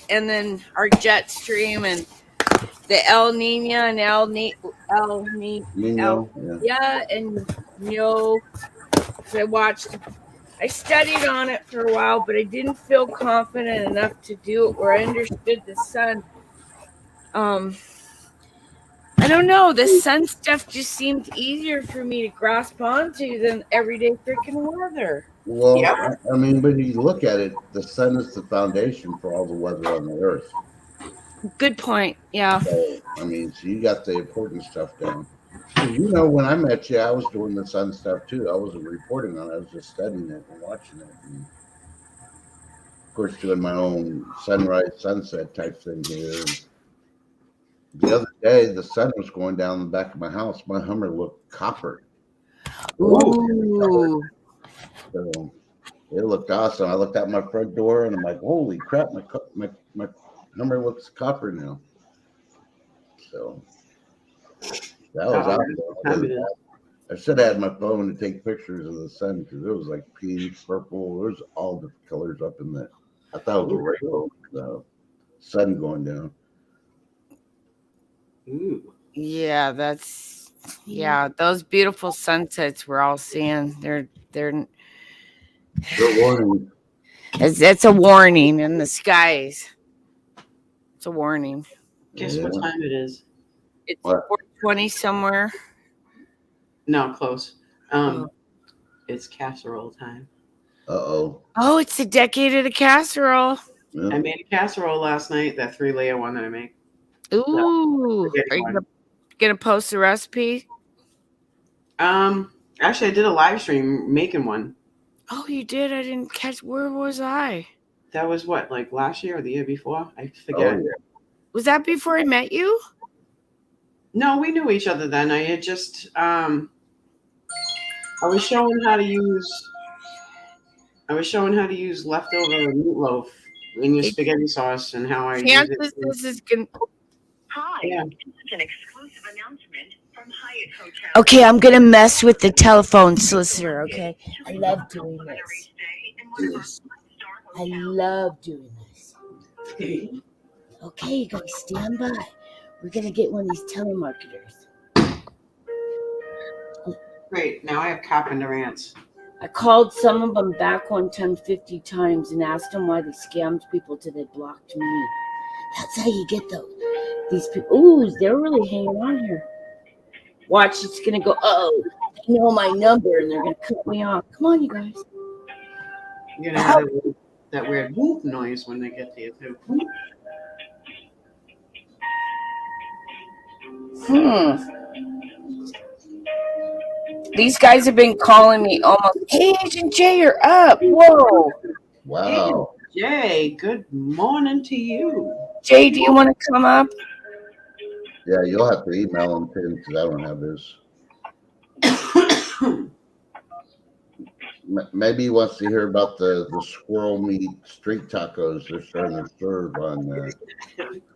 then our jet stream and the El Nino and El Nino. Yeah. And I studied on it for a while, but I didn't feel confident enough to do it where I understood the sun. I don't know. The sun stuff just seemed easier for me to grasp onto than everyday freaking weather. Well, Yep. I mean, when you look at it, the sun is the foundation for all the weather on the earth. Good point. Yeah. So, I mean, so you got the important stuff down. When I met you, I was doing the sun stuff too. I wasn't reporting on it. I was just studying it and watching it. And of course, doing my own sunrise, sunset type thing here. The other day, the sun was going down the back of my house. My Hummer looked copper. Ooh. So it looked awesome. I looked out my front door and I'm like, holy crap, my Hummer looks copper now. So that was awesome. I should have had my phone to take pictures of the sun because it was like pink, purple. There was all the colors up in there. I thought it was a rainbow. The sun going down. Ooh. Yeah, those beautiful sunsets we're all seeing. They're Good warning. it's a warning in the skies. It's a warning. Guess what time it is? It's What? 4:20 somewhere. No, close. It's casserole time. Uh-oh. Oh, it's the decade of the casserole. Yeah. I made a casserole last night, that 3-layer one that I make. Ooh, spaghetti are you one. gonna post the recipe? Actually, I did a live stream making one. Oh, you did? I didn't catch. Where was I? That was what, like last year or the year before? I Oh, forget. yeah. Was that before I met you? No, we knew each other then. I had just I was showing how to use leftover meatloaf in your spaghetti sauce and how I use Chances it. this is gonna. Hi, Yeah. this is an exclusive announcement from Hyatt Hotel. Okay, I'm gonna mess with the telephone solicitor. Okay, I love doing this. I love doing this. Okay, you guys stand by. We're gonna get one of these telemarketers. Great. Now I have carpenter ants. I called some of them back one time 50 times and asked them why they scammed people till they blocked me. That's how you get these people. Ooh, they're really hanging on here. Watch, it's gonna go. Oh, they know my number and they're gonna cut me off. Come on, you guys. You're gonna have that weird whoop noise when they get to you too. These guys have been calling me almost. Hey, Agent Jay, you're up. Whoa. Wow. Jay, good morning to you. Jay, do you want to come up? Yeah, you'll have to email him too, because I don't have his. Maybe he wants to hear about the squirrel meat street tacos they're starting to serve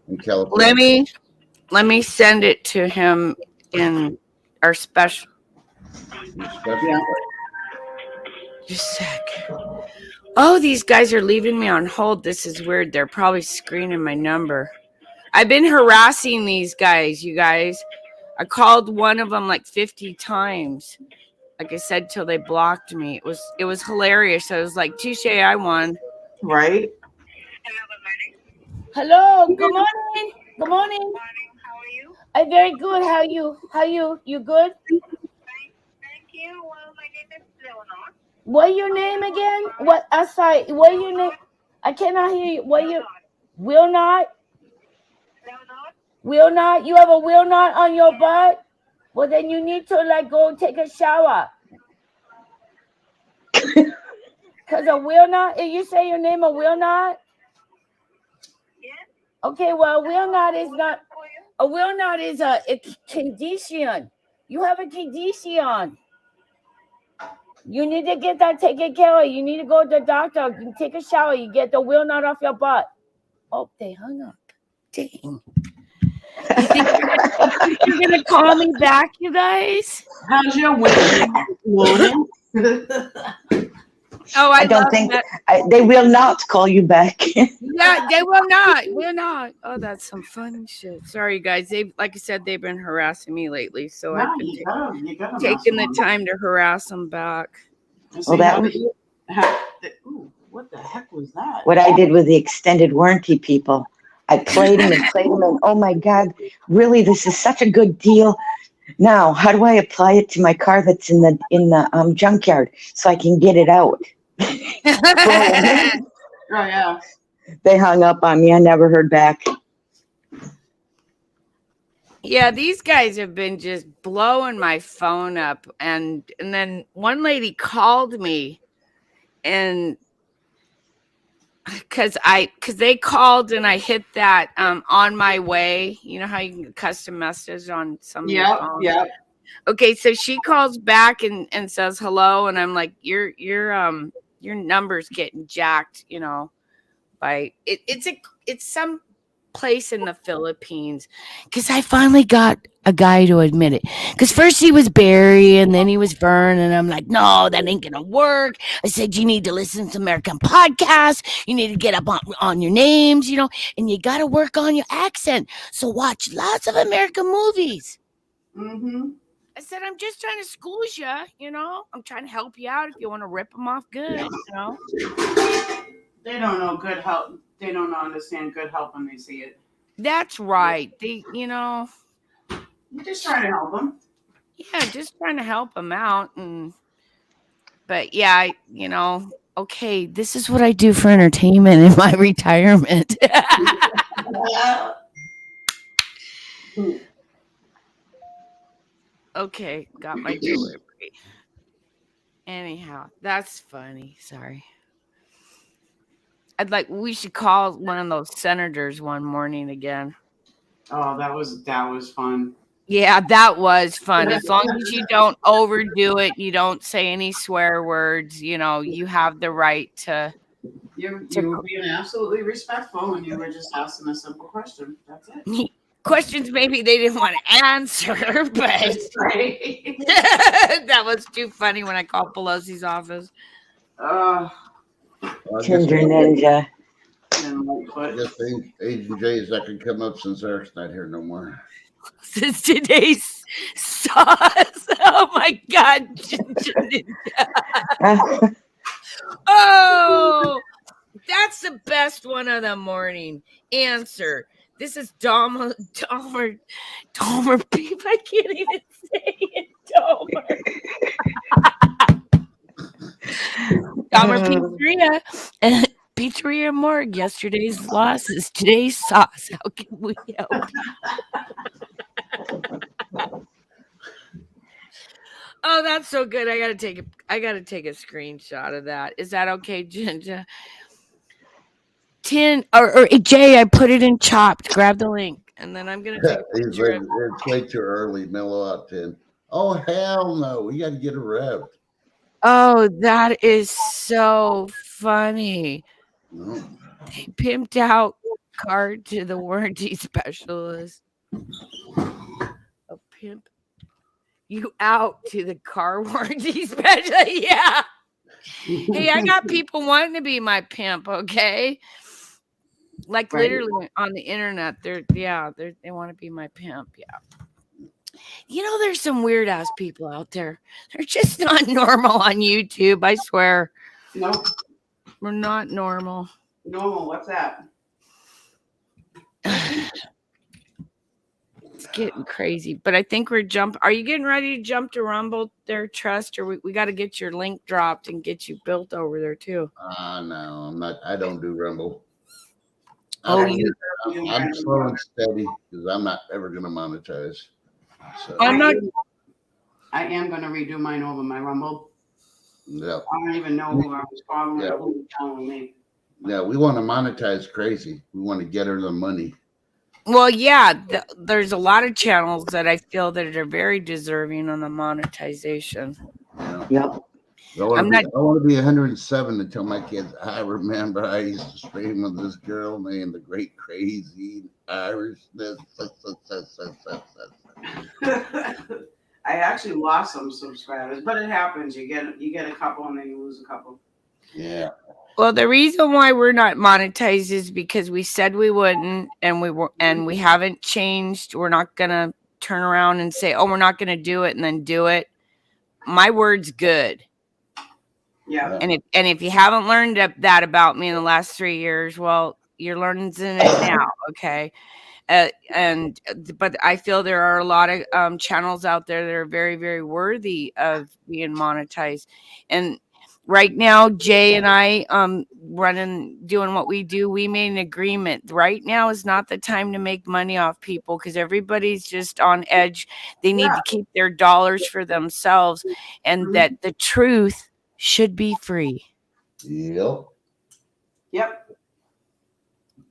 in California. Let me send it to him in our special. Yeah. Just a sec. Oh, these guys are leaving me on hold. This is weird. They're probably screening my number. I've been harassing these guys, you guys. I called one of them like 50 times. Like I said, till they blocked me. It was hilarious. I was like, touche, I won. Right? Hello, good morning. Good morning. How are you? I'm very good. How you? You good? Thank you. Well, my name is Leonor. What your name again? What aside? What your name? I cannot hear you. What you? Will not? Will not? You have a will not on your butt? Well, then you need to like go take a shower. Cause a will not. If you say your name a will not. Yes. Okay. Well, will not is not. A will not is a condition. You have a condition. You need to get that taken care of. You need to go to the doctor. You take a shower. You get the will not off your butt. Oh, they hung up. Dang. You think you're gonna call me back, you guys? How's your morning? Oh, I don't think they will not call you back. Yeah, they will not. Will not. Oh, that's some funny shit. Sorry, guys. They, like I said, they've been harassing me lately, so I've been taking the time to harass them back. Well, that was what the heck was that? what I did with the extended warranty people. I played them, and oh my God, really, this is such a good deal. Now, how do I apply it to my car that's in the junkyard so I can get it out? Oh yeah. They hung up on me. I never heard back. Yeah, these guys have been just blowing my phone up, and then one lady called me, and because they called and I hit that on my way. You know how you can custom message on some. Yeah. Okay, so she calls back and says hello, and I'm like, your number's getting jacked, you know, by it's some place in the Philippines, because I finally got a guy to admit it. Because first he was Barry and then he was Vern, and I'm like, no, that ain't gonna work. I said, you need to listen to American podcasts, you need to get up on your names, you know, and you got to work on your accent. So watch lots of American movies. Mm-hmm. I said, I'm just trying to school you, you know. I'm trying to help you out if you want to rip them off good, you know. They don't know good help. They don't understand good help when they see it. That's right. They, you know. You're just trying to help them. Yeah, just trying to help them out. But yeah, you know, okay, this is what I do for entertainment in my retirement. Okay, got my delivery. Anyhow, that's funny. Sorry. We should call one of those senators one morning again. Oh, that was fun. Yeah, that was fun. As long as you don't overdo it, you don't say any swear words, you have the right to. You were being absolutely respectful, and you were just asking a simple question. That's it. Questions maybe they didn't want to answer, but Right. that was too funny when I called Pelosi's office. Tinder Ninja. I just think Agent J is that could come up since Eric's not here no more. Since today's sauce. Oh my God. Oh, that's the best one of the morning. Answer. This is Dahmer beef. I can't even say it. Dahmer Pizzeria. Pizzeria Morgue. Yesterday's loss is today's sauce. How can we help? Oh, that's so good. I gotta take a screenshot of that. Is that okay, Ginger? Or Jay, I put it in Chopped. Grab the link, and then I'm gonna take a picture. It's way too early. Mellow out 10. Oh hell no! We got to get a revved. Oh, that is so funny. No. They pimped out card to the warranty specialist. A pimp you out to the car warranty specialist. Yeah. Hey, I got people wanting to be my pimp. Okay. Like literally on the internet, they want to be my pimp. Yeah. There's some weird ass people out there. They're just not normal on YouTube. I swear. Nope. We're not normal. Normal. What's that? It's getting crazy, but I think we're Are you getting ready to jump to Rumble there, Trust? Or we got to get your link dropped and get you built over there too. No, I'm not. I don't do Rumble. Oh, I'm slow and steady because I'm not ever going to monetize. So. I'm not. I am going to redo mine over my Rumble. Yep. I don't even know who I was following or who was following me. Yeah, we want to monetize crazy. We want to get her the money. Well, yeah, there's a lot of channels that I feel that are very deserving on the monetization. Yep. I want to be 107 to tell my kids. I remember I used to stream with this girl named the Great Crazy Irishness. I actually lost some subscribers, but it happens. You get a couple and then you lose a couple. Yeah. Well, the reason why we're not monetized is because we said we wouldn't, and we haven't changed. We're not gonna turn around and say, "Oh, we're not gonna do it," and then do it. My word's good. Yeah. And if you haven't learned that about me in the last 3 years, well, you're learning it now, okay? But I feel there are a lot of channels out there that are very, very worthy of being monetized. And right now, Jay and I doing what we do. We made an agreement. Right now is not the time to make money off people because everybody's just on edge. They need to keep their dollars for themselves, and that the truth should be free. Yep.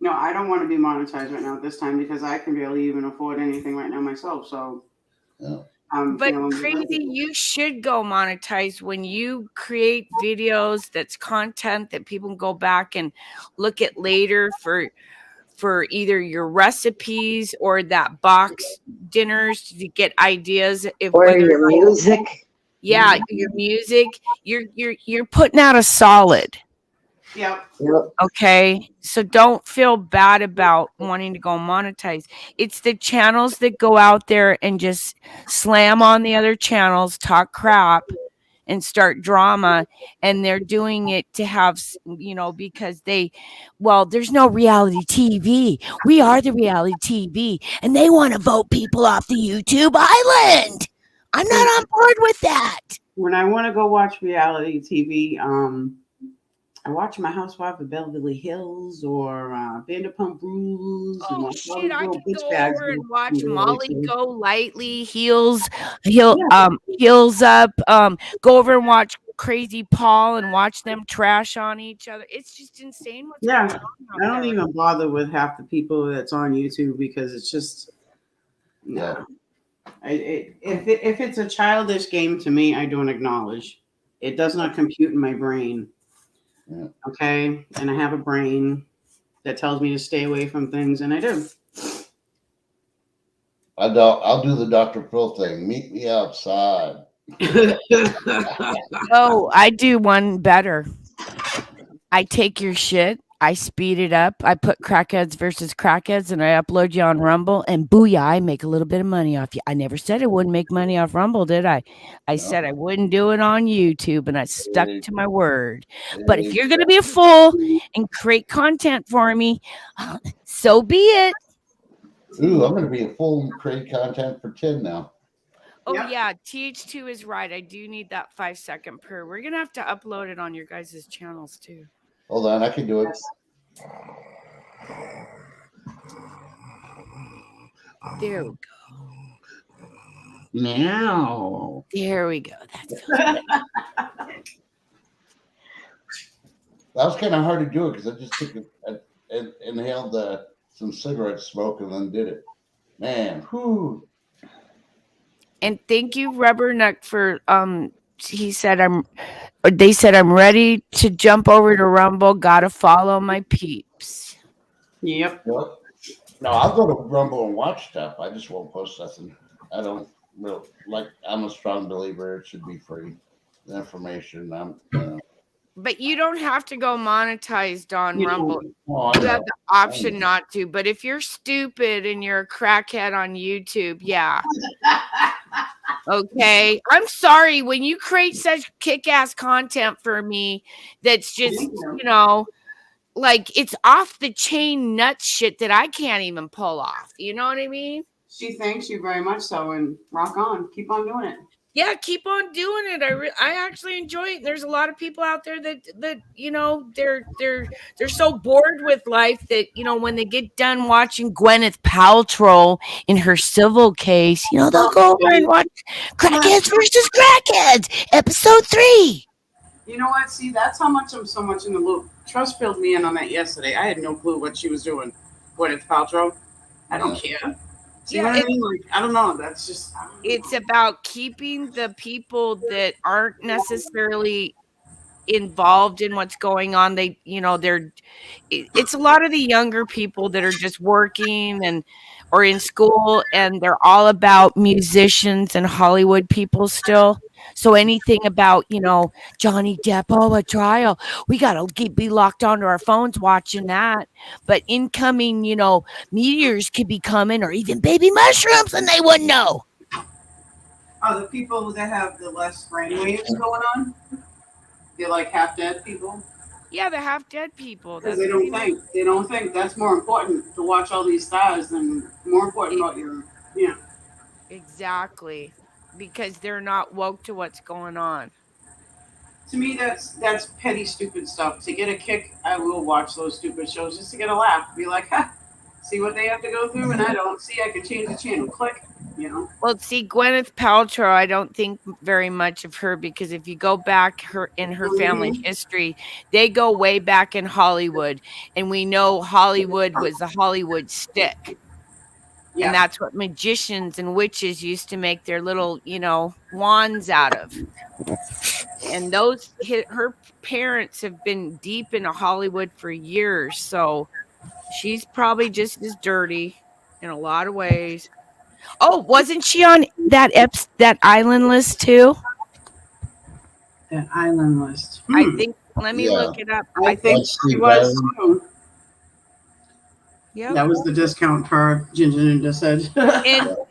No, I don't want to be monetized right now at this time because I can barely even afford anything right now myself. So, but crazy, you should go monetize when you create videos that's content that people can go back and look at later for either your recipes or that box dinners to get ideas or your music. Yeah, your music. You're putting out a solid. Yep. Okay. So don't feel bad about wanting to go monetize. It's the channels that go out there and just slam on the other channels, talk crap, and start drama. And they're doing it to have, because there's no reality TV. We are the reality TV. And they want to vote people off the YouTube island. I'm not on board with that. When I want to go watch reality TV, I watch My Housewife of Beverly Hills or Vanderpump Rules. And Oh watch all shit! these I little could bitch go bags over and do watch something really Molly cool. Go Lightly, heels Yeah. up. Go over and watch Crazy Paul and watch them trash on each other. It's just insane what's Yeah. going on I out don't there. even bother with half the people that's on YouTube because it's just no. If it's a childish game to me, I don't acknowledge. It does not compute in my brain. Yeah. Okay, and I have a brain that tells me to stay away from things, and I do. I'll do the Dr. Phil thing. Meet me outside. Oh, I do one better. I take your shit, I speed it up, I put crackheads versus crackheads, and I upload you on Rumble, and booyah, I make a little bit of money off you. I never said I wouldn't make money off Rumble, did I? I said I wouldn't do it on YouTube, and I stuck to my word. But if you're going to be a fool and create content for me, so be it. Ooh, I'm going to be a full create content for 10 now. Oh, Yep. yeah, TH2 is right. I do need that 5-second per. We're going to have to upload it on your guys' channels, too. Hold on, I can do it. There we go. Meow. There we go. That's That was kind of hard to do it because I just took inhaled some cigarette smoke and then did it. Man, whew. And thank you, Rubberneck, for they said I'm ready to jump over to Rumble. Gotta follow my peeps. Yep. What? No, I'll go to Rumble and watch stuff. I just won't post nothing. I don't really like. I'm a strong believer. It should be free. The information. But you don't have to go monetized on You Rumble. Oh, You have the option not to. But if you're stupid and you're a crackhead on YouTube, yeah. Okay. I'm sorry. When you create such kick-ass content for me that's just, like it's off the chain nuts shit that I can't even pull off. You know what I mean? She thanks you very much so, and rock on. Keep on doing it. Yeah, keep on doing it. I actually enjoy it. There's a lot of people out there that they're so bored with life that when they get done watching Gwyneth Paltrow in her civil case, they'll go over and watch Crackheads versus Crackheads, episode 3. You know what? See, that's how much I'm so much in the loop. Trust filled me in on that yesterday. I had no clue what she was doing. Gwyneth Paltrow. I don't care. See what I mean? Like, I don't know. That's just. It's about keeping the people that aren't necessarily involved in what's going on. It's a lot of the younger people that are just working or in school, and they're all about musicians and Hollywood people still. So anything about, Johnny Depp, a trial, we got to be locked onto our phones watching that. But incoming, meteors could be coming, or even baby mushrooms, and they wouldn't know. Oh, the people that have the less brainwaves going on? They're like half dead people? Yeah, the half dead people. Because they don't think. They don't think that's more important to watch all these stars than more important about your. Yeah. Exactly. Because they're not woke to what's going on. To me, that's petty, stupid stuff. To get a kick, I will watch those stupid shows just to get a laugh. Be like, see what they have to go through, and I don't. See, I can change the channel. Click, Well, see, Gwyneth Paltrow, I don't think very much of her because if you go back in her family history, they go way back in Hollywood, and we know Hollywood was the Hollywood stick. Yeah. And that's what magicians and witches used to make their little, wands out of. And her parents have been deep into Hollywood for years. So she's probably just as dirty in a lot of ways. Oh, wasn't she on that island list too? That island list. I think, let me look it up. I think she was too. Yep. That was the discount per Ginger Ninja said.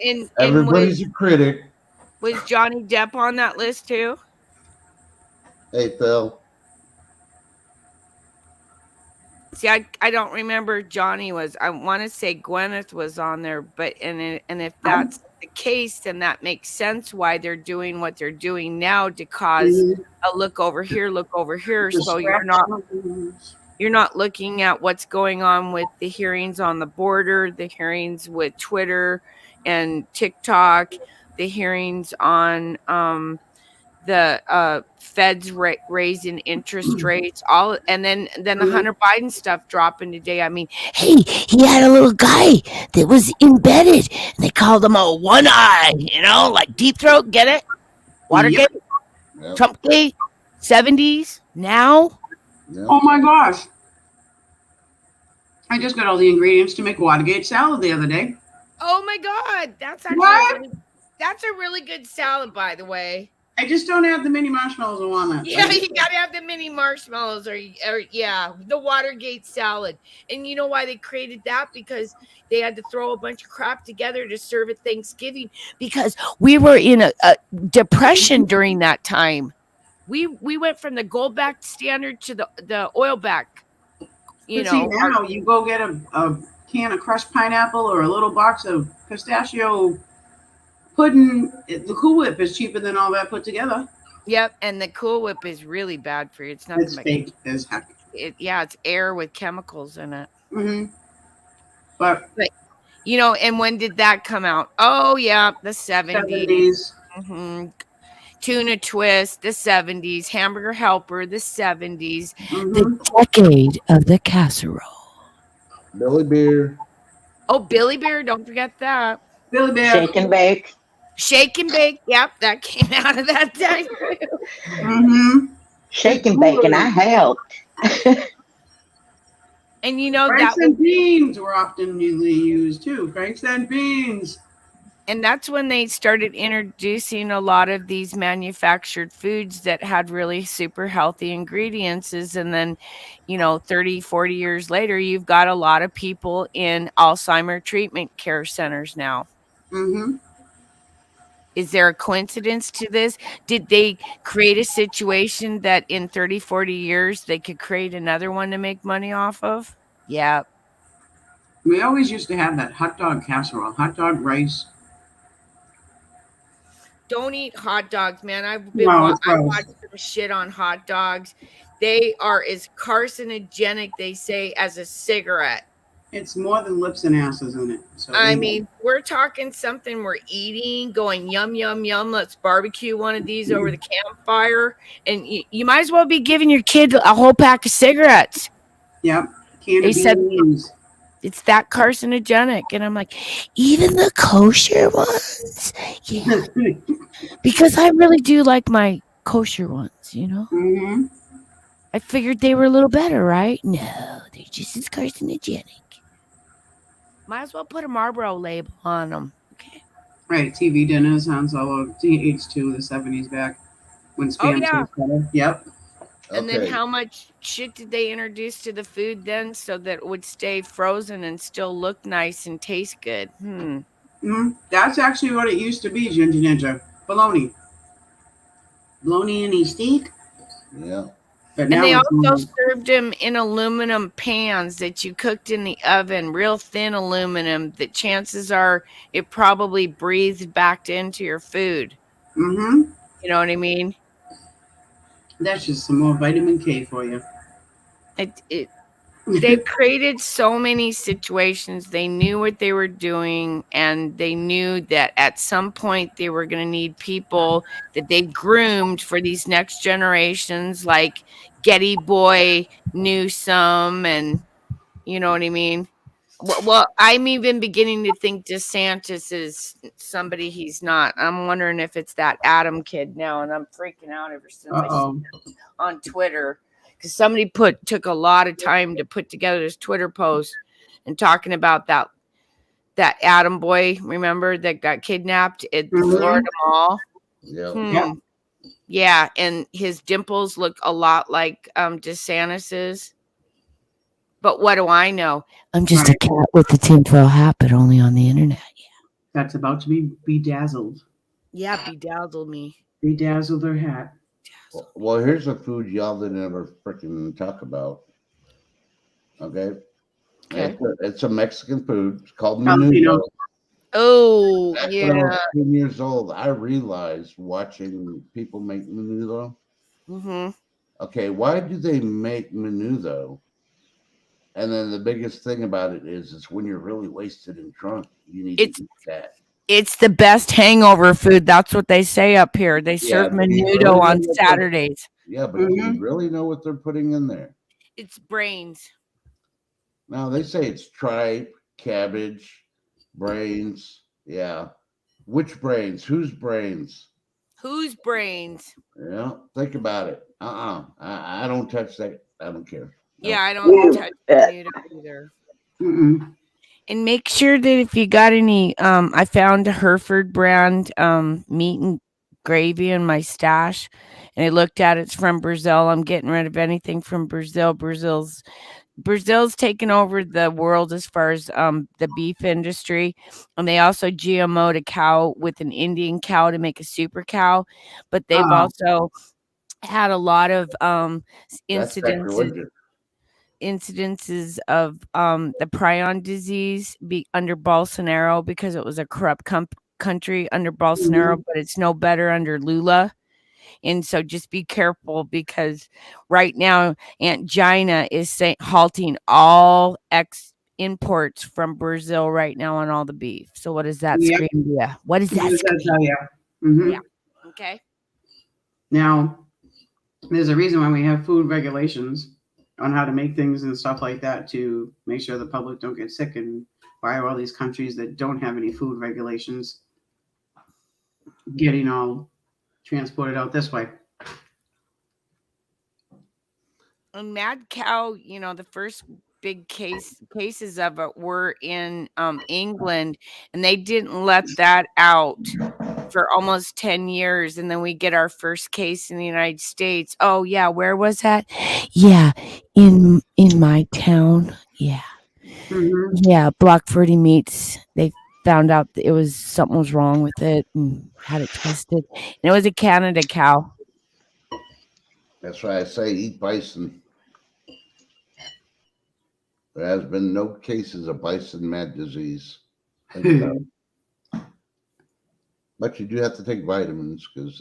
and Everybody's a critic. Was Johnny Depp on that list too? Hey, Phil. See, I don't remember Johnny was. I want to say Gwyneth was on there, but and if the case, then that makes sense why they're doing what they're doing now to cause a look over here. So you're not looking at what's going on with the hearings on the border, the hearings with Twitter and TikTok, the hearings on the Feds raising interest rates, all, and then the Hunter Biden stuff dropping today. I mean, hey, he had a little guy that was embedded, and they called him a one eye, like Deep Throat. Get it? Watergate, Yep. Trumpgate, 70s. Now, Yep. Oh my gosh. I just got all the ingredients to make Watergate salad the other day. oh my God, that's actually What? that's a really good salad, by the way. I just don't have the mini marshmallows and walnuts. Yeah, you gotta have the mini marshmallows, or yeah, the Watergate salad. And you know why they created that? Because they had to throw a bunch of crap together to serve at Thanksgiving. Because we were in a depression during that time. We went from the gold backed standard to the oil back. But see, now you go get a can of crushed pineapple or a little box of pistachio pudding. The Cool Whip is cheaper than all that put together. Yep, and the Cool Whip is really bad for you. It's nothing It's but fake as heck. it's air with chemicals in it. But and when did that come out? Oh yeah, the 70s. 70s. Tuna Twist, the 70s. Hamburger Helper, the 70s. Mhm. The decade of the casserole. Billy Beer. Oh, Billy Beer, don't forget that. Billy Bear. Shake and bake. Shake and Bake, yep, that came out of that time. Shake and bake, and I helped. And Franks and beans were often used too. Franks and beans. And that's when they started introducing a lot of these manufactured foods that had really super healthy ingredients. And then, 30, 40 years later, you've got a lot of people in Alzheimer treatment care centers now. Is there a coincidence to this? Did they create a situation that in 30, 40 years, they could create another one to make money off of? Yeah. We always used to have that hot dog casserole, hot dog rice. Don't eat hot dogs, man. I watched some shit on hot dogs. They are as carcinogenic, they say, as a cigarette. It's more than lips and asses in it. So I mean, we're talking something we're eating, going yum, yum, yum. Let's barbecue one of these over the campfire. And you might as well be giving your kid a whole pack of cigarettes. Yep. Candy They said beans. it's that carcinogenic. And I'm like, even the kosher ones? Yeah. Because I really do like my kosher ones, I figured they were a little better, right? No, they're just as carcinogenic. Might as well put a Marlboro label on them. Okay. Right. TV dinners, Han Solo, H2, the 70s back when spam was better. Yep. And then how much shit did they introduce to the food then so that it would stay frozen and still look nice and taste good? That's actually what it used to be, Ginger Ninja. Bologna. Bologna and steak. Yeah. But And now they it's also served them in aluminum pans that you cooked in the oven, real thin aluminum, that chances are it probably breathed back into your food. You know what I mean? That's just some more vitamin K for you. They created so many situations. They knew what they were doing, and they knew that at some point they were going to need people that they groomed for these next generations, like Getty Boy, Newsom, and you know what I mean? Well, I'm even beginning to think DeSantis is somebody he's not. I'm wondering if it's that Adam kid now, and I'm freaking out ever since I seen it on Twitter. Because somebody took a lot of time to put together this Twitter post and talking about that Adam boy, remember, that got kidnapped at the Florida Mall? Yeah. Yeah, and his dimples look a lot like DeSantis's. But what do I know? I'm just a cat with a tinfoil hat, but only on the internet. Yeah. That's about to be bedazzled. Yeah, bedazzled me. Bedazzled their hat. Well, here's a food y'all didn't ever freaking talk about. Okay. It's a Mexican food. It's called menudo. Oh, When I yeah. was 10 years old, I realized watching people make menudo. Mm-hmm. Okay, why do they make menudo? And then the biggest thing about it is, it's when you're really wasted and drunk, you need It's to eat that. it's the best hangover food. That's what they say up here. They serve Do you menudo really know on what Saturdays. Yeah, but do you really know what they're putting in there? It's brains. Now they say it's tripe, cabbage, brains. Yeah. Which brains? Whose brains? Whose brains? Yeah. Think about it. I don't touch that. I don't care. Yeah, I You don't touch bet. menudo either. Mm-mm. And make sure that if you got any, I found a Hereford brand meat and gravy in my stash, and I looked at it's from Brazil. I'm getting rid of anything from Brazil. Brazil's taken over the world as far as the beef industry, and they also GMO'd a cow with an Indian cow to make a super cow, but they've Oh. also had a lot of That's incidences of the prion disease under Bolsonaro, because it was a corrupt country under Bolsonaro, but it's no better under Lula. And so just be careful, because right now Aunt Gina is halting all imports from Brazil right now on all the beef. So what does that Yep. scream to you? What does that What does that scream? tell you? Mhm. Yeah. Okay. Now, there's a reason why we have food regulations on how to make things and stuff like that, to make sure the public don't get sick. And why are all these countries that don't have any food regulations getting all transported out this way? And mad cow, the first big cases of it were in England, and they didn't let that out for almost 10 years, and then we get our first case in the United States. Oh yeah, where was that? Yeah, in my town. Yeah. Mm-hmm. Yeah, Block 40 Meats. They found out that something was wrong with it and had it tested. And it was a Canada cow. That's why I say eat bison. There has been no cases of bison mad disease. But you do have to take vitamins, because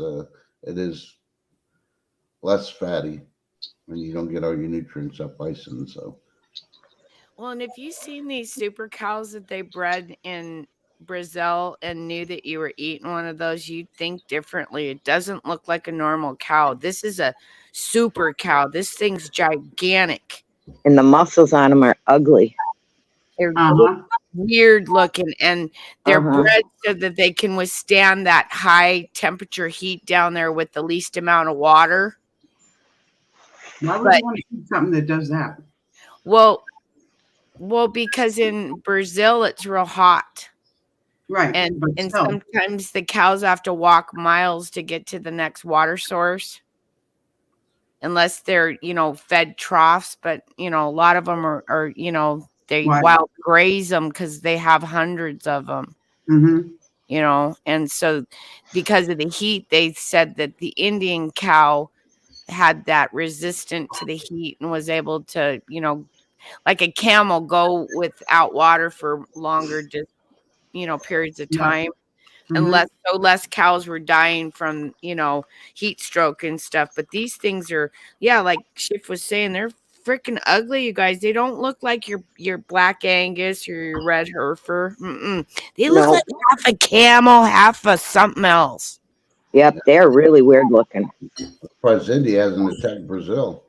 it is less fatty, and you don't get all your nutrients up bison. So, Well, and if you've seen these super cows that they bred in Brazil and knew that you were eating one of those, you'd think differently. It doesn't look like a normal cow. This is a super cow. This thing's gigantic. And the muscles on them are ugly. They're Uh-huh. weird looking, and they're Uh-huh. bred so that they can withstand that high temperature heat down there with the least amount of water. Why would But- you want to eat something that does that? Well, because in Brazil it's real hot. Right. And but still. sometimes the cows have to walk miles to get to the next water source, unless they're fed troughs. But a lot of them are they Right. wild graze them because they have hundreds of them. Mm-hmm. And so because of the heat, they said that the Indian cow had that resistant to the heat and was able to like a camel, go without water for longer periods of Yeah. time. Mhm. And less cows were dying from heat stroke and stuff. But these things are, like Schiff was saying, they're freaking ugly, you guys. They don't look like your black Angus or your red Hereford. They look No. like half a camel, half a something else. Yep, they're really weird looking. plus India hasn't attacked Brazil,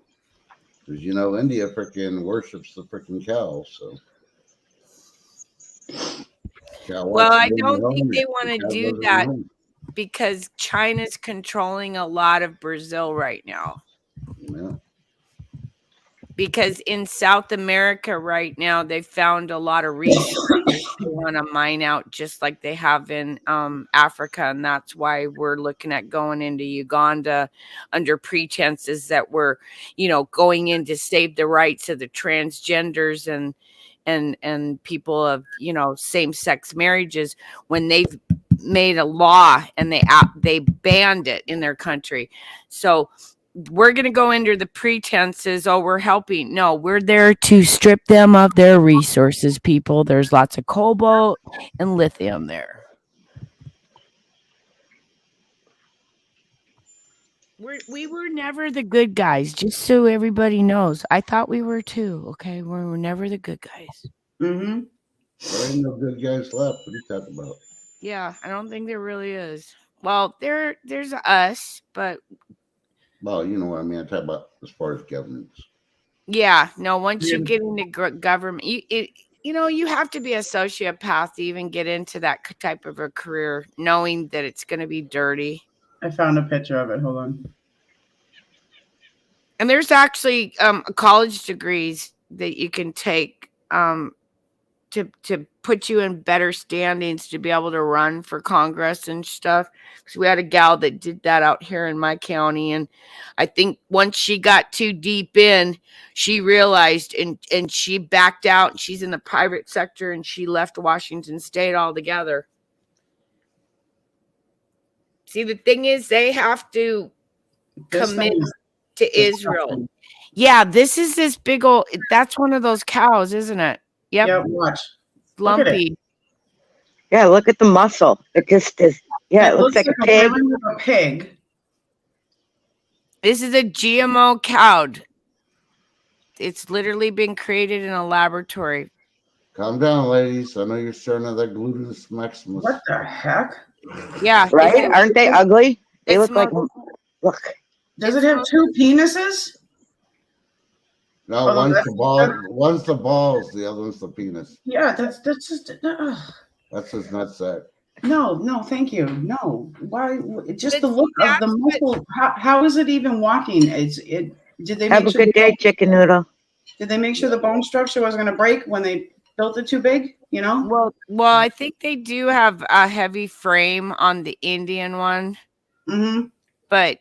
because India freaking worships the freaking cow. So, Well, I don't think they want to do that, because China's controlling a lot of Brazil right now. Yeah. Because in South America right now, they found a lot of resources they want to mine out, just like they have in Africa. And that's why we're looking at going into Uganda under pretenses that we're, going in to save the rights of the transgenders and people of, same-sex marriages, when they've made a law and they banned it in their country. So we're going to go under the pretenses, oh, we're helping. No, we're there to strip them of their resources, people. There's lots of cobalt and lithium there. We were never the good guys, just so everybody knows. I thought we were too, okay? We were never the good guys. Mm-hmm. There ain't no good guys left. What are you talking about? Yeah, I don't think there really is. Well, there's us, but Well, you know what I mean. I talk about as far as governments. yeah, no, once you get into government, you have to be a sociopath to even get into that type of a career, knowing that it's going to be dirty. I found a picture of it. Hold on. And there's actually college degrees that you can take to put you in better standings to be able to run for Congress and stuff. Because we had a gal that did that out here in my county, and I think once she got too deep in, she realized and she backed out. And she's in the private sector, and she left Washington State altogether. See, the thing is, they have to commit to Israel. Yeah, this is this big old. That's one of those cows, isn't it? Yep. Yeah, watch. Lumpy. Yeah, look at the muscle. It just is. Yeah, it looks like a pig. A pig. This is a GMO cow. It's literally been created in a laboratory. Calm down, ladies. I know you're staring at that gluteus maximus. What the heck? Yeah. Right? Aren't they ugly? They look like. Look. Does it have two penises? No, Oh, one's that's- the ball. One's the balls. The other one's the penis. Yeah, that's just. That's his nutsack. No, thank you. No, why? Just the But look of that's the muscle. How is it even walking? Did they Have make a sure? good day, chicken noodle. Did they make sure the bone structure was going to break when they built it too big? You know? Well, I think they do have a heavy frame on the Indian one, Mm-hmm. but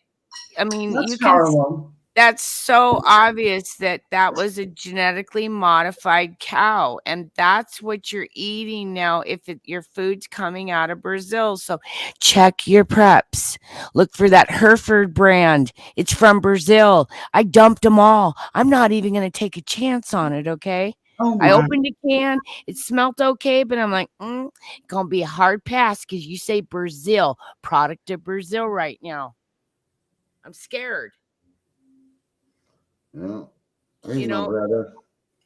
I mean, That's you can. horrible. That's so obvious that was a genetically modified cow, and that's what you're eating now. If your food's coming out of Brazil, so check your preps. Look for that Hereford brand. It's from Brazil. I dumped them all. I'm not even going to take a chance on it. Okay. Oh I my. opened a can. It smelled okay, but I'm like, gonna be a hard pass because you say Brazil, product of Brazil right now. I'm scared. Yeah. You know, brother.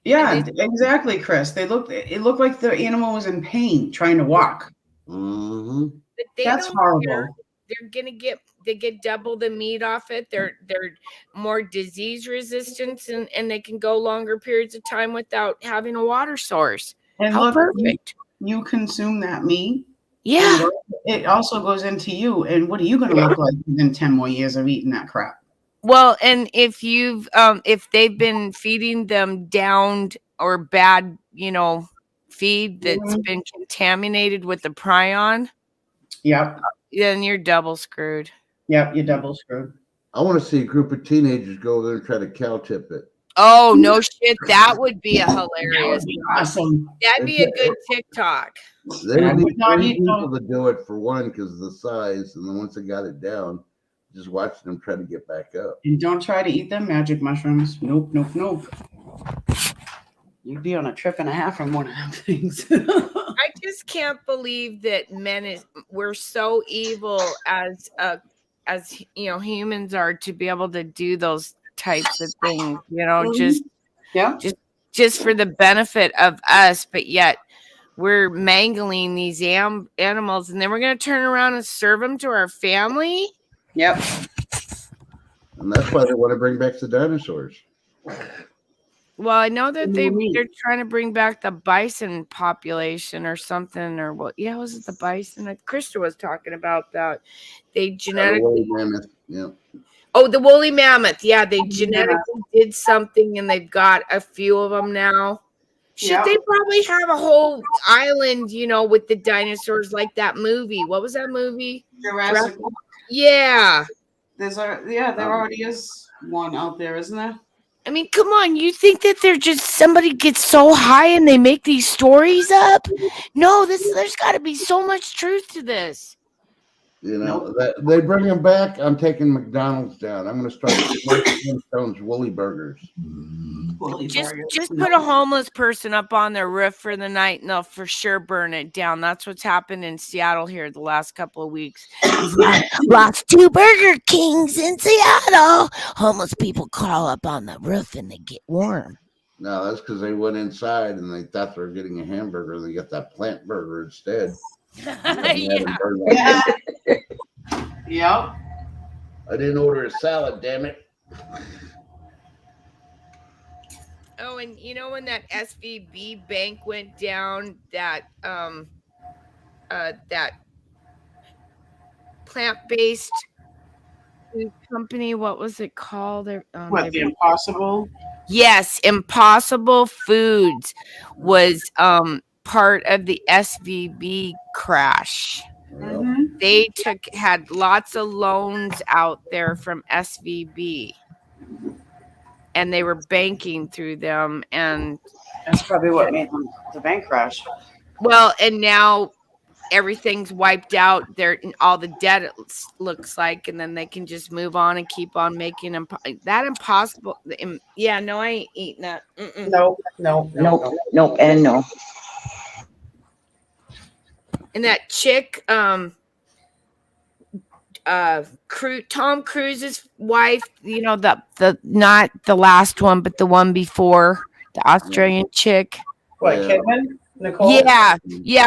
Yeah, exactly, Chris. It looked like the animal was in pain trying to walk. Mm-hmm. but they That's don't horrible. care. They're gonna get double the meat off it. They're more disease resistant and they can go longer periods of time without having a water source. And How look, perfect. you consume that meat. Yeah. and it also goes into you. And what are you going to look like within 10 more years of eating that crap? Well, and if you've if they've been feeding them downed or bad, feed that's been contaminated with the prion, Yep. then you're double screwed. Yep, you're double screwed. I want to see a group of teenagers go over there and try to cow tip it. Oh no shit, that would be a hilarious. Awesome. That'd be a good TikTok. They I would need would not 3 eat no- people to do it for one because of the size, and then once they got it down, just watching them try to get back up. And don't try to eat them magic mushrooms. Nope, nope, nope. You'd be on a trip and a half from one of them things. I just can't believe that we're so evil as humans are to be able to do those types of things, Yeah. just for the benefit of us, but yet we're mangling these animals and then we're going to turn around and serve them to our family. Yep. And that's why they want to bring back the dinosaurs. Well, I know that What do you mean? they're trying to bring back the bison population or something, or what? Yeah, was it the bison? Krista was talking about that. They The genetically. woolly mammoth. Yeah. Oh, the woolly mammoth. Yeah, they genetically did something, and they've got a few of them now. Should Yeah. they probably have a whole island, with the dinosaurs, like that movie? What was that movie? Jurassic. Yeah. There already is one out there, isn't there? I mean, come on. You think that they're just somebody gets so high and they make these stories up? No, there's got to be so much truth to this. You know, they bring them back. I'm taking McDonald's down. I'm going to start Flintstones Woolly Burgers. Just put a homeless person up on their roof for the night and they'll for sure burn it down. That's what's happened in Seattle here the last couple of weeks. Lost 2 Burger Kings in Seattle. Homeless people crawl up on the roof and they get warm. No, that's because they went inside and they thought they were getting a hamburger. They got that plant burger instead. Yeah. Yep. I didn't order a salad, damn it. Oh, and you know when that SVB bank went down, that that plant-based food company, what was it called? What, the Impossible? Yes, Impossible Foods was part of the SVB crash. Mm-hmm. They had lots of loans out there from SVB, and they were banking through them, and That's probably what made the bank crash. well, and now everything's wiped out. There, all the debt it looks like, and then they can just move on and keep on making that impossible. Yeah, no, I ain't eating that. Mm-mm. No. Nope, and no. And that chick, Tom Cruise's wife, you know, the not the last one, but the one before, the Australian chick. What, Yeah. Kidman? Nicole? Yeah.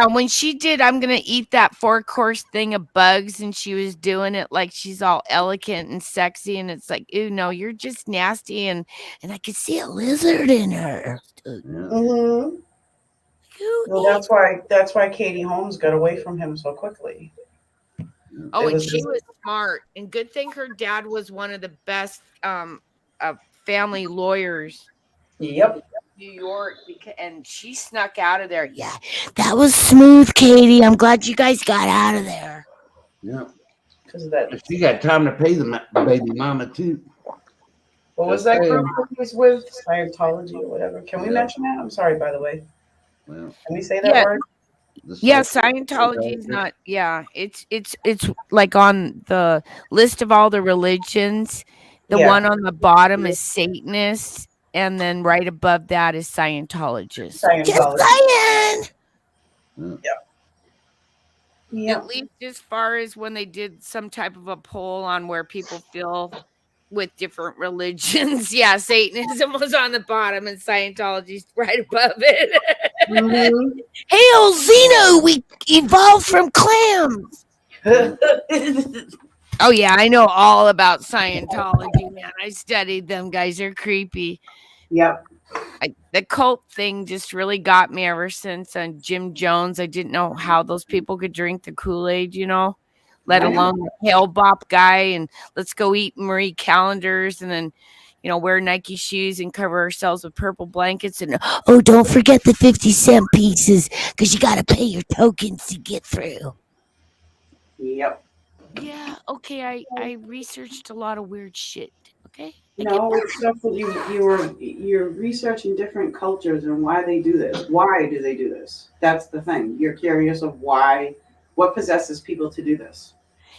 When she did, I'm gonna eat that 4-course thing of bugs, and she was doing it like she's all elegant and sexy, and it's like, ooh, no, you're just nasty, and I could see a lizard in her. Mm-hmm. Who Well, that's why Katie Holmes got away from him so quickly. Oh, It and was she just- was smart, and good thing her dad was one of the best family lawyers Yep. in New York, and she snuck out of there. Yeah, that was smooth, Katie. I'm glad you guys got out of there. Yeah. Because of that. She got time to pay the baby mama, too. What was that group he was with? Scientology or whatever. Can we Yeah. mention that? I'm sorry, by the way. Well, Can we say that Yeah. word? Yeah, Scientology is not. Yeah, it's like on the list of all the religions. The Yeah. one on the bottom is Satanist, and then right above that is Scientologist. Just Scientology. saying. Yeah. At least as far as when they did some type of a poll on where people feel with different religions. Yeah, Satanism was on the bottom and Scientology's right above it. Mhm. Hail Xeno, we evolved from clams. Oh yeah, I know all about Scientology, man. I studied them. Guys, they're creepy. Yep. The cult thing just really got me ever since on Jim Jones. I didn't know how those people could drink the Kool-Aid, you know, let alone the Hail Bop guy, and let's go eat Marie Callender's, and then, you know, wear Nike shoes and cover ourselves with purple blankets, and oh, don't forget the 50-cent pieces, because you got to pay your tokens to get through. Yep. Yeah, okay, I researched a lot of weird shit, okay? No, it's stuff that you're researching different cultures and why they do this. Why do they do this? That's the thing. You're curious of why, what possesses people to do this.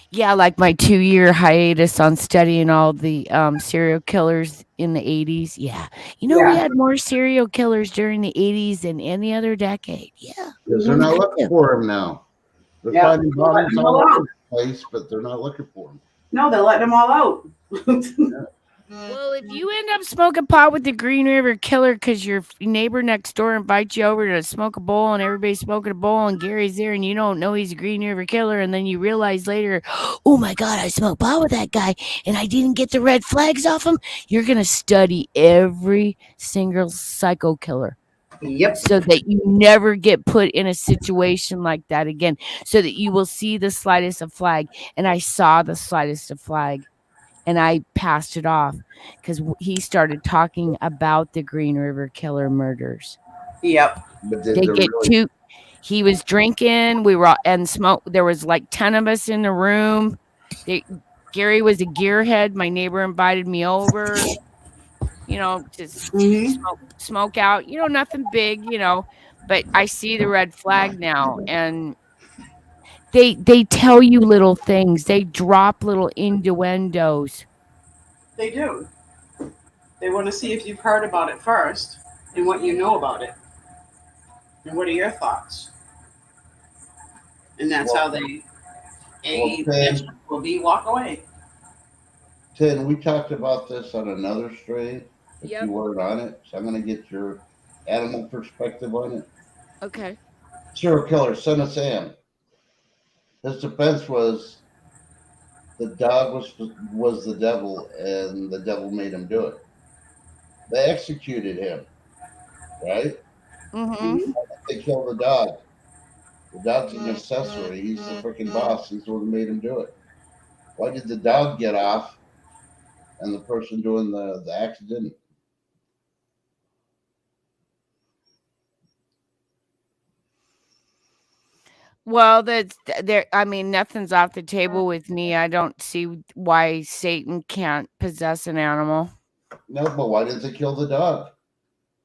Yeah, like my 2-year hiatus on studying all the serial killers in the 80s. Yeah. You know, we had more serial killers during the 80s than any other decade. Yeah. Because they're not looking for him now. They're Yeah. finding bodies all over the place, but they're not looking for him. No, they're letting them all out. Well, if you end up smoking pot with the Green River Killer because your neighbor next door invites you over to smoke a bowl and everybody's smoking a bowl and Gary's there and you don't know he's a Green River Killer, and then you realize later, oh my God, I smoked pot with that guy and I didn't get the red flags off him, you're going to study every single psycho killer. Yep. So that you never get put in a situation like that again, so that you will see the slightest of flag. And I saw the slightest of flag. And I passed it off because he started talking about the Green River Killer murders. Yep. But They get too. He was drinking. We were and smoke. There was like 10 of us in the room. Gary was a gearhead. My neighbor invited me over. You know, to smoke out. You know, nothing big. You know, but I see the red flag now, and they tell you little things. They drop little innuendos. They do. They want to see if you've heard about it first and what you know about it. And what are your thoughts? And that's how they will be walk away. Tin, we talked about this on another stream, if Yep. you weren't on it. So I'm going to get your animal perspective on it. Okay. Serial killer, Son of Sam. His defense was the dog was the devil, and the devil made him do it. They executed him, right? Mm-hmm. They killed the dog. The dog's an accessory. He's the freaking boss. He's the one who made him do it. Why did the dog get off and the person doing the accident? Well, that's there. I mean, nothing's off the table with me. I don't see why Satan can't possess an animal. No, but why didn't they kill the dog?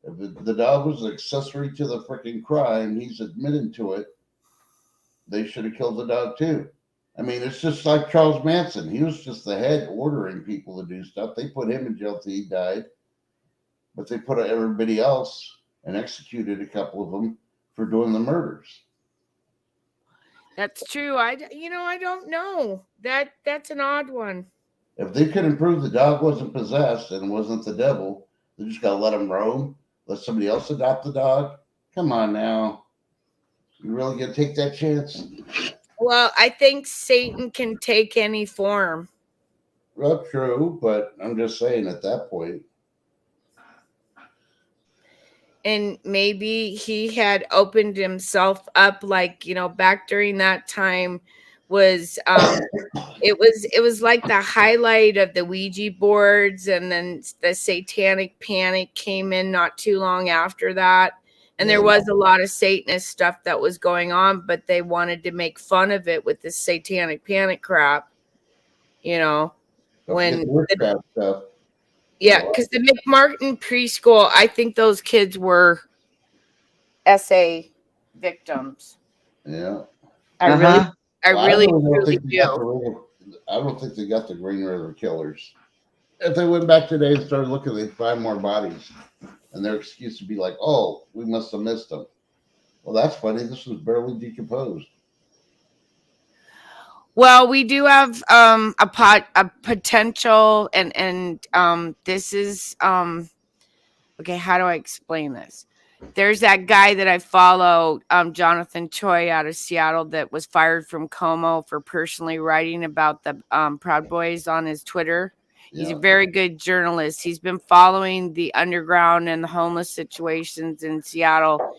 If the dog was an accessory to the freaking crime, he's admitting to it. They should have killed the dog too. I mean, it's just like Charles Manson. He was just the head ordering people to do stuff. They put him in jail till he died, but they put everybody else and executed a couple of them for doing the murders. That's true. I don't know. That's an odd one. If they couldn't prove the dog wasn't possessed and wasn't the devil, they just got to let him roam, let somebody else adopt the dog. Come on now. You really going to take that chance? Well, I think Satan can take any form. Well, true, but I'm just saying at that point. And maybe he had opened himself up, like, back during that time was it was like the highlight of the Ouija boards, and then the satanic panic came in not too long after that. And there was a lot of Satanist stuff that was going on, but they wanted to make fun of it with this satanic panic crap. When stuff. Yeah, because the McMartin preschool, I think those kids were SA victims. Yeah. I really truly do. I don't think they got the Green River Killers. If they went back today and started looking, they'd find more bodies. And their excuse would be like, oh, we must have missed them. Well, that's funny. This was barely decomposed. Well, we do have a potential, and this is okay. How do I explain this? There's that guy that I follow, Jonathan Choi out of Seattle, that was fired from Como for personally writing about the Proud Boys on his Twitter. He's a very good journalist. He's been following the underground and the homeless situations in Seattle,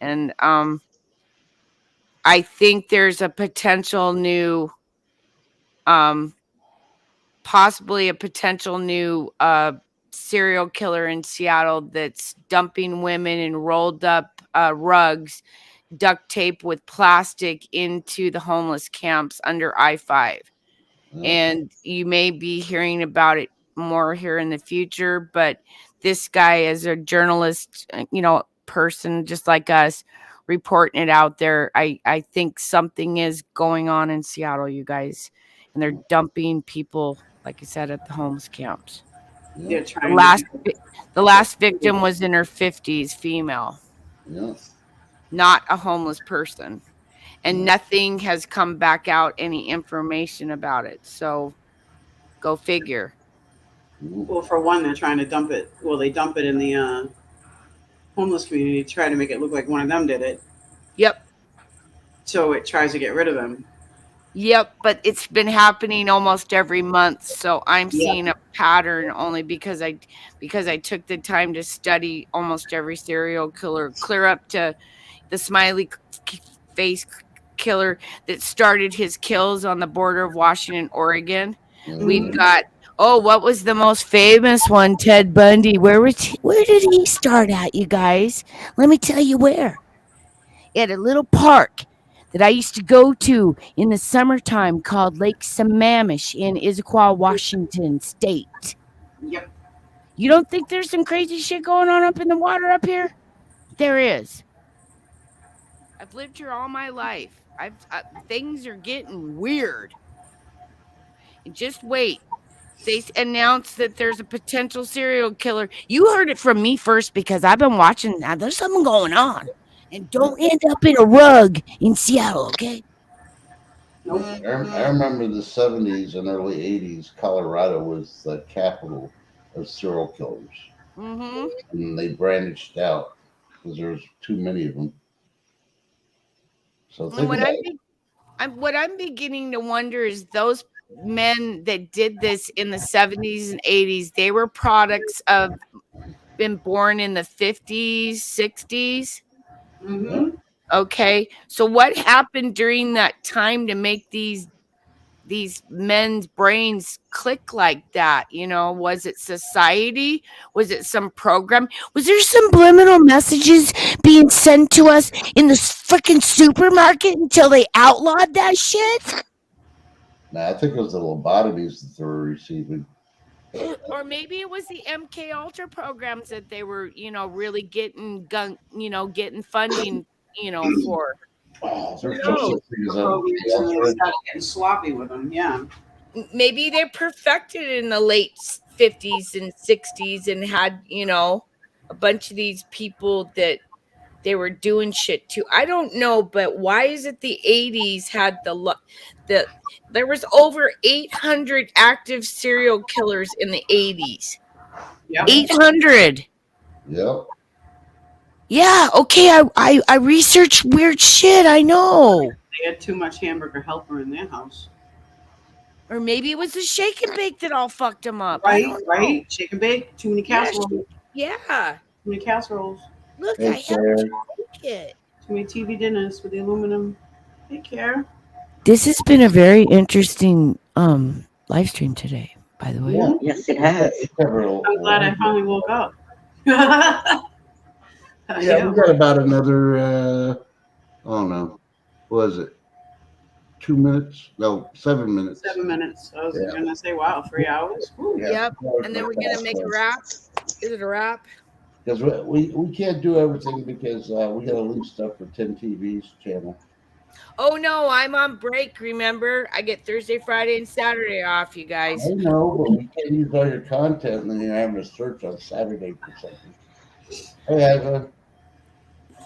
and I think there's a potential new. Possibly a potential new serial killer in Seattle that's dumping women in rolled up rugs, duct tape with plastic into the homeless camps under I-5. And you may be hearing about it more here in the future, but this guy is a journalist, person just like us, reporting it out there. I think something is going on in Seattle, you guys. And they're dumping people, like I said, at the homeless camps. The last victim was in her 50s, female. Yeah. Not a homeless person. And nothing has come back out, any information about it. So go figure. Well, for one, they're trying to dump it. Well, they dump it in the homeless community to try to make it look like one of them did it. Yep. So it tries to get rid of them. Yep, but it's been happening almost every month, so I'm seeing a pattern only because I took the time to study almost every serial killer, clear up to the smiley face killer that started his kills on the border of Washington, Oregon. Mm-hmm. We've got what was the most famous one? Ted Bundy. Where did he start at, you guys? Let me tell you where. At a little park that I used to go to in the summertime called Lake Sammamish in Issaquah, Washington State. Yep. You don't think there's some crazy shit going on up in the water up here? There is. I've lived here all my life. Things are getting weird. And just wait. They announced that there's a potential serial killer. You heard it from me first because I've been watching. Now there's something going on, and don't end up in a rug in Seattle, okay? I remember the 70s and early 80s, Colorado was the capital of serial killers. Mm-hmm. And they branched out because there was too many of them. So think about it. What I'm beginning to wonder is those men that did this in the 70s and 80s, they were products of been born in the 50s, 60s. Mm-hmm. Okay. So what happened during that time to make these men's brains click like that? You know, was it society? Was it some program? Was there subliminal messages being sent to us in the freaking supermarket until they outlawed that shit? Nah, I think it was the lobotomies that they were receiving. Or maybe it was the MK Ultra programs that they were, really getting getting funding, for. There's No. such things And they started getting sloppy with them. Yeah. Maybe they perfected it in the late 50s and 60s and had, a bunch of these people that they were doing shit to. I don't know, but why is it the 80s had there was over 800 active serial killers in the 80s. Yep. 800. Yep. Yeah, okay, I researched weird shit, I know. They had too much hamburger helper in their house. Or maybe it was the shake and bake that all fucked them up. Right. Shake and bake. Too many casseroles. Yeah. Too many casseroles. Look, Hey, I have Sarah. to make it. Too many TV dinners with the aluminum. Take care. This has been a very interesting live stream today, by the way. Yeah. Yes, it has. I'm glad I finally woke up. Yeah, we got about another, I don't know, what was it? 2 minutes? No, 7 minutes. 7 minutes. I was Yeah. gonna say, wow, 3 hours. Whew. Yeah. Yep. And then we're gonna make a wrap. Is it a wrap? Because we can't do everything because we got to leave stuff for 10 TV's channel. Oh no, I'm on break. Remember, I get Thursday, Friday, and Saturday off. You guys. I know, but we can't use all your content and then you're having to search on Saturday for something. Hey, Iva.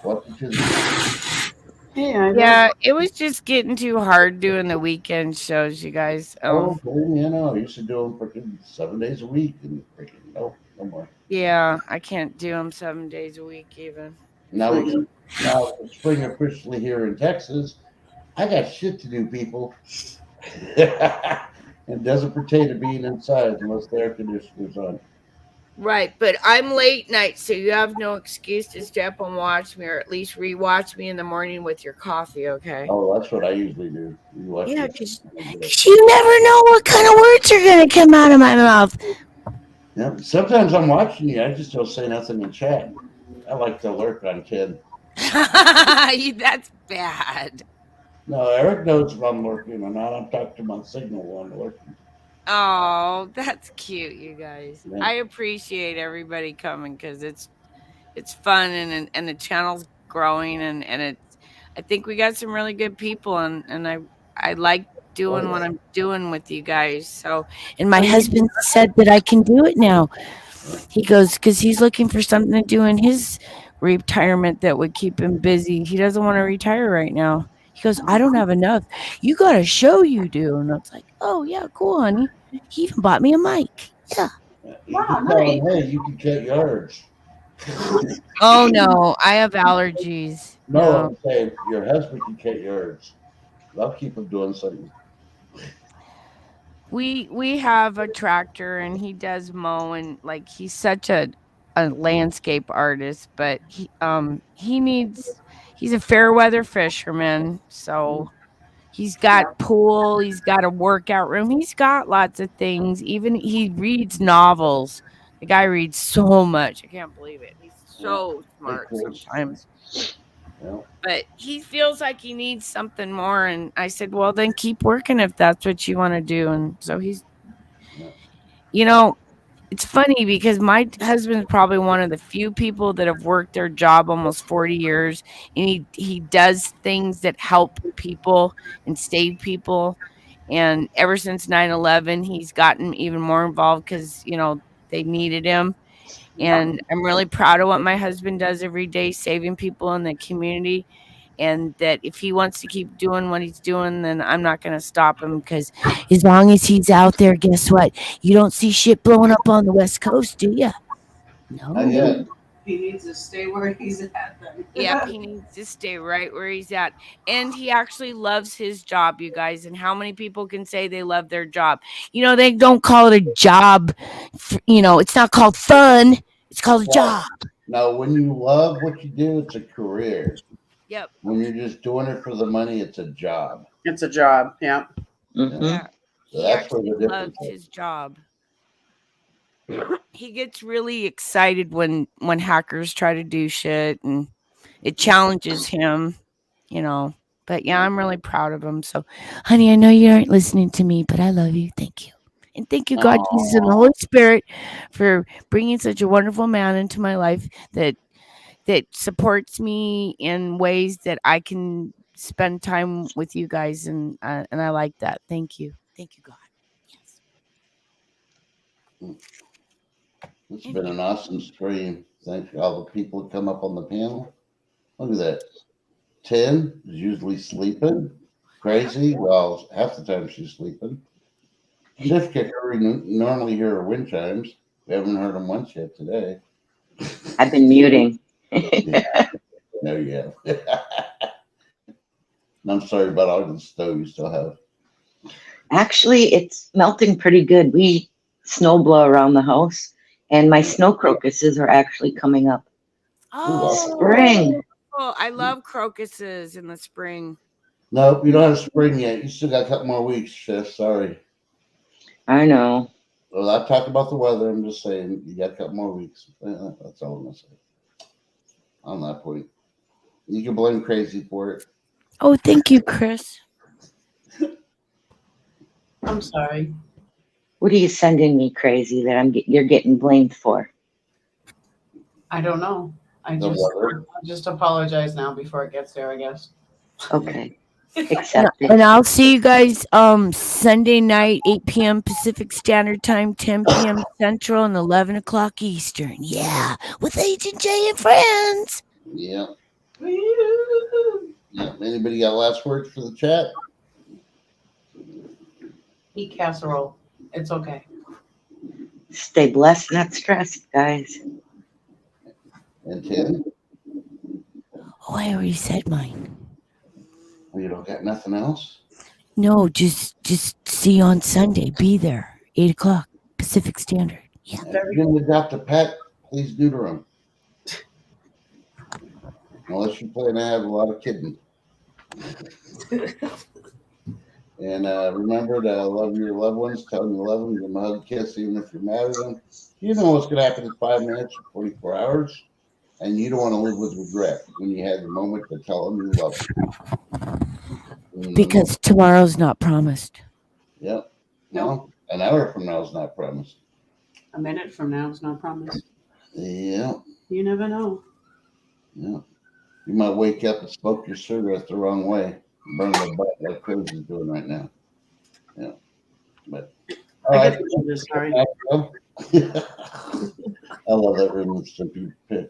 Welcome to the... Yeah, it was just getting too hard doing the weekend shows, you guys. Oh, I used to do them freaking 7 days a week and freaking no more. Yeah, I can't do them 7 days a week even. Now it's spring officially here in Texas. I got shit to do, people. It doesn't pertain to being inside unless the air conditioner's on. Right, but I'm late night, so you have no excuse to stay up and watch me, or at least rewatch me in the morning with your coffee, okay? Oh, that's what I usually do. You watch Yeah, it. because you never know what kind of words are going to come out of my mouth. Yeah, sometimes I'm watching you. I just don't say nothing in chat. I like to lurk on Ken. That's bad. No, Eric knows if I'm lurking or not. I'm talking to my signal while I'm lurking. Oh, that's cute, you guys. Yeah. I appreciate everybody coming because it's fun and the channel's growing and it's. I think we got some really good people and I like doing what I'm doing with you guys. So, and my husband said that I can do it now. He goes because he's looking for something to do in his retirement that would keep him busy. He doesn't want to retire right now. He goes, I don't have enough. You got a show you do. And I was like, oh, yeah, cool, honey. He even bought me a mic. Yeah. Wow, nice. Hey, you can cut yards. Oh, no. I have allergies. No, I'm saying your husband can cut yards. I'll keep him doing something. We have a tractor and he does mow and like he's such a landscape artist, but he's a fair weather fisherman, so he's got pool, he's got a workout room, he's got lots of things. Even he reads novels. The guy reads so much. I can't believe it. He's so smart sometimes. Yeah. But he feels like he needs something more. And I said, well, then keep working if that's what you want to do. And so he's, it's funny because my husband's probably one of the few people that have worked their job almost 40 years, and he does things that help people and save people. And ever since 9/11, he's gotten even more involved because, they needed him. And I'm really proud of what my husband does every day, saving people in the community. And that if he wants to keep doing what he's doing, then I'm not going to stop him, because as long as he's out there, guess what? You don't see shit blowing up on the West Coast, do you? No. Not yet. He needs to stay where he's at then. Yep, he needs to stay right where he's at. And he actually loves his job, you guys. And how many people can say they love their job? They don't call it a job. It's not called fun. It's called a job. No, when you love what you do, it's a career. Yep. When you're just doing it for the money, it's a job. It's a job, yeah. Mhm. Yeah. So He that's where actually the difference loves is. his job. He gets really excited when hackers try to do shit, and it challenges him, But yeah, I'm really proud of him. So, honey, I know you aren't listening to me, but I love you. Thank you. And thank you, God, Jesus, and the Holy Spirit, for bringing such a wonderful man into my life that supports me in ways that I can spend time with you guys, and I like that. Thank you, God. Yes. It's been an awesome stream. Thanks for all the people that come up on the panel. Look at that. 10 is usually sleeping. Crazy. Well, half the time she's sleeping. Shift kicker, we normally hear her wind chimes. We haven't heard them once yet today. I've been muting. No, you have. And I'm sorry about all the snow you still have. Actually, it's melting pretty good. We snow blow around the house, and my snow crocuses are actually coming up. Oh, Spring. Oh, I love crocuses in the spring. No, you don't have spring yet. You still got a couple more weeks, Chef. Sorry. I know. Well, I've talked about the weather. I'm just saying you got a couple more weeks. That's all I'm going to say on that point. You can blame Crazy for it. Oh, thank you, Chris. I'm sorry. What are you sending me, Crazy, that you're getting blamed for? I don't know. The weather. I'll just apologize now before it gets there, I guess. Okay. Accepted. And I'll see you guys Sunday night, 8 p.m. Pacific Standard Time, 10 p.m. Central, and 11 o'clock Eastern. Yeah, with Agent J and friends. Yeah. Yeah. Anybody got last words for the chat? Eat casserole. It's okay. Stay blessed, not stressed, guys. And 10? Oh, I already said mine. You don't got nothing else? No, just see you on Sunday. Be there, 8 o'clock Pacific Standard. Yeah. If you're going to adopt a pet, please neuter them. Unless you plan to have a lot of kidding. And remember to love your loved ones. Tell them you love them. Give them a hug, kiss, even if you're mad at them. You know what's going to happen in 5 minutes or 44 hours. And you don't want to live with regret when you had the moment to tell them you love them. Because tomorrow's not promised. Yep. No. Well, an hour from now is not promised. A minute from now is not promised. Yeah. You never know. Yeah. You might wake up and smoke your cigarette the wrong way. Burn the butt like Crazy's doing right now. Yeah. But all I right. get to do this, sorry. I love that room. It's so beautiful.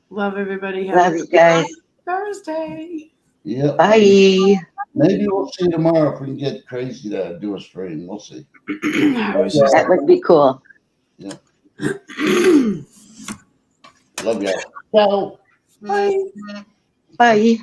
Love everybody. Have Love a you guys. Thursday. Yep. Bye. Maybe we'll see tomorrow if we can get Crazy to do a stream. We'll see. That would be cool. Love y'all. Ciao. Bye. Bye.